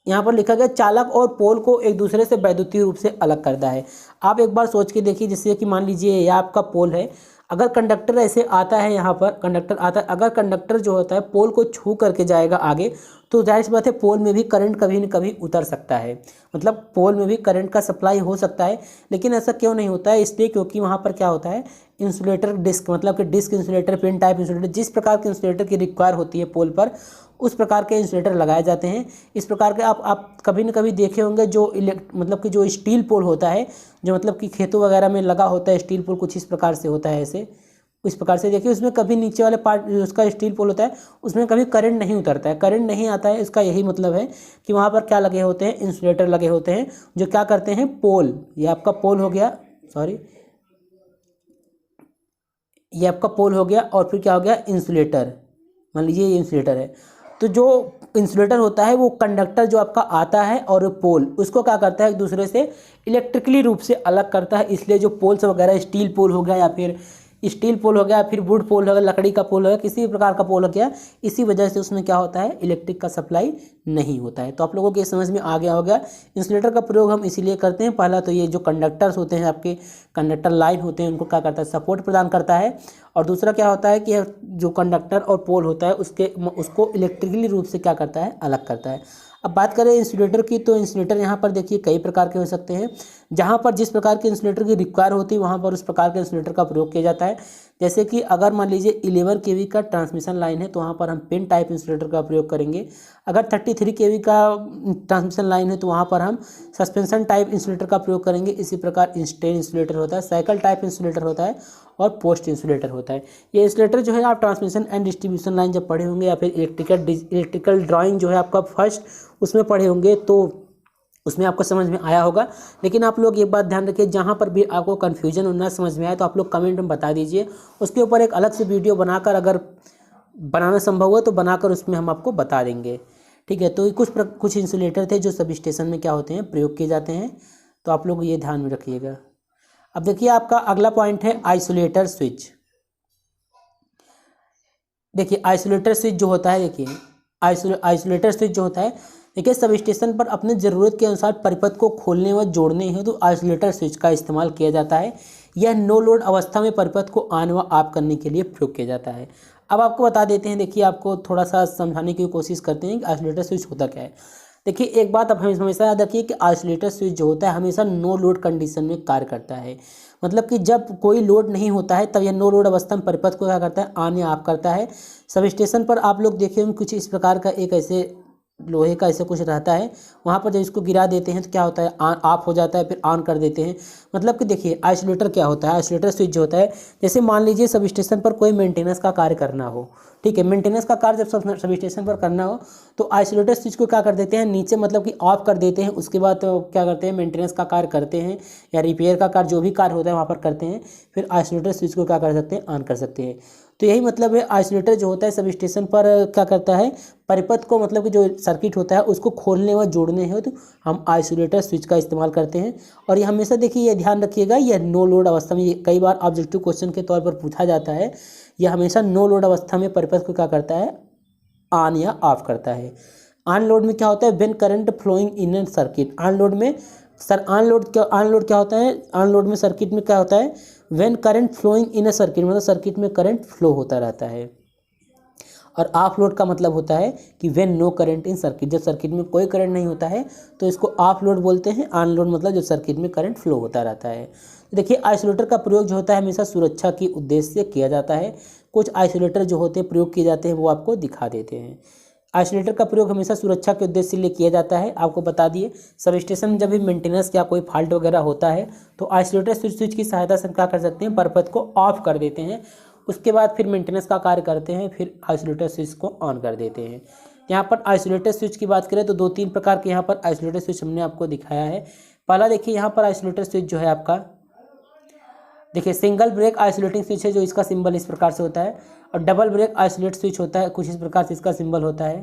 यहाँ पर लिखा गया चालक और पोल को एक दूसरे से वैद्युतीय रूप से अलग करता है। आप एक बार सोच के देखिए, जैसे कि मान लीजिए यह आपका पोल है, अगर कंडक्टर ऐसे आता है, यहाँ पर कंडक्टर आता है, अगर कंडक्टर जो होता है पोल को छू करके जाएगा आगे, तो जाहिर सी बात है पोल में भी करंट कभी न कभी उतर सकता है, मतलब पोल में भी करंट का सप्लाई हो सकता है। लेकिन ऐसा क्यों नहीं होता है? इसलिए क्योंकि वहाँ पर क्या होता है, इंसुलेटर डिस्क मतलब कि disc insulator, pin type insulator, जिस प्रकार के इंसुलेटर की रिक्वायर होती है पोल पर, उस प्रकार के इंसुलेटर लगाए जाते हैं। इस प्रकार के आप कभी न कभी देखे होंगे जो मतलब कि जो स्टील पोल होता है, जो मतलब कि खेतों वगैरह में लगा होता है स्टील पोल, कुछ इस प्रकार से होता है। ऐसे इस प्रकार से देखिए उसमें कभी नीचे वाले पार्ट जो उसका स्टील पोल होता है उसमें कभी करंट नहीं उतरता है, करंट नहीं आता है। इसका यही मतलब है कि वहाँ पर क्या लगे होते हैं, इंसुलेटर लगे होते हैं जो क्या करते हैं, पोल, ये आपका पोल हो गया, सॉरी ये आपका पोल हो गया, और फिर क्या हो गया, इंसुलेटर, मान लीजिए ये इंसुलेटर है। तो जो इंसुलेटर होता है वो कंडक्टर जो आपका आता है और पोल उसको क्या करता है, एक दूसरे से इलेक्ट्रिकली रूप से अलग करता है। इसलिए जो पोल्स वगैरह, स्टील पोल हो गया या फिर स्टील पोल हो गया, फिर वुड पोल हो गया, लकड़ी का पोल हो गया, किसी भी प्रकार का पोल हो गया, इसी वजह से उसमें क्या होता है, इलेक्ट्रिक का सप्लाई नहीं होता है। तो आप लोगों के समझ में आ गया होगा। इंसुलेटर का प्रयोग हम इसीलिए करते हैं, पहला तो ये जो कंडक्टर्स होते हैं, आपके कंडक्टर लाइन होते हैं, उनको क्या करता है, सपोर्ट प्रदान करता है। और दूसरा क्या होता है कि जो कंडक्टर और पोल होता है उसको इलेक्ट्रिकली रूप से क्या करता है, अलग करता है। अब बात करें इंसुलेटर की, तो इंसुलेटर यहाँ पर देखिए कई प्रकार के हो सकते हैं। जहाँ पर जिस प्रकार के इंसुलेटर की रिक्वायर होती है वहाँ पर उस प्रकार के इंसुलेटर का प्रयोग किया जाता है। जैसे कि अगर मान लीजिए 11 kV का ट्रांसमिशन लाइन है तो वहाँ पर हम पिन टाइप इंसुलेटर का प्रयोग करेंगे। अगर 33 kV का ट्रांसमिशन लाइन है तो वहाँ पर हम सस्पेंशन टाइप इंसुलेटर का प्रयोग करेंगे। इसी प्रकार इंस्टेन इंसुलेटर होता है, साइकिल टाइप इंसुलेटर होता है और पोस्ट इंसुलेटर होता है। ये इंसुलेटर जो है आप ट्रांसमिशन एंड डिस्ट्रीब्यूशन लाइन जब पढ़े होंगे या फिर इलेक्ट्रिकल ड्राइंग जो है आपका फर्स्ट उसमें पढ़े होंगे तो उसमें आपको समझ में आया होगा। लेकिन आप लोग एक बात ध्यान रखिए, जहाँ पर भी आपको कन्फ्यूजन और ना समझ में आए तो आप लोग कमेंट में बता दीजिए। उसके ऊपर एक अलग से वीडियो बनाकर, अगर बनाना संभव हो तो बनाकर उसमें हम आपको बता देंगे, ठीक है। तो कुछ इंसुलेटर थे जो सब स्टेशन में क्या होते हैं, प्रयोग किए जाते हैं। तो आप लोग ये ध्यान में रखिएगा। अब देखिए आपका अगला पॉइंट है आइसोलेटर स्विच। देखिए आइसोलेटर स्विच जो होता है, देखिए आइसोलेटर स्विच जो होता है, देखिए सब स्टेशन पर अपने ज़रूरत के अनुसार परिपथ को खोलने व जोड़ने हेतु तो आइसोलेटर स्विच का इस्तेमाल किया जाता है। यह नो लोड अवस्था में परिपथ को ऑन व ऑफ करने के लिए प्रयोग किया जाता है। अब आपको बता देते हैं, देखिए आपको थोड़ा सा समझाने की कोशिश करते हैं कि आइसोलेटर स्विच होता क्या है। देखिए एक बात आप हमेशा याद रखिए कि आइसोलेटर स्विच जो होता है हमेशा नो लोड कंडीशन में कार्य करता है। मतलब कि जब कोई लोड नहीं होता है तब यह नो लोड अवस्था में परिपथ को क्या करता है, ऑन या ऑफ करता है। सब स्टेशन पर आप लोग देखे होंगे कुछ इस प्रकार का एक ऐसे लोहे का ऐसे कुछ रहता है, वहाँ पर जब इसको गिरा देते हैं तो क्या होता है, ऑफ हो जाता है, फिर ऑन कर देते हैं। मतलब कि देखिए आइसोलेटर क्या होता है, आइसोलेटर स्विच जो होता है, जैसे मान लीजिए सब स्टेशन पर कोई मेंटेनेंस का कार्य करना हो, ठीक है, मेंटेनेंस का कार्य जब सब स्टेशन पर करना हो तो आइसोलेटर स्विच को क्या कर देते हैं, नीचे मतलब कि ऑफ कर देते हैं। उसके बाद तो क्या करते हैं, मेंटेनेंस का कार्य करते हैं या रिपेयर का कार्य जो भी कार्य होता है वहाँ पर करते हैं, फिर आइसोलेटर स्विच को क्या कर सकते हैं, ऑन कर सकते हैं। तो यही मतलब है, आइसोलेटर जो होता है सब स्टेशन पर क्या करता है, परिपथ को मतलब कि जो सर्किट होता है उसको खोलने व जोड़ने हो तो हम आइसोलेटर स्विच का इस्तेमाल करते हैं। और ये हमेशा देखिए, ये ध्यान रखिएगा, यह नो लोड अवस्था में, ये कई बार ऑब्जेक्टिव क्वेश्चन के तौर पर पूछा जाता है, यह हमेशा नो लोड अवस्था में परिपथ को क्या करता है, ऑन या ऑफ करता है। ऑन लोड में क्या होता है, when current flowing in an circuit, on load में ऑन लोड क्या होता है, ऑन लोड में सर्किट में क्या होता है, when current flowing in a circuit, मतलब सर्किट में करंट फ्लो होता रहता है। और ऑफ लोड का मतलब होता है कि when no current in circuit, जब सर्किट में कोई करंट नहीं होता है तो इसको ऑफ लोड बोलते हैं। ऑन लोड मतलब जब सर्किट में करंट फ्लो होता रहता है। तो देखिए आइसोलेटर का प्रयोग जो होता है हमेशा सुरक्षा के उद्देश्य से किया जाता है। कुछ आइसोलेटर जो होते हैं प्रयोग किए जाते हैं वो आपको दिखा देते हैं। आइसोलेटर का प्रयोग हमेशा सुरक्षा के उद्देश्य के लिए किया जाता है। आपको बता दिए, सब स्टेशन में जब भी मेंटेनेंस या कोई फॉल्ट वगैरह होता है तो आइसोलेटर स्विच की सहायता से क्या कर सकते हैं, परिपथ को ऑफ कर देते हैं। उसके बाद फिर मेंटेनेंस का कार्य करते हैं, फिर आइसोलेटर स्विच को ऑन कर देते हैं। यहाँ पर आइसोलेटर स्विच की बात करें तो 2-3 प्रकार के यहाँ पर आइसोलेटर स्विच हमने आपको दिखाया है। पहला देखिए, यहाँ पर आइसोलेटर स्विच जो है आपका, देखिए सिंगल ब्रेक आइसोलेटिंग स्विच है, जो इसका सिंबल इस प्रकार से होता है। और डबल ब्रेक आइसोलेट स्विच होता है, कुछ इस प्रकार से इसका सिंबल होता है।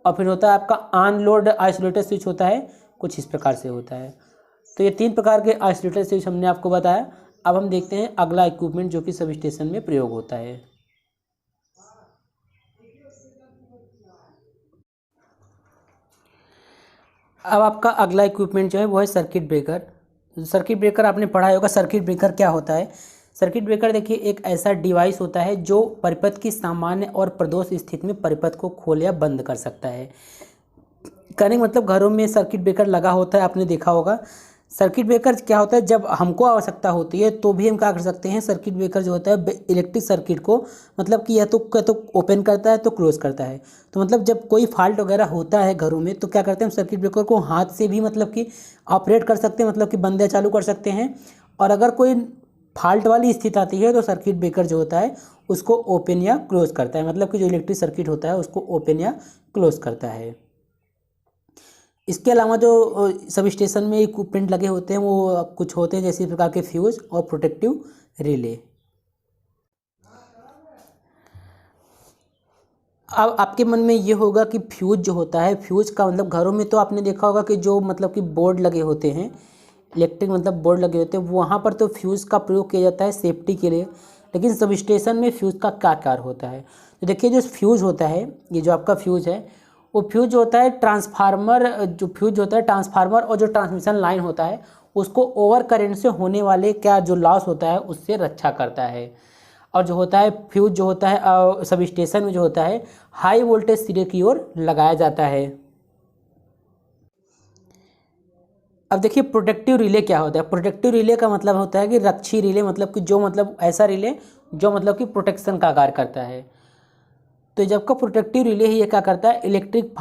और फिर होता है आपका ऑन लोड आइसोलेटर स्विच होता है, कुछ इस प्रकार से होता है। तो ये 3 प्रकार के आइसोलेटर स्विच हमने आपको बताया। अब हम देखते हैं अगला इक्विपमेंट जो कि सब स्टेशन में प्रयोग होता है। अब आपका अगला इक्विपमेंट जो है वो है सर्किट ब्रेकर। सर्किट ब्रेकर आपने पढ़ा होगा, सर्किट ब्रेकर क्या होता है। सर्किट ब्रेकर देखिए एक ऐसा डिवाइस होता है जो परिपथ की सामान्य और प्रदोष स्थिति में परिपथ को खोल या बंद कर सकता है। कहने का मतलब घरों में सर्किट ब्रेकर लगा होता है, आपने देखा होगा। सर्किट ब्रेकर क्या होता है, जब हमको आवश्यकता होती है तो भी हम क्या कर सकते हैं, सर्किट ब्रेकर जो होता है इलेक्ट्रिक सर्किट को मतलब कि यह तो ओपन करता है तो क्लोज करता है। तो मतलब जब कोई फॉल्ट वगैरह होता है घरों में तो क्या करते हैं, हम सर्किट ब्रेकर को हाथ से भी मतलब कि ऑपरेट कर सकते हैं, मतलब कि बंद या चालू कर सकते हैं। और अगर कोई फॉल्ट वाली स्थिति आती है तो सर्किट ब्रेकर जो होता है उसको ओपन या क्लोज करता है, मतलब कि जो इलेक्ट्रिक सर्किट होता है उसको ओपन या क्लोज करता है। इसके अलावा जो सब स्टेशन में इक्विपमेंट लगे होते हैं वो कुछ होते हैं, जैसे इस प्रकार के फ्यूज और प्रोटेक्टिव रिले। अब आपके मन में ये होगा कि फ्यूज जो होता है, फ्यूज का मतलब घरों में तो आपने देखा होगा कि जो मतलब कि बोर्ड लगे होते हैं, इलेक्ट्रिक मतलब बोर्ड लगे होते हैं, वहाँ पर तो फ्यूज़ का प्रयोग किया जाता है सेफ्टी के लिए। लेकिन सब स्टेशन में फ्यूज़ का क्या कार्य होता है, तो देखिए जो फ्यूज़ होता है, ये जो आपका फ्यूज़ है वो फ्यूज होता है ट्रांसफार्मर, जो फ्यूज होता है ट्रांसफार्मर और जो ट्रांसमिशन लाइन होता है उसको ओवर करंट से होने वाले क्या जो लॉस होता है उससे रक्षा करता है। और जो होता है फ्यूज जो होता है सब स्टेशन में जो होता है हाई वोल्टेज सिरे की ओर लगाया जाता है। अब देखिए प्रोटेक्टिव रिले क्या होता है। प्रोटेक्टिव रिले का मतलब होता है कि रक्षी रिले, मतलब कि जो मतलब ऐसा रिले जो मतलब कि प्रोटेक्शन का कार्य करता है। तो जब का प्रोटेक्टिव रिले ही ये क्या करता है, इलेक्ट्रिक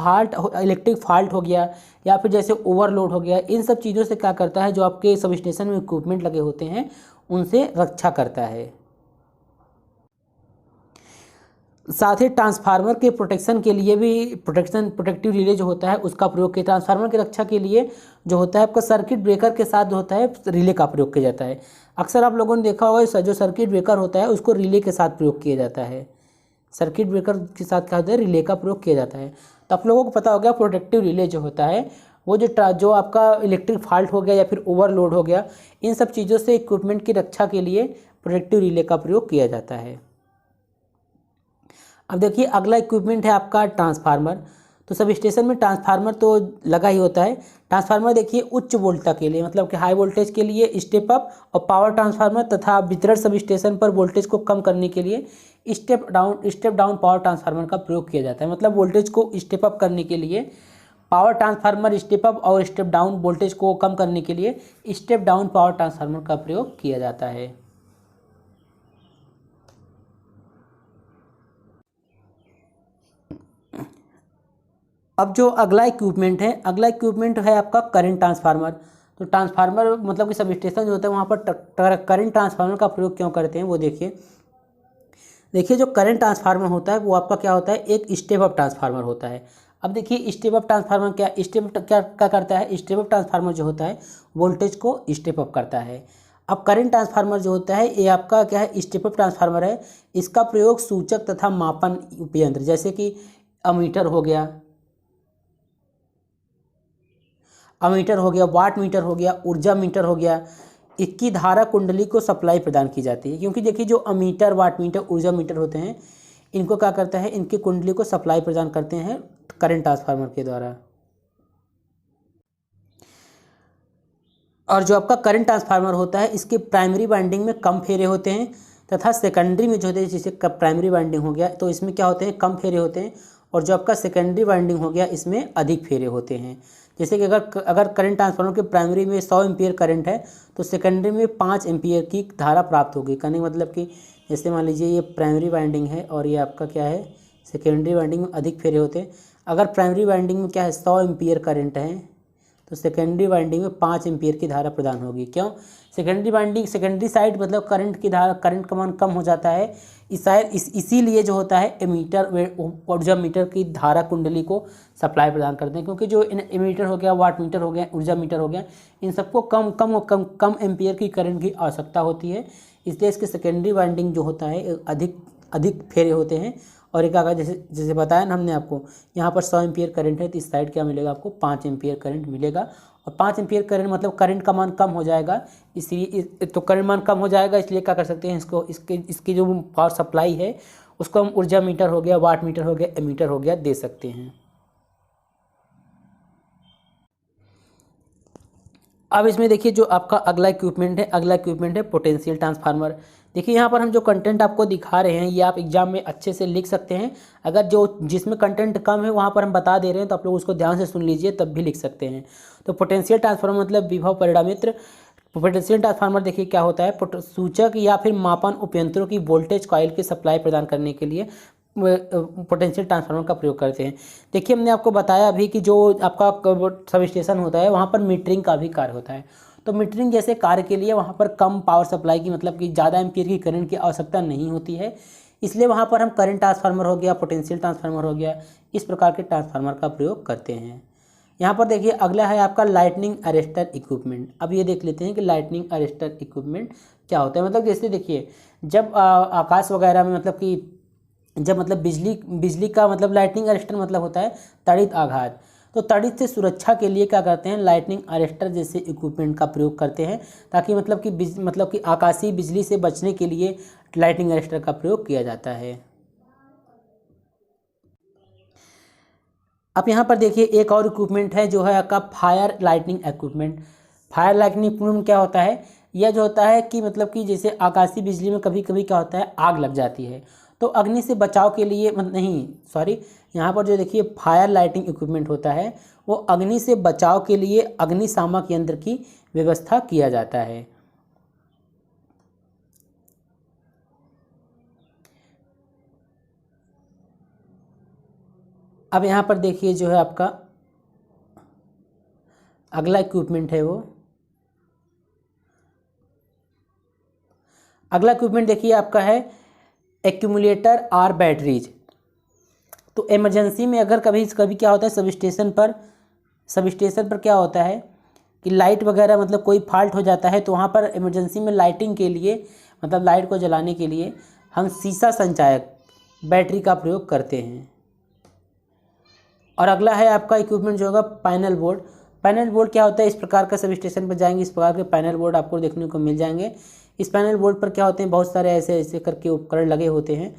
फॉल्ट हो गया या फिर जैसे ओवरलोड हो गया, इन सब चीज़ों से क्या करता है, जो आपके सब स्टेशन में इक्विपमेंट लगे होते हैं उनसे रक्षा करता है। साथ ही ट्रांसफार्मर के प्रोटेक्शन के लिए भी प्रोटेक्टिव रिले जो होता है उसका प्रयोग किया। ट्रांसफार्मर की रक्षा के लिए जो होता है आपका सर्किट ब्रेकर के साथ जो होता है रिले का प्रयोग किया जाता है। अक्सर आप लोगों ने देखा होगा जो सर्किट ब्रेकर होता है उसको रिले के साथ प्रयोग किया जाता है। सर्किट ब्रेकर के साथ क्या होता है, रिले का प्रयोग किया जाता है। तो आप लोगों को पता हो गया प्रोटेक्टिव रिले जो होता है वो जो आपका इलेक्ट्रिक फॉल्ट हो गया या फिर ओवरलोड हो गया, इन सब चीज़ों से इक्विपमेंट की रक्षा के लिए प्रोटेक्टिव रिले का प्रयोग किया जाता है। अब देखिए अगला इक्विपमेंट है आपका ट्रांसफार्मर। तो सब स्टेशन में ट्रांसफार्मर तो लगा ही होता है। ट्रांसफार्मर देखिए उच्च वोल्टता के लिए, मतलब कि हाई वोल्टेज के लिए स्टेप अप, और पावर ट्रांसफार्मर तथा वितरण सब स्टेशन पर वोल्टेज को कम करने के लिए स्टेप डाउन पावर ट्रांसफार्मर का प्रयोग किया जाता है। मतलब वोल्टेज को स्टेप अप करने के लिए पावर ट्रांसफार्मर स्टेप अप और स्टेप डाउन वोल्टेज को कम करने के लिए स्टेप डाउन पावर ट्रांसफार्मर का प्रयोग किया जाता है। अब जो अगला इक्विपमेंट है, अगला इक्विपमेंट है आपका करंट ट्रांसफार्मर। तो ट्रांसफार्मर मतलब कि सब स्टेशन जो होता है वहाँ पर करंट ट्रांसफार्मर का प्रयोग क्यों करते हैं वो देखिए। देखिए जो करंट ट्रांसफार्मर होता है वो आपका क्या होता है, एक स्टेप अप ट्रांसफार्मर होता है। अब देखिए स्टेप अप ट्रांसफार्मर क्या, स्टेप क्या करता है, स्टेप अप ट्रांसफार्मर जो होता है वोल्टेज को स्टेप अप करता है। अब करंट ट्रांसफार्मर जो होता है ये आपका क्या है, स्टेप अप ट्रांसफार्मर है। इसका प्रयोग सूचक तथा मापन उपयंत्र जैसे कि अमीटर हो गया, वाट मीटर हो गया, ऊर्जा मीटर हो गया, इसकी धारा कुंडली को सप्लाई प्रदान की जाती है। क्योंकि देखिए जो अमीटर, वाट मीटर, ऊर्जा मीटर होते हैं इनको क्या करता है, इनकी कुंडली को सप्लाई प्रदान करते हैं करंट ट्रांसफार्मर के द्वारा। और जो आपका करंट ट्रांसफार्मर होता है इसके प्राइमरी वाइंडिंग में कम फेरे होते हैं तथा सेकेंडरी में जो होते हैं, जैसे प्राइमरी वाइंडिंग हो गया तो इसमें क्या होते हैं, कम फेरे होते हैं। और जो आपका सेकेंडरी वाइंडिंग हो गया इसमें अधिक फेरे होते हैं। जैसे कि अगर करंट ट्रांसफार्मर के प्राइमरी में 100 एम्पियर करंट है तो सेकेंडरी में 5 एम्पियर की धारा प्राप्त होगी। कहने का मतलब कि जैसे मान लीजिए ये प्राइमरी वाइंडिंग है और ये आपका क्या है, सेकेंडरी वाइंडिंग में अधिक फेरे होते हैं। अगर प्राइमरी वाइंडिंग में क्या है 100 एम्पियर करंट है तो सेकेंडरी वाइंडिंग में 5 एम्पियर की धारा प्रदान होगी। क्यों, सेकेंडरी वाइंडिंग, सेकेंडरी साइड मतलब करंट की धारा, करंट का मान कम हो जाता है इसीलिए जो होता है एमीटर ऊर्जा मीटर की धारा कुंडली को सप्लाई प्रदान करते हैं। क्योंकि जो एमीटर हो गया, वाट मीटर हो गया, ऊर्जा मीटर हो गया, इन सबको कम कम कम कम एम्पियर की करंट की आवश्यकता होती है। इसलिए इसके सेकेंडरी वाइंडिंग जो होता है अधिक अधिक फेरे होते हैं। और एक अगर जैसे जैसे बताया ना हमने आपको, यहाँ पर 100 एम्पियर करंट है तो इस साइड क्या मिलेगा आपको, 5 एम्पियर करंट मिलेगा। और 5 एम्पियर करंट मतलब करंट का मान कम हो जाएगा, इसलिए तो करंट मान कम हो जाएगा, इसलिए क्या कर सकते हैं इसको, इसकी जो पावर सप्लाई है उसको हम ऊर्जा मीटर हो गया, वाट मीटर हो गया, एमीटर हो गया दे सकते हैं। अब इसमें देखिए जो आपका अगला इक्विपमेंट है, अगला इक्विपमेंट है पोटेंशियल ट्रांसफार्मर। देखिए यहाँ पर हम जो कंटेंट आपको दिखा रहे हैं ये आप एग्जाम में अच्छे से लिख सकते हैं। अगर जो जिसमें कंटेंट कम है वहाँ पर हम बता दे रहे हैं तो आप लोग उसको ध्यान से सुन लीजिए तब भी लिख सकते हैं। तो पोटेंशियल ट्रांसफार्मर मतलब विभव परिणामित्र। पोटेंशियल ट्रांसफार्मर देखिए क्या होता है, सूचक या फिर मापन उपयंत्रों की वोल्टेज कॉइल की सप्लाई प्रदान करने के लिए पोटेंशियल ट्रांसफार्मर का प्रयोग करते हैं। देखिए हमने आपको बताया अभी कि जो आपका सब स्टेशन होता है वहाँ पर मीटरिंग का भी कार्य होता है। तो मीटरिंग जैसे कार्य के लिए वहाँ पर कम पावर सप्लाई की मतलब कि ज़्यादा एम्पीयर की करंट की आवश्यकता नहीं होती है, इसलिए वहाँ पर हम करंट ट्रांसफार्मर हो गया, पोटेंशियल ट्रांसफार्मर हो गया, इस प्रकार के ट्रांसफार्मर का प्रयोग करते हैं। यहाँ पर देखिए अगला है आपका लाइटनिंग अरेस्टर इक्विपमेंट। अब ये देख लेते हैं कि लाइटनिंग अरेस्टर इक्विपमेंट क्या होता है। मतलब जैसे देखिए जब आकाश वगैरह में मतलब कि जब मतलब बिजली का मतलब लाइटनिंग अरेस्टर मतलब होता है त्वरित आघात। तो त्वरित से सुरक्षा के लिए क्या करते हैं, लाइटनिंग अरेस्टर जैसे इक्विपमेंट का प्रयोग करते हैं, ताकि मतलब कि आकाशीय बिजली से बचने के लिए लाइटनिंग अरेस्टर का प्रयोग किया जाता है। अब यहाँ पर देखिए एक और इक्विपमेंट है जो है आपका fire lightning equipment. Fire lightning equipment क्या होता है, यह जो होता है कि मतलब कि जैसे आकाशीय बिजली में कभी कभी क्या होता है आग लग जाती है, तो अग्नि से बचाव के लिए नहीं सॉरी, यहाँ पर जो देखिए फायर लाइटिंग इक्विपमेंट होता है वो अग्नि से बचाव के लिए अग्निशामक यंत्र की व्यवस्था किया जाता है। अब यहाँ पर देखिए जो है आपका अगला इक्विपमेंट है वो, अगला इक्विपमेंट देखिए आपका है एक्यूमुलेटर और बैटरीज। तो इमरजेंसी में अगर कभी कभी क्या होता है सब स्टेशन पर क्या होता है कि लाइट वगैरह मतलब कोई फॉल्ट हो जाता है, तो वहाँ पर इमरजेंसी में लाइटिंग के लिए मतलब लाइट को जलाने के लिए हम शीशा संचायक बैटरी का प्रयोग करते हैं। और अगला है आपका इक्विपमेंट जो होगा पैनल बोर्ड। पैनल बोर्ड क्या होता है, इस प्रकार का सब स्टेशन पर जाएंगे इस प्रकार के पैनल बोर्ड आपको देखने को मिल जाएंगे। इस पैनल बोर्ड पर क्या होते हैं, बहुत सारे ऐसे ऐसे करके उपकरण लगे होते हैं।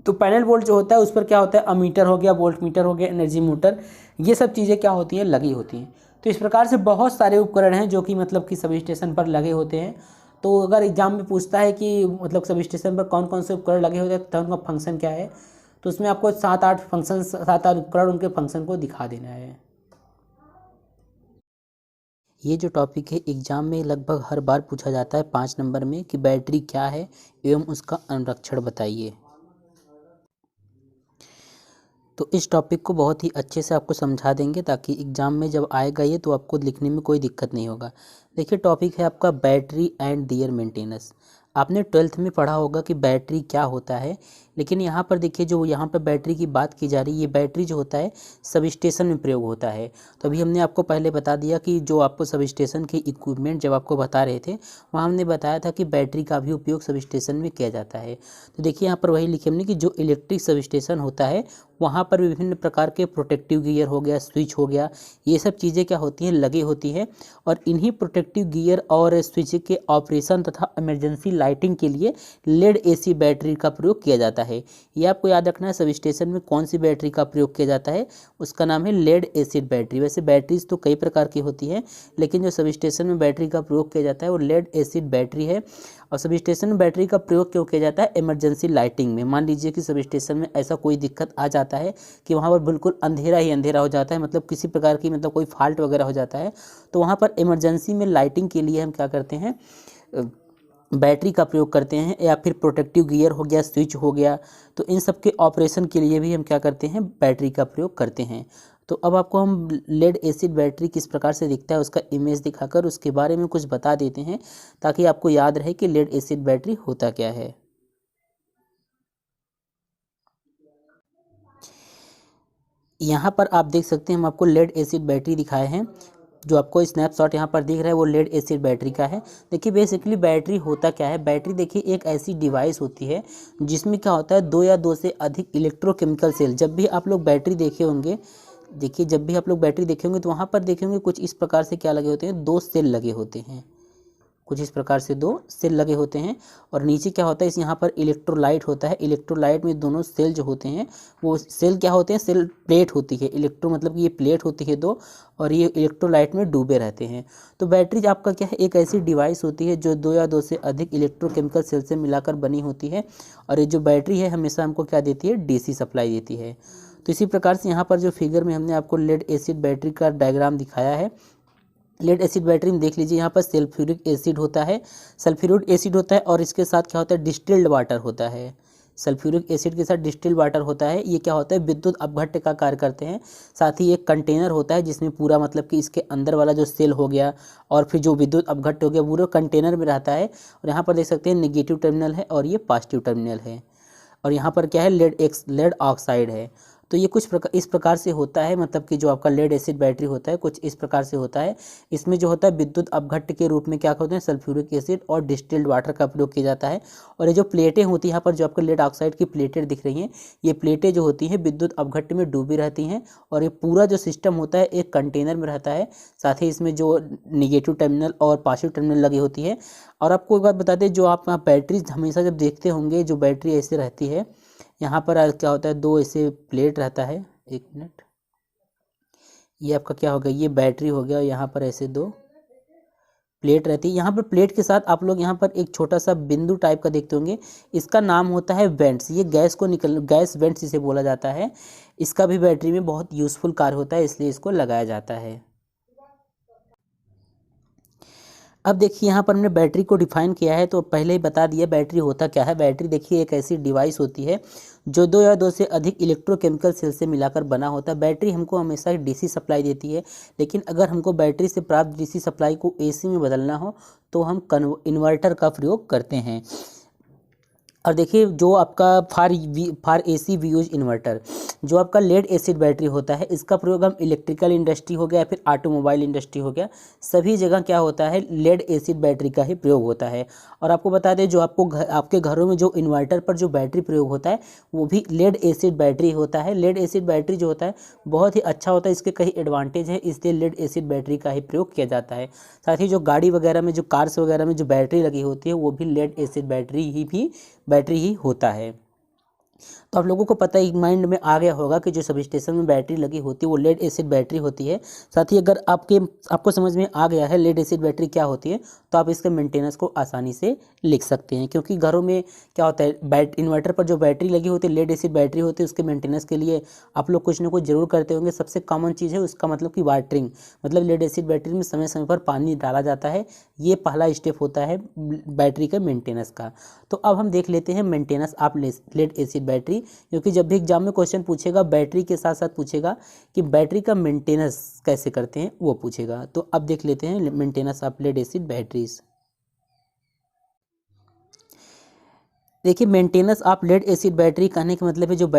तो पैनल बोर्ड जो होता है उस पर क्या होता है, अमीटर हो गया, वोल्ट मीटर हो गया, एनर्जी मोटर, ये सब चीज़ें क्या होती हैं, लगी होती हैं। तो इस प्रकार से बहुत सारे उपकरण हैं जो कि मतलब कि सब स्टेशन पर लगे होते हैं। तो अगर एग्जाम में पूछता है कि मतलब सब स्टेशन पर कौन कौन से उपकरण लगे होते हैं तो उनका फंक्शन क्या है, तो उसमें आपको 7-8 उपकरण उनके फंक्शन को दिखा देना है। ये जो टॉपिक है एग्जाम में लगभग हर बार पूछा जाता है 5 नंबर में कि बैटरी क्या है एवं उसका अनुरक्षण बताइए। तो इस टॉपिक को बहुत ही अच्छे से आपको समझा देंगे ताकि एग्ज़ाम में जब आएगा ये तो आपको लिखने में कोई दिक्कत नहीं होगा। देखिए टॉपिक है आपका बैटरी एंड देयर मेंटेनेंस। आपने 12th में पढ़ा होगा कि बैटरी क्या होता है, लेकिन यहाँ पर देखिए जो यहाँ पर बैटरी की बात की जा रही है, ये बैटरी जो होता है सब स्टेशन में प्रयोग होता है। तो अभी हमने आपको पहले बता दिया कि जो आपको सब स्टेशन के इक्विपमेंट जब आपको बता रहे थे वहाँ हमने बताया था कि बैटरी का भी उपयोग सब स्टेशन में किया जाता है। तो देखिए यहाँ पर वही लिखे हमने कि जो इलेक्ट्रिक सब स्टेशन होता है वहाँ पर विभिन्न प्रकार के प्रोटेक्टिव गियर हो गया, स्विच हो गया, ये सब चीज़ें क्या होती हैं लगी होती है। और इन्हीं प्रोटेक्टिव गियर और स्विच के ऑपरेशन तथा इमरजेंसी लाइटिंग के लिए लेड एसी बैटरी का प्रयोग किया जाता है। ये आपको याद रखना है सब स्टेशन में कौन सी बैटरी का प्रयोग किया जाता है, उसका नाम है लेड एसिड बैटरी। वैसे बैटरीज तो कई प्रकार की होती हैं, लेकिन जो सब स्टेशन में बैटरी का प्रयोग किया जाता है वो लेड एसिड बैटरी है। और सब स्टेशन में बैटरी का प्रयोग क्यों किया जाता है? इमरजेंसी लाइटिंग में। मान लीजिए कि सब स्टेशन में ऐसा कोई दिक्कत आ जाता है कि वहाँ पर बिल्कुल अंधेरा ही अंधेरा हो जाता है, मतलब किसी प्रकार की कोई फॉल्ट वगैरह हो जाता है, तो वहाँ पर इमरजेंसी में लाइटिंग के लिए हम क्या करते हैं, बैटरी का प्रयोग करते हैं। या फिर प्रोटेक्टिव गियर हो गया, स्विच हो गया, तो इन सब के ऑपरेशन के लिए भी हम क्या करते हैं, बैटरी का प्रयोग करते हैं। तो अब आपको हम लेड एसिड बैटरी किस प्रकार से दिखता है उसका इमेज दिखाकर उसके बारे में कुछ बता देते हैं ताकि आपको याद रहे कि लेड एसिड बैटरी होता क्या है। यहाँ पर आप देख सकते हैं हम आपको लेड एसिड बैटरी दिखाए हैं। जो आपको स्नैपशॉट यहाँ पर दिख रहा है वो लेड एसिड बैटरी का है। देखिए बेसिकली बैटरी होता क्या है, बैटरी देखिए एक ऐसी डिवाइस होती है जिसमें क्या होता है दो या दो से अधिक इलेक्ट्रोकेमिकल सेल। जब भी आप लोग बैटरी देखे होंगे, देखिए जब भी आप लोग बैटरी देखे होंगे तो वहाँ पर देखेंगे कुछ इस प्रकार से क्या लगे होते हैं, दो सेल लगे होते हैं, कुछ इस प्रकार से दो सेल लगे होते हैं। और नीचे क्या होता है, इस यहाँ पर इलेक्ट्रोलाइट होता है। इलेक्ट्रोलाइट में दोनों सेल जो होते हैं वो सेल क्या होते हैं, सेल प्लेट होती है। इलेक्ट्रो मतलब कि ये प्लेट होती है दो, और ये इलेक्ट्रोलाइट में डूबे रहते हैं। तो बैटरी आपका क्या है, एक ऐसी डिवाइस होती है जो दो या दो से अधिक इलेक्ट्रोकेमिकल सेल से मिलाकर बनी होती है। और ये जो बैटरी है हमेशा हमको क्या देती है, डीसी सप्लाई देती है। तो इसी प्रकार से यहाँ पर जो फिगर में हमने आपको लेड एसिड बैटरी का डायग्राम दिखाया है, लेड एसिड बैटरी में देख लीजिए यहाँ पर सल्फ्यूरिक एसिड होता है, सल्फ्यूरिक एसिड होता है, और इसके साथ क्या होता है, डिस्टिल्ड वाटर होता है। सल्फ्यूरिक एसिड के साथ डिस्टिल्ड वाटर होता है। ये क्या होता है, विद्युत अपघट्य का कार्य करते हैं। साथ ही एक कंटेनर होता है जिसमें पूरा मतलब कि इसके अंदर वाला जो सेल हो गया और फिर जो विद्युत अपघट्य हो गया पूरा कंटेनर में रहता है। और यहाँ पर देख सकते हैं निगेटिव टर्मिनल है और ये पॉजिटिव टर्मिनल है। और यहाँ पर क्या है, लेड ऑक्साइड है। तो ये कुछ इस प्रकार से होता है, मतलब कि जो आपका लेड एसिड बैटरी होता है कुछ इस प्रकार से होता है। इसमें जो होता है विद्युत अपघट्य के रूप में क्या होते हैं, सल्फ्यूरिक एसिड और डिस्टिल्ड वाटर का प्रयोग किया जाता है। और ये जो प्लेटें होती हैं यहाँ पर जो आपको लेड ऑक्साइड की प्लेटें दिख रही हैं, ये प्लेटें जो होती हैं विद्युत अपघट्य में डूबी रहती हैं। और ये पूरा जो सिस्टम होता है एक कंटेनर में रहता है। साथ ही इसमें जो निगेटिव टर्मिनल और पॉजिटिव टर्मिनल लगी होती है। और आपको एक बात बता दें, जो आप बैटरी हमेशा जब देखते होंगे जो बैटरी ऐसे रहती है, यहाँ पर क्या होता है, दो ऐसे प्लेट रहता है। एक मिनट, ये आपका क्या हो गया, ये बैटरी हो गया। यहाँ पर ऐसे दो प्लेट रहती है। यहाँ पर प्लेट के साथ आप लोग यहाँ पर एक छोटा सा बिंदु टाइप का देखते होंगे, इसका नाम होता है वेंट्स। ये गैस वेंट्स इसे बोला जाता है। इसका भी बैटरी में बहुत यूज़फुल कार्य होता है, इसलिए इसको लगाया जाता है। अब देखिए यहाँ पर हमने बैटरी को डिफाइन किया है, तो पहले ही बता दिया बैटरी होता क्या है। बैटरी देखिए एक ऐसी डिवाइस होती है जो दो या दो से अधिक इलेक्ट्रोकेमिकल सेल से मिलाकर बना होता है। बैटरी हमको हमेशा डीसी सप्लाई देती है, लेकिन अगर हमको बैटरी से प्राप्त डीसी सप्लाई को एसी में बदलना हो तो हम इन्वर्टर का प्रयोग करते हैं। और देखिए जो आपका फार एसी वी यूज इन्वर्टर, जो आपका लेड एसिड बैटरी होता है, इसका प्रयोग हम इलेक्ट्रिकल इंडस्ट्री हो गया या फिर ऑटोमोबाइल इंडस्ट्री हो गया, सभी जगह क्या होता है, लेड एसिड बैटरी का ही प्रयोग होता है। और आपको बता दें जो आपके घरों में जो इन्वर्टर पर जो बैटरी प्रयोग होता है वो भी लेड एसिड बैटरी होता है। लेड एसिड बैटरी जो होता है बहुत ही अच्छा होता है, इसके कई एडवांटेज है, इसलिए लेड एसिड बैटरी का ही प्रयोग किया जाता है। साथ ही जो गाड़ी वगैरह में, जो कार्स वगैरह में जो बैटरी लगी होती है वो भी लेड एसिड बैटरी ही होता है। तो आप लोगों को पता ही माइंड में आ गया होगा कि जो सब स्टेशन में बैटरी लगी होती है वो लेड एसिड बैटरी होती है। साथ ही अगर आपको समझ में आ गया है लेड एसिड बैटरी क्या होती है, तो आप इसके मेंटेनेंस को आसानी से लिख सकते हैं। क्योंकि घरों में क्या होता है, इन्वर्टर पर जो बैटरी लगी होती है लेड एसिड बैटरी होती है, उसके मेंटेनेंस के लिए आप लोग कुछ ना कुछ जरूर करते होंगे। सबसे कॉमन चीज़ है उसका मतलब कि वाटरिंग, मतलब लेड एसिड बैटरी में समय समय पर पानी डाला जाता है। ये पहला स्टेप होता है बैटरी के मेंटेनेंस का। तो अब हम देख लेते हैं maintenance of lead acid battery battery, क्योंकि जब भी एग्जाम में क्वेश्चन पूछेगा बैटरी के साथ साथ पूछेगा कि बैटरी का मेंटेनेंस कैसे करते हैं वो पूछेगा। तो अब देख लेते हैं maintenance of lead acid batteries. देखिए maintenance of lead acid battery कहने का मतलब है जो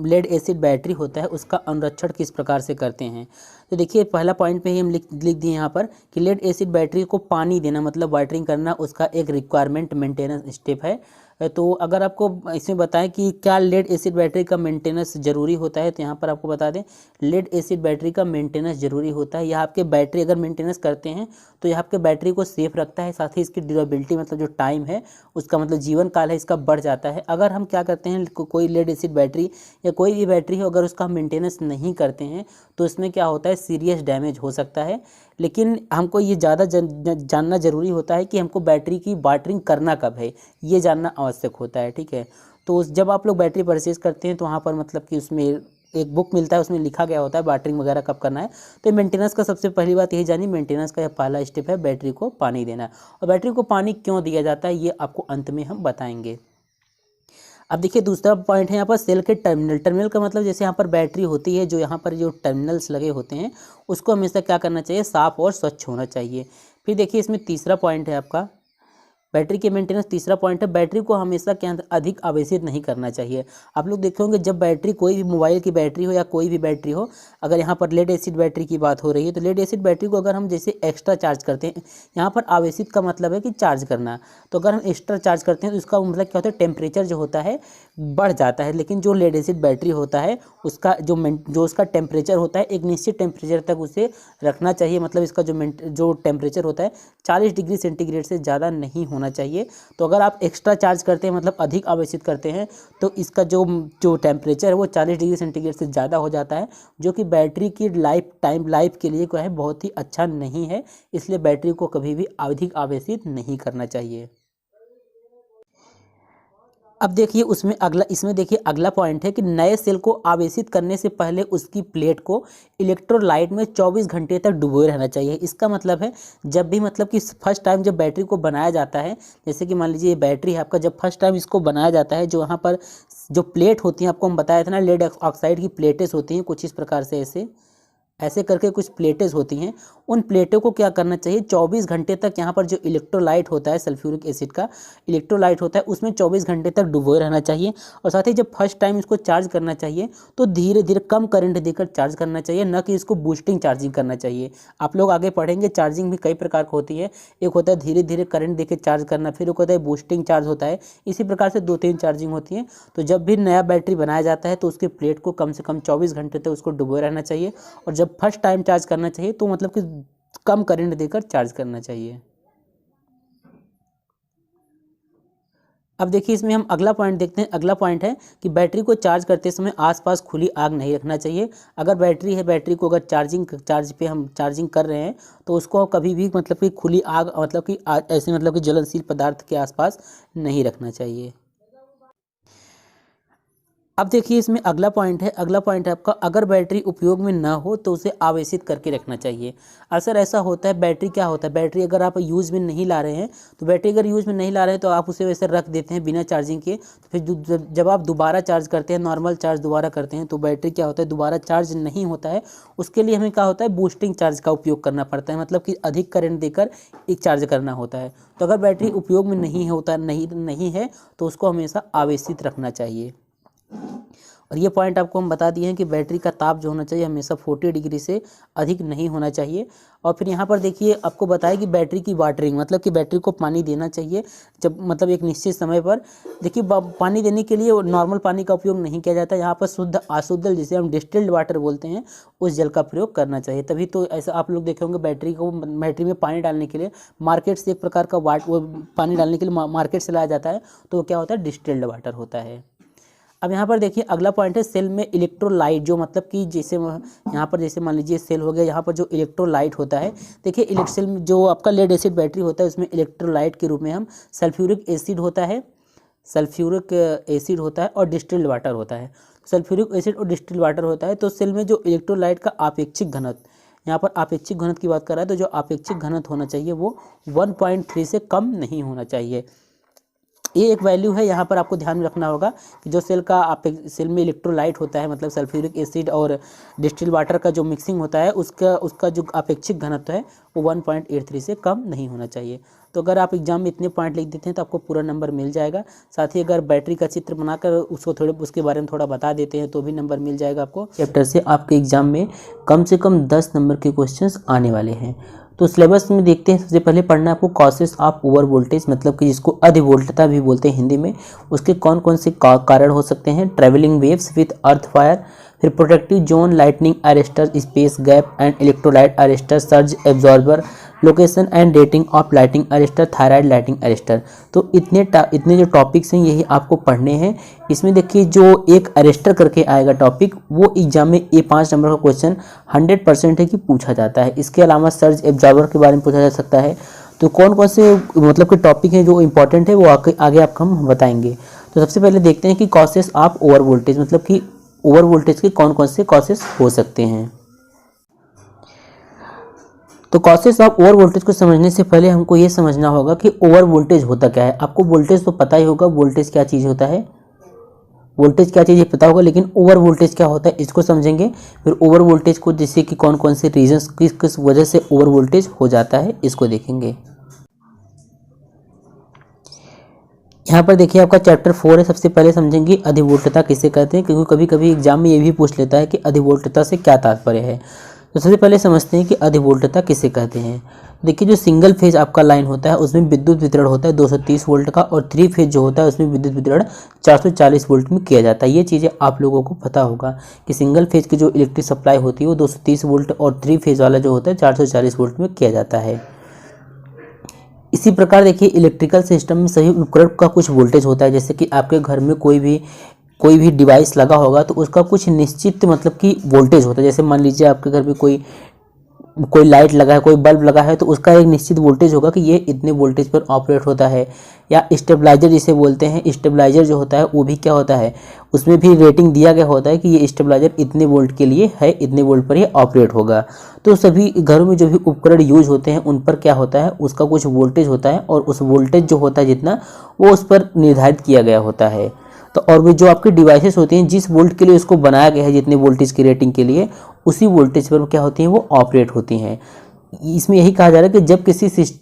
लेड एसिड बैटरी होता है उसका अनुरक्षण किस प्रकार से करते हैं। तो देखिए पहला पॉइंट पे ही हम लिख दिए यहाँ पर कि लेड एसिड बैटरी को पानी देना मतलब वाटरिंग करना उसका एक रिक्वायरमेंट मेंटेनेंस स्टेप है। तो अगर आपको इसमें बताएं कि क्या लेड एसिड बैटरी का मेंटेनेंस ज़रूरी होता है, तो यहाँ पर आपको बता दें लेड एसिड बैटरी का मेंटेनेंस ज़रूरी होता है। यह आपके बैटरी अगर मेंटेनेंस करते हैं तो यह आपके बैटरी को सेफ रखता है, साथ ही इसकी ड्यूरेबिलिटी मतलब जो टाइम है उसका मतलब जीवन काल है इसका बढ़ जाता है। अगर हम क्या करते हैं कोई लेड एसिड बैटरी या कोई भी बैटरी हो अगर उसका हम मेंटेनेंस नहीं करते हैं तो इसमें क्या होता है सीरियस डैमेज हो सकता है। लेकिन हमको ये ज़्यादा जानना ज़रूरी होता है कि हमको बैटरी की वाटरिंग करना कब है, ये जानना आवश्यक होता है। ठीक है, तो जब आप लोग बैटरी परचेज़ करते हैं तो वहाँ पर मतलब कि उसमें एक बुक मिलता है उसमें लिखा गया होता है वाटरिंग वगैरह कब करना है। तो मेंटेनेंस का सबसे पहली बात यही जानी, मेंटेनेंस का यह पहला स्टेप है बैटरी को पानी देना। और बैटरी को पानी क्यों दिया जाता है ये आपको अंत में हम बताएंगे। अब देखिए दूसरा पॉइंट है यहाँ पर सेल के टर्मिनल। टर्मिनल का मतलब जैसे यहाँ पर बैटरी होती है जो यहाँ पर जो टर्मिनल्स लगे होते हैं उसको हमेशा क्या करना चाहिए, साफ़ और स्वच्छ होना चाहिए। फिर देखिए इसमें तीसरा पॉइंट है आपका बैटरी के मेंटेनेंस। तीसरा पॉइंट है बैटरी को हमेशा क्या अधिक आवेशित नहीं करना चाहिए। आप लोग देखे होंगे जब बैटरी कोई भी मोबाइल की बैटरी हो या कोई भी बैटरी हो, अगर यहाँ पर लेड एसिड बैटरी की बात हो रही है तो लेड एसिड बैटरी को अगर हम जैसे एक्स्ट्रा चार्ज करते हैं, यहाँ पर आवेशित का मतलब है कि चार्ज करना, तो अगर हम एक्स्ट्रा चार्ज करते हैं तो इसका मतलब क्या होता है टेम्परेचर जो होता है बढ़ जाता है। लेकिन जो लेड एसिड बैटरी होता है उसका जो उसका टेम्परेचर होता है एक निश्चित टेम्परेचर तक उसे रखना चाहिए। मतलब इसका जो टेम्परेचर होता है 40 डिग्री सेंटीग्रेड से ज़्यादा नहीं होना चाहिए। तो अगर आप एक्स्ट्रा चार्ज करते हैं मतलब अधिक आवेशित करते हैं तो इसका जो टेम्परेचर है वो 40 डिग्री सेंटीग्रेड से ज़्यादा हो जाता है, जो कि बैटरी की लाइफ के लिए क्या है बहुत ही अच्छा नहीं है। इसलिए बैटरी को कभी भी अधिक आवेशित नहीं करना चाहिए। अब देखिए इसमें देखिए अगला पॉइंट है कि नए सेल को आवेशित करने से पहले उसकी प्लेट को इलेक्ट्रोलाइट में 24 घंटे तक डुबोए रहना चाहिए। इसका मतलब है जब भी मतलब कि फर्स्ट टाइम जब बैटरी को बनाया जाता है, जैसे कि मान लीजिए ये बैटरी है आपका, जब फर्स्ट टाइम इसको बनाया जाता है जो यहाँ पर जो प्लेट होती हैं आपको हम बताया था ना लेड ऑक्साइड की प्लेटें होती हैं कुछ इस प्रकार से ऐसे करके कुछ प्लेटें होती हैं। उन प्लेटों को क्या करना चाहिए 24 घंटे तक यहाँ पर जो इलेक्ट्रोलाइट होता है सल्फ्यूरिक एसिड का इलेक्ट्रोलाइट होता है उसमें 24 घंटे तक डुबोए रहना चाहिए। और साथ ही जब फर्स्ट टाइम इसको चार्ज करना चाहिए तो धीरे धीरे कम करंट देकर चार्ज करना चाहिए, न कि इसको बूस्टिंग चार्जिंग करना चाहिए। आप लोग आगे पढ़ेंगे चार्जिंग भी कई प्रकार की होती है, एक होता है धीरे धीरे करंट देकर चार्ज करना, फिर एक होता है बूस्टिंग चार्ज होता है। इसी प्रकार से 2-3 चार्जिंग होती है। तो जब भी नया बैटरी बनाया जाता है तो उसके प्लेट को कम से कम 24 घंटे तक उसको डुबोए रहना चाहिए। और जब फर्स्ट टाइम चार्ज करना चाहिए तो मतलब कि कम करंट देकर चार्ज करना चाहिए। अब देखिए इसमें हम अगला पॉइंट देखते हैं। अगला पॉइंट है कि बैटरी को चार्ज करते समय आसपास खुली आग नहीं रखना चाहिए। अगर बैटरी को अगर चार्ज पे हम चार्जिंग कर रहे हैं तो उसको कभी भी मतलब कि खुली आग मतलब कि ऐसे मतलब कि ज्वलनशील पदार्थ के आसपास नहीं रखना चाहिए। अब देखिए इसमें अगला पॉइंट है आपका अगर बैटरी उपयोग में ना हो तो उसे आवेशित करके रखना चाहिए। अक्सर ऐसा होता है बैटरी क्या होता है बैटरी अगर आप यूज़ में नहीं ला रहे हैं तो बैटरी अगर यूज़ में नहीं ला रहे हैं तो आप उसे वैसे रख देते हैं बिना चार्जिंग के। तो फिर जब आप दोबारा चार्ज करते हैं नॉर्मल चार्ज दोबारा करते हैं तो बैटरी क्या होता है दोबारा चार्ज नहीं होता है। उसके लिए हमें क्या होता है बूस्टिंग चार्ज का उपयोग करना पड़ता है, मतलब कि अधिक करंट देकर एक चार्ज करना होता है। तो अगर बैटरी उपयोग में नहीं है तो उसको हमेशा आवेशित रखना चाहिए। और ये पॉइंट आपको हम बता दिए हैं कि बैटरी का ताप जो होना चाहिए हमेशा 40 डिग्री से अधिक नहीं होना चाहिए। और फिर यहाँ पर देखिए आपको बताया कि बैटरी की वाटरिंग मतलब कि बैटरी को पानी देना चाहिए जब मतलब एक निश्चित समय पर। देखिए पानी देने के लिए नॉर्मल पानी का उपयोग नहीं किया जाता, यहाँ पर शुद्ध अशुद्ध जिसे हम डिस्टिल्ड वाटर बोलते हैं उस जल का प्रयोग करना चाहिए। तभी तो ऐसा आप लोग देखे होंगे बैटरी में पानी डालने के लिए मार्केट से एक प्रकार का वो पानी डालने के लिए मार्केट से लाया जाता है तो क्या होता है डिस्टिल्ड वाटर होता है। अब यहाँ पर देखिए अगला पॉइंट है सेल में इलेक्ट्रोलाइट, जो मतलब कि जैसे यहाँ पर जैसे मान लीजिए सेल हो गया, यहाँ पर जो इलेक्ट्रोलाइट होता है देखिए सेल में जो आपका लेड एसिड बैटरी होता है उसमें इलेक्ट्रोलाइट के रूप में हम सल्फ्यूरिक एसिड होता है और डिस्टिल्ड वाटर होता है। सल्फ्यूरिक एसिड और डिस्टिल्ड वाटर होता है। तो सेल में जो इलेक्ट्रोलाइट का आपेक्षिक घनत्व, यहाँ पर आपेक्षिक घनत्व की बात कर रहा है तो जो आपेक्षिक घनत्व होना चाहिए वो 1.3 से कम नहीं होना चाहिए। ये एक वैल्यू है, यहाँ पर आपको ध्यान में रखना होगा कि जो सेल का आप सेल में इलेक्ट्रोलाइट होता है, मतलब सल्फ्यूरिक एसिड और डिस्टिल वाटर का जो मिक्सिंग होता है, उसका जो अपेक्षिक घनत्व है वो 1.83 से कम नहीं होना चाहिए। तो अगर आप एग्जाम में इतने पॉइंट लिख देते हैं तो आपको पूरा नंबर मिल जाएगा। साथ ही अगर बैटरी का चित्र बनाकर उसको थोड़े उसके बारे में थोड़ा बता देते हैं तो भी नंबर मिल जाएगा आपको। चैप्टर से आपके एग्जाम में कम से कम 10 नंबर के क्वेश्चंस आने वाले हैं। तो सिलेबस में देखते हैं, सबसे पहले पढ़ना है आपको कॉसेस ऑफ ओवर वोल्टेज, मतलब कि जिसको अधिवोल्टता भी बोलते हैं हिंदी में, उसके कौन कौन से कारण हो सकते हैं। Travelling waves with earth wire, फिर protective zone, lightning arrester, space gap and electrolyte arrester, surge absorber, location and rating of lightning arrester, Thyrite lightning arrester. तो इतने जो टॉपिक्स हैं यही आपको पढ़ने हैं। इसमें देखिए जो एक अरेस्टर करके आएगा टॉपिक, वो एग्जाम में ये 5 नंबर का क्वेश्चन 100% है कि पूछा जाता है। इसके अलावा सर्ज एब्जॉर्बर के बारे में पूछा जा सकता है। तो कौन कौन से मतलब कि टॉपिक हैं जो इंपॉर्टेंट है वो आगे आपको हम बताएंगे। तो सबसे पहले देखते हैं कि कॉसेस ऑफ ओवर वोल्टेज, मतलब कि ओवर वोल्टेज के कौन कौन से कॉसेस हो सकते हैं। तो कॉसेस ऑफ ओवर वोल्टेज को समझने से पहले हमको ये समझना होगा कि ओवर वोल्टेज होता क्या है। आपको वोल्टेज तो पता ही होगा, वोल्टेज क्या चीज़ होता है, वोल्टेज क्या चीज़ पता होगा, लेकिन ओवर वोल्टेज क्या होता है इसको समझेंगे। फिर ओवर वोल्टेज को जैसे कि कौन कौन से रीजंस किस किस वजह से ओवर वोल्टेज हो जाता है इसको देखेंगे। यहाँ पर देखिए आपका चैप्टर 4 है। सबसे पहले समझेंगे अधिवोल्टता किसे कहते हैं, क्योंकि कभी कभी एग्जाम में ये भी पूछ लेता है कि अधिवोल्टता से क्या तात्पर्य है। तो सबसे पहले समझते हैं कि अधिवोल्टता किसे कहते हैं। देखिए जो सिंगल फेज आपका लाइन होता है उसमें विद्युत वितरण होता है 230 वोल्ट का, और 3 फेज जो होता है उसमें विद्युत वितरण 440 वोल्ट में किया जाता है। ये चीज़ें आप लोगों को पता होगा कि सिंगल फेज की जो इलेक्ट्रिक सप्लाई होती है वो 230 वोल्ट, और 3 फेज वाला जो होता है 440 वोल्ट में किया जाता है। इसी प्रकार देखिए इलेक्ट्रिकल सिस्टम में सभी उपकरण का कुछ वोल्टेज होता है। जैसे कि आपके घर में कोई भी डिवाइस लगा होगा तो उसका कुछ निश्चित मतलब कि वोल्टेज होता है। जैसे मान लीजिए आपके घर में कोई लाइट लगा है, कोई बल्ब लगा है, तो उसका एक निश्चित वोल्टेज होगा कि ये इतने वोल्टेज पर ऑपरेट होता है। या स्टेबलाइजर जिसे बोलते हैं, स्टेबलाइजर जो होता है वो भी क्या होता है, उसमें भी रेटिंग दिया गया होता है कि ये स्टेबलाइजर इतने वोल्ट के लिए है, इतने वोल्ट पर ये ऑपरेट होगा। तो सभी घरों में जो भी उपकरण यूज होते हैं उन पर क्या होता है, उसका कुछ वोल्टेज होता है, और उस वोल्टेज जो होता है जितना वो उस पर निर्धारित किया गया होता है। तो और वो जो आपकी डिवाइसेस होती हैं जिस वोल्ट के लिए उसको बनाया गया है, जितने वोल्टेज की रेटिंग के लिए, उसी वोल्टेज पर क्या होती हैं वो ऑपरेट होती हैं। इसमें यही कहा जा रहा है कि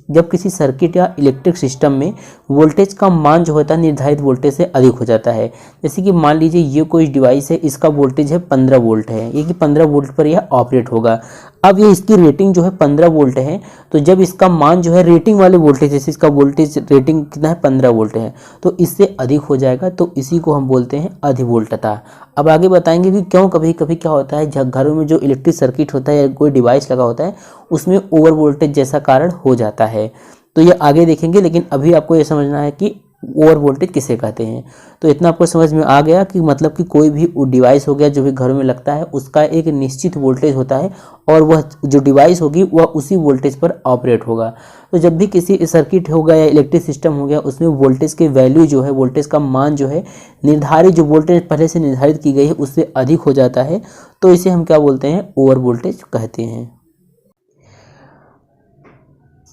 जब किसी सर्किट या इलेक्ट्रिक सिस्टम में वोल्टेज का मान जो होता है निर्धारित वोल्टेज से अधिक हो जाता है। जैसे कि मान लीजिए ये कोई डिवाइस है, इसका वोल्टेज है 15 वोल्ट है, ये कि 15 वोल्ट पर यह ऑपरेट होगा। अब ये इसकी रेटिंग जो है 15 वोल्ट है, तो जब इसका मान जो है रेटिंग वाले वोल्टेज, जैसे इसका वोल्टेज रेटिंग कितना है 15 वोल्ट है, तो इससे अधिक हो जाएगा, तो इसी को हम बोलते हैं अधिवोल्टता। अब आगे बताएंगे कि क्यों कभी कभी क्या होता है, घरों में जो इलेक्ट्रिक सर्किट होता है या कोई डिवाइस लगा होता है उसमें ओवर वोल्टेज जैसा कारण हो जाता है। तो ये आगे देखेंगे, लेकिन अभी आपको ये समझना है कि ओवर वोल्टेज किसे कहते हैं। तो इतना आपको समझ में आ गया कि मतलब कि कोई भी डिवाइस हो गया जो भी घरों में लगता है उसका एक निश्चित वोल्टेज होता है, और वह जो डिवाइस होगी वह उसी वोल्टेज पर ऑपरेट होगा। तो जब भी किसी सर्किट होगा या इलेक्ट्रिक सिस्टम हो गया उसमें वोल्टेज के वैल्यू जो है, वोल्टेज का मान जो है निर्धारित, जो वोल्टेज पहले से निर्धारित की गई है उससे अधिक हो जाता है, तो इसे हम क्या बोलते हैं, ओवर वोल्टेज कहते हैं।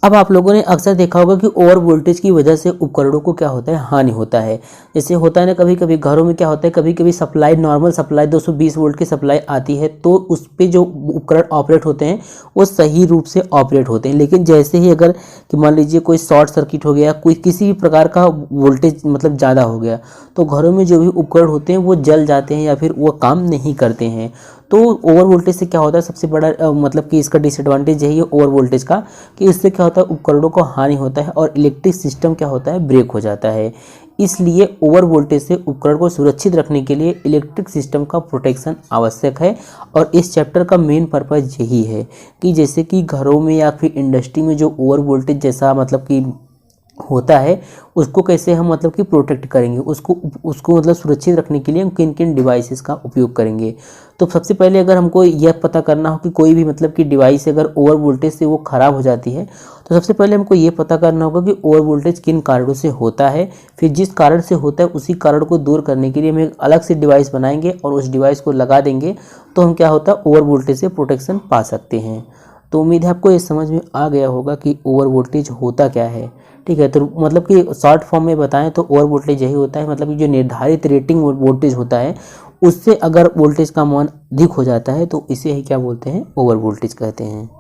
अब आप लोगों ने अक्सर देखा होगा कि ओवर वोल्टेज की वजह से उपकरणों को क्या होता है, हानि होता है। जैसे होता है ना, कभी कभी घरों में क्या होता है, कभी कभी सप्लाई, नॉर्मल सप्लाई 220 वोल्ट की सप्लाई आती है, तो उस पे जो उपकरण ऑपरेट होते हैं वो सही रूप से ऑपरेट होते हैं। लेकिन जैसे ही अगर कि मान लीजिए कोई शॉर्ट सर्किट हो गया, कोई किसी भी प्रकार का वोल्टेज मतलब ज़्यादा हो गया, तो घरों में जो भी उपकरण होते हैं वो जल जाते हैं या फिर वो काम नहीं करते हैं। तो ओवर वोल्टेज से क्या होता है, सबसे बड़ा मतलब कि इसका डिसएडवांटेज यही है ओवर वोल्टेज का, कि इससे क्या होता है उपकरणों को हानि होता है और इलेक्ट्रिक सिस्टम क्या होता है, ब्रेक हो जाता है। इसलिए ओवर वोल्टेज से उपकरण को सुरक्षित रखने के लिए इलेक्ट्रिक सिस्टम का प्रोटेक्शन आवश्यक है। और इस चैप्टर का मेन पर्पज़ यही है कि जैसे कि घरों में या फिर इंडस्ट्री में जो ओवर वोल्टेज जैसा मतलब कि होता है उसको कैसे हम मतलब कि प्रोटेक्ट करेंगे, उसको मतलब सुरक्षित रखने के लिए हम किन किन डिवाइसेस का उपयोग करेंगे। तो सबसे पहले अगर हमको यह पता करना हो कि कोई भी मतलब कि डिवाइस अगर ओवर वोल्टेज से वो ख़राब हो जाती है, तो सबसे पहले हमको ये पता करना होगा कि ओवर वोल्टेज किन कारणों से होता है। फिर जिस कारण से होता है उसी कारण को दूर करने के लिए हम एक अलग से डिवाइस बनाएंगे और उस डिवाइस को लगा देंगे, तो हम क्या होता है ओवर वोल्टेज से प्रोटेक्शन पा सकते हैं। तो उम्मीद है आपको ये समझ में आ गया होगा कि ओवर वोल्टेज होता क्या है। ठीक है, तो मतलब कि शॉर्ट फॉर्म में बताएं तो ओवर वोल्टेज यही होता है, मतलब कि जो निर्धारित रेटिंग वोल्टेज होता है उससे अगर वोल्टेज का मान अधिक हो जाता है तो इसे ही क्या बोलते हैं, ओवर वोल्टेज कहते हैं।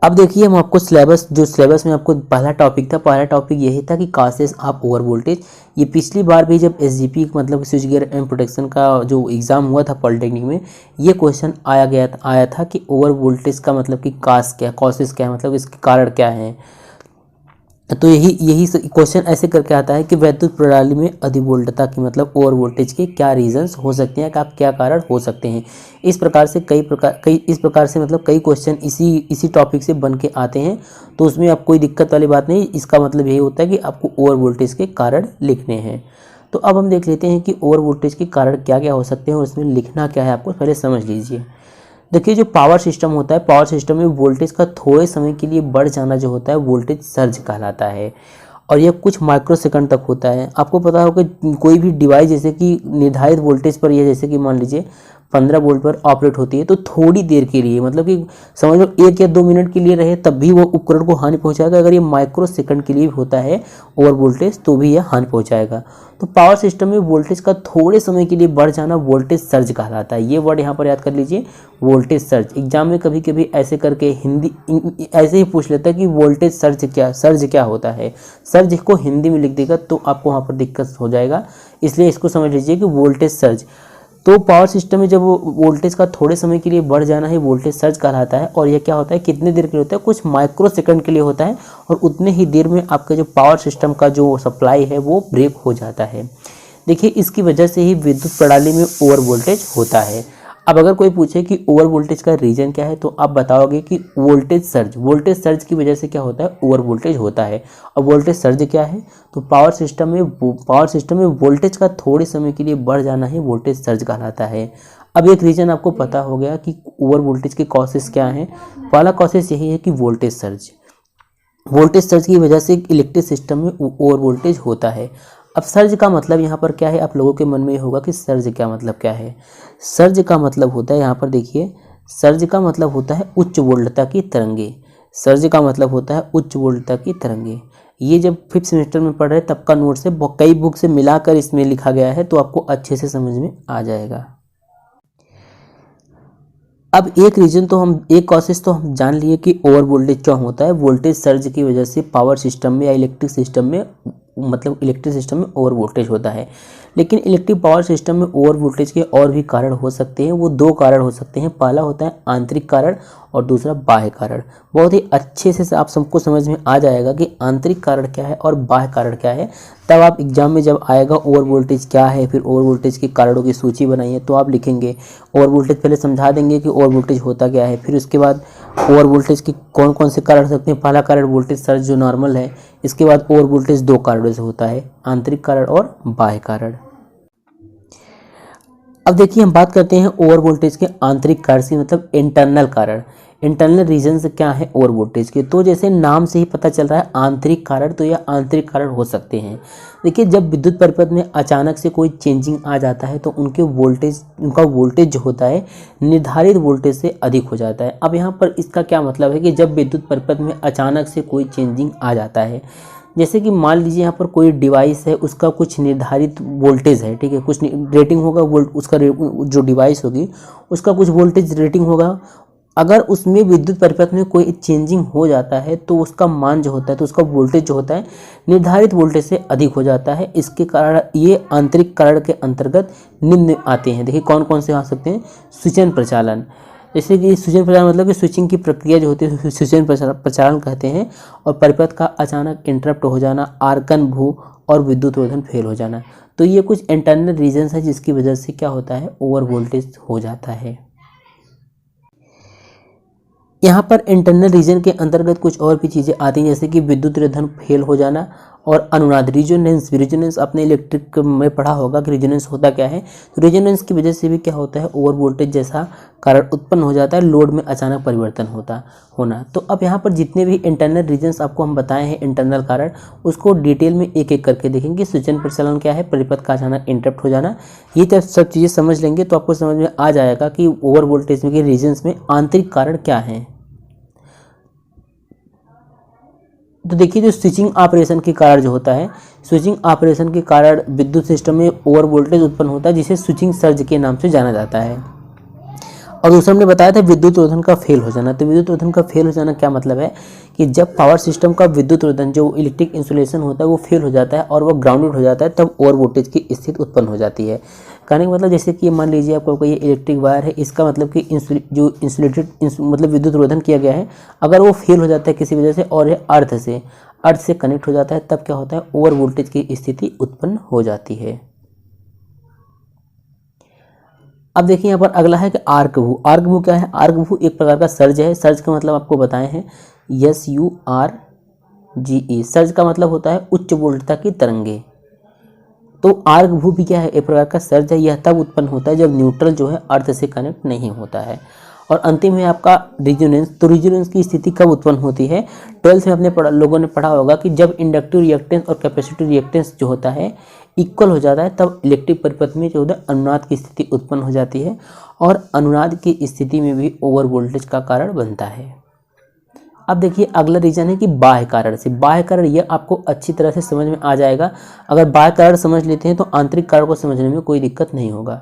अब देखिए हम आपको सिलेबस में आपको पहला टॉपिक यही था कि कासेस ऑफ ओवर वोल्टेज। ये पिछली बार भी जब एसजीपी मतलब स्विच गियर एंड प्रोटेक्शन का जो एग्ज़ाम हुआ था पॉलिटेक्निक में, ये क्वेश्चन आया था कि ओवर वोल्टेज का मतलब कि कॉसेस क्या है, मतलब इसके कारण क्या है। तो यही क्वेश्चन ऐसे करके आता है कि वैद्युत प्रणाली में अधिवोल्टता की मतलब ओवर वोल्टेज के क्या रीजंस हो सकते हैं, क्या कारण हो सकते हैं। इस प्रकार से मतलब कई क्वेश्चन इसी टॉपिक से बन के आते हैं। तो उसमें आप कोई दिक्कत वाली बात नहीं, इसका मतलब यही होता है कि आपको ओवर वोल्टेज के कारण लिखने हैं। तो अब हम देख लेते हैं कि ओवर वोल्टेज के कारण क्या क्या हो सकते हैं और उसमें लिखना क्या है, आपको पहले समझ लीजिए। देखिए जो पावर सिस्टम होता है, पावर सिस्टम में वोल्टेज का थोड़े समय के लिए बढ़ जाना जो होता है वोल्टेज सर्ज कहलाता है, और यह कुछ माइक्रो सेकंड तक होता है। आपको पता होगा कि कोई भी डिवाइस जैसे कि निर्धारित वोल्टेज पर, यह जैसे कि मान लीजिए 15 वोल्ट पर ऑपरेट होती है, तो थोड़ी देर के लिए मतलब कि समझ लो 1 या 2 मिनट के लिए रहे तब भी वो उपकरण को हानि पहुंचाएगा। अगर ये माइक्रो सेकंड के लिए होता है ओवर वोल्टेज तो भी यह हानि पहुंचाएगा। तो पावर सिस्टम में वोल्टेज का थोड़े समय के लिए बढ़ जाना वोल्टेज सर्ज कहलाता है। ये वर्ड यहाँ पर याद कर लीजिए, वोल्टेज सर्ज। एग्जाम में कभी कभी ऐसे करके ऐसे ही पूछ लेता है कि वोल्टेज सर्ज क्या होता है। सर्ज को हिंदी में लिख देगा तो आपको वहाँ पर दिक्कत हो जाएगा, इसलिए इसको समझ लीजिए कि वोल्टेज सर्ज। तो पावर सिस्टम में जब वोल्टेज का थोड़े समय के लिए बढ़ जाना है वोल्टेज सर्ज कहलाता है। और यह क्या होता है, कितने देर के लिए होता है, कुछ माइक्रो सेकंड के लिए होता है, और उतने ही देर में आपका जो पावर सिस्टम का जो सप्लाई है वो ब्रेक हो जाता है। देखिए इसकी वजह से ही विद्युत प्रणाली में ओवर वोल्टेज होता है। अब अगर कोई पूछे कि ओवर वोल्टेज का रीजन क्या है, तो आप बताओगे कि वोल्टेज सर्ज की वजह से क्या होता है, ओवर वोल्टेज होता है। और वोल्टेज सर्ज क्या है, तो पावर सिस्टम में वोल्टेज का थोड़े समय के लिए बढ़ जाना ही वोल्टेज सर्ज कहलाता है। अब एक रीजन आपको पता हो गया कि ओवर वोल्टेज के कॉसेस क्या हैं। पहला कॉसेस यही है कि वोल्टेज सर्ज की वजह से इलेक्ट्रिक सिस्टम में ओवर वोल्टेज होता है। अब सर्ज का मतलब यहाँ पर क्या है, आप लोगों के मन में ये होगा कि सर्ज का मतलब क्या है। सर्ज का मतलब होता है, यहाँ पर देखिए, सर्ज का मतलब होता है उच्च वोल्टता की तरंगे। सर्ज का मतलब होता है उच्च वोल्टता की तरंगे। ये जब 5th सेमेस्टर में पढ़ रहे तब का नोट से कई बुक से मिलाकर इसमें लिखा गया है, तो आपको अच्छे से समझ में आ जाएगा। अब एक कॉसेस तो हम जान लिए कि ओवर वोल्टेज क्या होता है, वोल्टेज सर्ज की वजह से पावर सिस्टम में या इलेक्ट्रिक सिस्टम में ओवर वोल्टेज होता है। लेकिन इलेक्ट्रिक पावर सिस्टम में ओवर वोल्टेज के और भी कारण हो सकते हैं। वो 2 कारण हो सकते हैं। पहला होता है आंतरिक कारण और दूसरा बाह्य कारण। बहुत ही अच्छे से आप सबको समझ में आ जाएगा कि आंतरिक कारण क्या है और बाह्य कारण क्या है। तब आप एग्जाम में जब आएगा ओवर वोल्टेज क्या है, फिर ओवर वोल्टेज के कारणों की सूची बनाइए, तो आप लिखेंगे ओवर वोल्टेज, पहले समझा देंगे कि ओवर वोल्टेज होता क्या है। फिर उसके बाद ओवर वोल्टेज के कौन कौन से कारण हो सकते हैं। पहला कारण वोल्टेज सर्ज जो नॉर्मल है। इसके बाद ओवर वोल्टेज 2 कारणों से होता है, आंतरिक कारण और बाह्य कारण। अब देखिए हम बात करते हैं ओवर वोल्टेज के आंतरिक कारण से, मतलब इंटरनल कारण। इंटरनल रीजन क्या है ओवर वोल्टेज के, तो जैसे नाम से ही पता चल रहा है आंतरिक कारण, तो यह आंतरिक कारण हो सकते हैं। देखिए जब विद्युत परिपथ में अचानक से कोई चेंजिंग आ जाता है तो उनका वोल्टेज जो होता है निर्धारित वोल्टेज से अधिक हो जाता है। अब यहाँ पर इसका क्या मतलब है कि जब विद्युत परिपथ में अचानक से कोई चेंजिंग आ जाता है, जैसे कि मान लीजिए यहाँ पर कोई डिवाइस है, उसका कुछ निर्धारित वोल्टेज है, ठीक है, कुछ रेटिंग होगा उसका जो डिवाइस होगी उसका कुछ वोल्टेज रेटिंग होगा। अगर उसमें विद्युत परिपथ में कोई चेंजिंग हो जाता है तो उसका मान जो होता है, तो उसका वोल्टेज जो होता है निर्धारित वोल्टेज से अधिक हो जाता है। इसके कारण ये आंतरिक कारण के अंतर्गत निम्न आते हैं। देखिए कौन कौन से आ सकते हैं, स्विचन प्रचालन। जैसे कि स्विचन प्रचालन मतलब कि स्विचिंग की प्रक्रिया जो होती है स्विचन प्रचालन कहते हैं। और परिपथ का अचानक इंटरप्ट हो जाना, आर्कन भू और विद्युत रोधन फेल हो जाना। तो ये कुछ इंटरनल रीजंस है जिसकी वजह से क्या होता है, ओवर वोल्टेज हो जाता है। यहाँ पर इंटरनल रीजन के अंतर्गत कुछ और भी चीज़ें आती हैं, जैसे कि विद्युत रोधन फेल हो जाना और अनुनाद रेजोनेंस। रेजोनेंस आपने इलेक्ट्रिक में पढ़ा होगा कि रेजोनेंस होता क्या है। तो रेजोनेंस की वजह से भी क्या होता है, ओवर वोल्टेज जैसा कारण उत्पन्न हो जाता है, लोड में अचानक परिवर्तन होना। तो अब यहाँ पर जितने भी इंटरनल रीजन्स आपको हम बताए हैं, इंटरनल कारण, उसको डिटेल में एक एक करके देखेंगे। सूचन प्रचलन क्या है, परिपथ का अचानक इंटरप्ट हो जाना, ये जब सब चीज़ें समझ लेंगे तो आपको समझ में आ जाएगा कि ओवर वोल्टेज के रीजन्स में आंतरिक कारण क्या हैं। तो देखिए, जो स्विचिंग ऑपरेशन के कारण जो होता है, स्विचिंग ऑपरेशन के कारण विद्युत सिस्टम में ओवर वोल्टेज उत्पन्न होता है, जिसे स्विचिंग सर्ज के नाम से जाना जाता है। और दूसरा हमने बताया था विद्युत रोधन का फेल हो जाना। तो विद्युत रोधन का फेल हो जाना क्या मतलब है कि जब पावर सिस्टम का विद्युत रोधन, जो इलेक्ट्रिक इंसुलेशन होता है, वो फेल हो जाता है और वो ग्राउंडेड हो जाता है, तब ओवर वोल्टेज की स्थिति उत्पन्न हो जाती है। कहने का मतलब जैसे कि मान लीजिए आपको कोई इलेक्ट्रिक वायर है, इसका मतलब कि जो इंसुलेटेड मतलब विद्युत रोधन किया गया है, अगर वो फेल हो जाता है किसी वजह से और ये अर्थ से कनेक्ट हो जाता है, तब क्या होता है, ओवर वोल्टेज की स्थिति उत्पन्न हो जाती है। अब देखिए यहाँ पर अगला है कि आर्क व्यू। आर्क व्यू क्या है, आर्क व्यू एक प्रकार का सर्ज है। सर्ज का मतलब आपको बताए हैं, SURGE। सर्ज का मतलब होता है उच्च वोल्टता की तरंगे। तो आर्क व्यू भी क्या है, एक प्रकार का सर्ज है। यह तब उत्पन्न होता है जब न्यूट्रल जो है अर्थ से कनेक्ट नहीं होता है। और अंतिम है आपका रेजोनेंस। तो रेजोनेंस की स्थिति कब उत्पन्न होती है, 12th में अपने लोगों ने पढ़ा होगा कि जब इंडक्टिव रिएक्टेंस और कैपेसिटिव रिएक्टेंस जो होता है इक्वल हो जाता है, तब इलेक्ट्रिक परिपथ में जो होता है अनुनाद की स्थिति उत्पन्न हो जाती है। और अनुनाद की स्थिति में भी ओवर वोल्टेज का कारण बनता है। अब देखिए अगला रीजन है कि बाह्य कारण से। बाह्य कारण यह आपको अच्छी तरह से समझ में आ जाएगा। अगर बाह्य कारण समझ लेते हैं तो आंतरिक कारण को समझने में कोई दिक्कत नहीं होगा।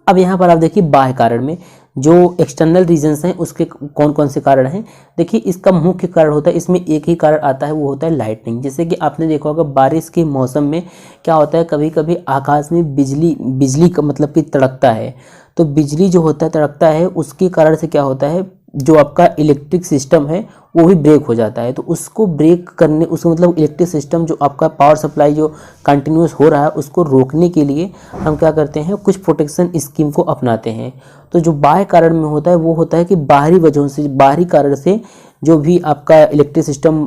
अब यहाँ पर आप देखिए बाह्य कारण में जो एक्सटर्नल रीजन्स हैं उसके कौन कौन से कारण हैं। देखिए इसका मुख्य कारण होता है, इसमें एक ही कारण आता है, वो होता है लाइटनिंग। जैसे कि आपने देखा होगा बारिश के मौसम में क्या होता है, कभी कभी आकाश में बिजली का मतलब कि तड़कता है। तो बिजली जो होता है तड़कता है, उसके कारण से क्या होता है, जो आपका इलेक्ट्रिक सिस्टम है वो भी ब्रेक हो जाता है। तो उसको ब्रेक करने, उसको मतलब इलेक्ट्रिक सिस्टम जो आपका पावर सप्लाई जो कंटिन्यूस हो रहा है उसको रोकने के लिए हम क्या करते हैं, कुछ प्रोटेक्शन स्कीम को अपनाते हैं। तो जो बाह्य कारण में होता है वो होता है कि बाहरी वजहों से, बाहरी कारण से जो भी आपका इलेक्ट्रिक सिस्टम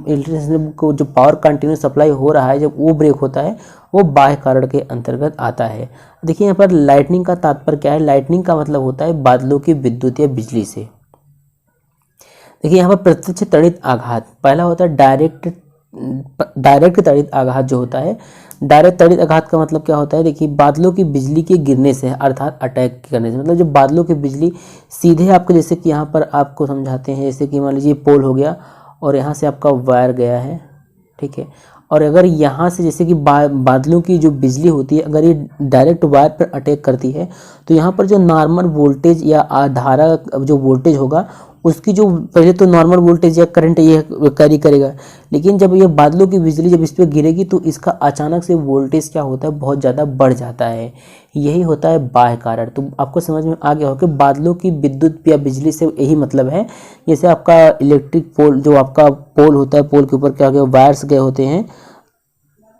को जो पावर कंटिन्यूस सप्लाई हो रहा है, जब वो ब्रेक होता है, वो बाह्य कारण के अंतर्गत आता है। देखिए यहाँ पर लाइटनिंग का तात्पर्य क्या है। लाइटनिंग का मतलब होता है बादलों की विद्युत या बिजली से। देखिए यहाँ पर प्रत्यक्ष तड़ित आघात पहला होता है, डायरेक्ट तड़ित आघात जो होता है। डायरेक्ट तड़ित आघात का मतलब क्या होता है, देखिए बादलों की बिजली के गिरने से, अर्थात अटैक करने से। मतलब जो बादलों की बिजली सीधे आपको, जैसे कि यहाँ पर आपको समझाते हैं, जैसे कि मान लीजिए पोल हो गया और यहाँ से आपका वायर गया है, ठीक है। और अगर यहाँ से जैसे कि बादलों की जो बिजली होती है, अगर ये डायरेक्ट वायर पर अटैक करती है, तो यहाँ पर जो नॉर्मल वोल्टेज या धारा जो वोल्टेज होगा, उसकी जो पहले तो नॉर्मल वोल्टेज या करंट ये कैरी करेगा, लेकिन जब ये बादलों की बिजली जब इस पर गिरेगी तो इसका अचानक से वोल्टेज क्या होता है, बहुत ज़्यादा बढ़ जाता है। यही होता है बाह्य कारण। तो आपको समझ में आ गया हो कि बादलों की विद्युत या बिजली से यही मतलब है। जैसे आपका इलेक्ट्रिक पोल, जो आपका पोल होता है, पोल के ऊपर क्या गया, वायर्स गए होते हैं।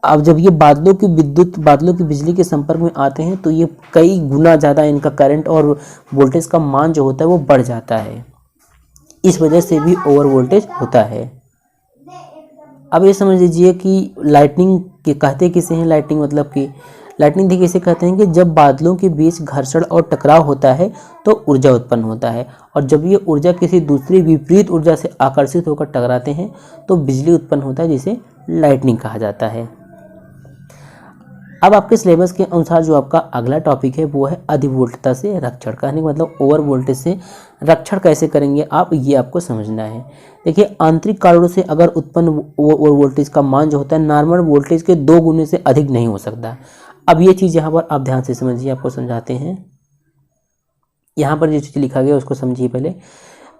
अब जब ये बादलों की बिजली के संपर्क में आते हैं तो ये कई गुना ज़्यादा इनका करंट और वोल्टेज का मान जो होता है वो बढ़ जाता है। इस वजह से भी ओवर वोल्टेज होता है। अब ये समझ लीजिए कि लाइटनिंग के कहते किसे हैं, लाइटनिंग मतलब कि लाइटनिंग देखिए इसे कहते हैं कि जब बादलों के बीच घर्षण और टकराव होता है तो ऊर्जा उत्पन्न होता है, और जब ये ऊर्जा किसी दूसरी विपरीत ऊर्जा से आकर्षित होकर टकराते हैं तो बिजली उत्पन्न होता है, जिसे लाइटनिंग कहा जाता है। अब आपके सिलेबस के अनुसार जो आपका अगला टॉपिक है वो है अधिवोल्टता से रक्षण। कहने का मतलब ओवर वोल्टेज से रक्षण कैसे करेंगे आप, ये आपको समझना है। देखिए आंतरिक कारणों से अगर उत्पन्न ओवर वोल्टेज का मान जो होता है नॉर्मल वोल्टेज के 2 गुने से अधिक नहीं हो सकता। अब ये चीज़ यहाँ पर आप ध्यान से समझिए, आपको समझाते हैं। यहाँ पर जो चीज़ लिखा गया उसको समझिए पहले।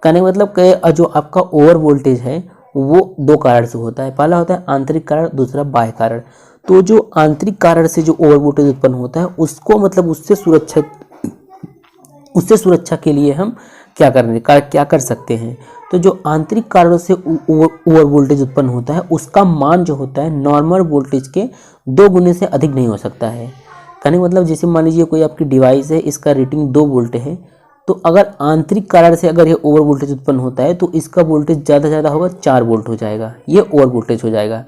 कहने का मतलब कि जो आपका ओवर वोल्टेज है वो 2 कारण से होता है। पहला होता है आंतरिक कारण, दूसरा बाह्य कारण। तो जो आंतरिक कारण से जो ओवर वोल्टेज उत्पन्न होता है उसको मतलब उससे सुरक्षा के लिए हम क्या कर सकते हैं। तो जो आंतरिक कारणों से ओवर वोल्टेज उत्पन्न होता है उसका मान जो होता है नॉर्मल वोल्टेज के 2 गुने से अधिक नहीं हो सकता है। कहने का मतलब जैसे मान लीजिए कोई आपकी डिवाइस है, इसका रेटिंग 2 वोल्ट है, तो अगर आंतरिक कारण से अगर ये ओवर वोल्टेज उत्पन्न होता है तो इसका वोल्टेज ज़्यादा से ज़्यादा होगा 4 वोल्ट हो जाएगा, ये ओवर वोल्टेज हो जाएगा।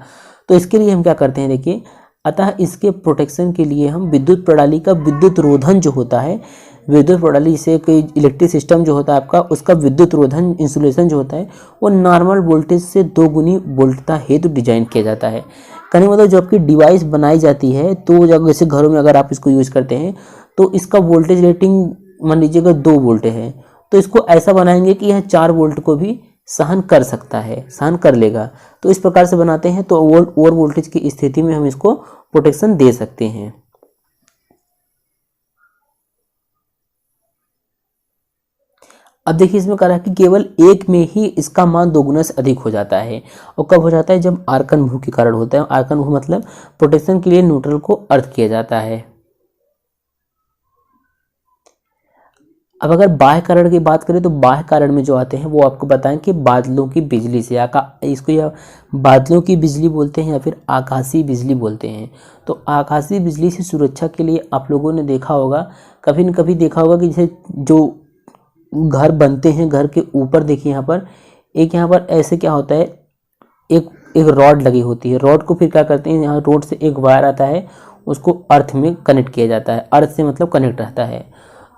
तो इसके लिए हम क्या करते हैं, देखिए, अतः इसके प्रोटेक्शन के लिए हम विद्युत प्रणाली का विद्युत रोधन जो होता है, विद्युत प्रणाली से कोई इलेक्ट्रिक सिस्टम जो होता है आपका, उसका विद्युत रोधन इंसुलेशन जो होता है वो नॉर्मल वोल्टेज से 2 गुनी वोल्टता हेतु डिजाइन किया जाता है। कहने मतलब जो आपकी डिवाइस बनाई जाती है, तो जैसे घरों में अगर आप इसको यूज़ करते हैं तो इसका वोल्टेज रेटिंग मान लीजिएगा 2 वोल्ट है, तो इसको ऐसा बनाएंगे कि यह 4 वोल्ट को भी सहन कर सकता है, सहन कर लेगा। तो इस प्रकार से बनाते हैं, तो ओवर वोल्टेज की स्थिति में हम इसको प्रोटेक्शन दे सकते हैं। अब देखिए इसमें कह रहा है कि केवल एक में ही इसका मान 2 गुना से अधिक हो जाता है। और कब हो जाता है, जब आर्कन भू के कारण होता है। आर्कन भू मतलब प्रोटेक्शन के लिए न्यूट्रल को अर्थ किया जाता है। अब अगर बाह्य कारण की बात करें तो बाह्य कारण में जो आते हैं वो आपको बताएं कि बादलों की बिजली से, इसको या बादलों की बिजली बोलते हैं या फिर आकाशीय बिजली बोलते हैं। तो आकाशीय बिजली से सुरक्षा के लिए आप लोगों ने देखा होगा, कभी न कभी देखा होगा कि जैसे जो घर बनते हैं, घर के ऊपर देखिए यहाँ पर ऐसे क्या होता है, एक एक रॉड लगी होती है। रॉड को फिर क्या करते हैं, यहाँ रोड से एक वायर आता है, उसको अर्थ में कनेक्ट किया जाता है। अर्थ से मतलब कनेक्ट रहता है।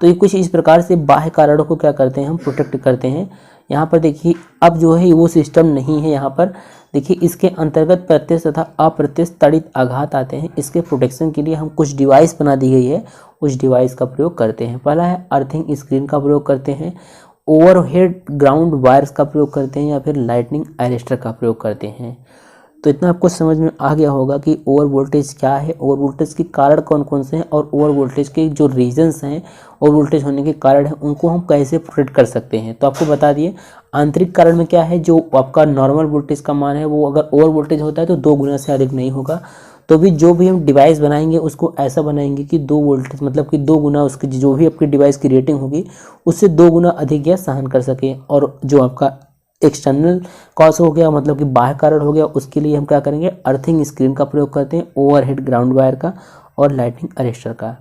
तो ये कुछ इस प्रकार से बाह्य कारणों को क्या करते हैं, हम प्रोटेक्ट करते हैं। यहाँ पर देखिए अब जो है वो सिस्टम नहीं है। यहाँ पर देखिए इसके अंतर्गत प्रत्यक्ष तथा अप्रत्यक्ष त्वरित आघात आते हैं। इसके प्रोटेक्शन के लिए हम कुछ डिवाइस बना दी गई है, उस डिवाइस का प्रयोग करते हैं। पहला है अर्थिंग स्क्रीन का प्रयोग करते हैं, ओवरहेड ग्राउंड वायर्स का प्रयोग करते हैं, या फिर लाइटनिंग अरेस्टर का प्रयोग करते हैं। तो इतना आपको समझ में आ गया होगा कि ओवर वोल्टेज क्या है, ओवर वोल्टेज के कारण कौन कौन से हैं, और ओवर वोल्टेज के जो रीजंस हैं, ओवर वोल्टेज होने के कारण हैं, उनको हम कैसे प्रोटेक्ट कर सकते हैं। तो आपको बता दिए आंतरिक कारण में क्या है, जो आपका नॉर्मल वोल्टेज का मान है वो अगर ओवर वोल्टेज होता है तो 2 गुना से अधिक नहीं होगा। तो भी जो भी हम डिवाइस बनाएंगे उसको ऐसा बनाएंगे कि 2 वोल्टेज मतलब कि 2 गुना उसकी जो भी आपकी डिवाइस की रेटिंग होगी उससे 2 गुना अधिक या सहन कर सके। और जो आपका एक्सटर्नल कॉज हो गया मतलब कि बाह्य कारण हो गया, उसके लिए हम क्या करेंगे, अर्थिंग स्क्रीन का प्रयोग करते हैं, ओवरहेड ग्राउंड वायर का और लाइटनिंग अरेस्टर का।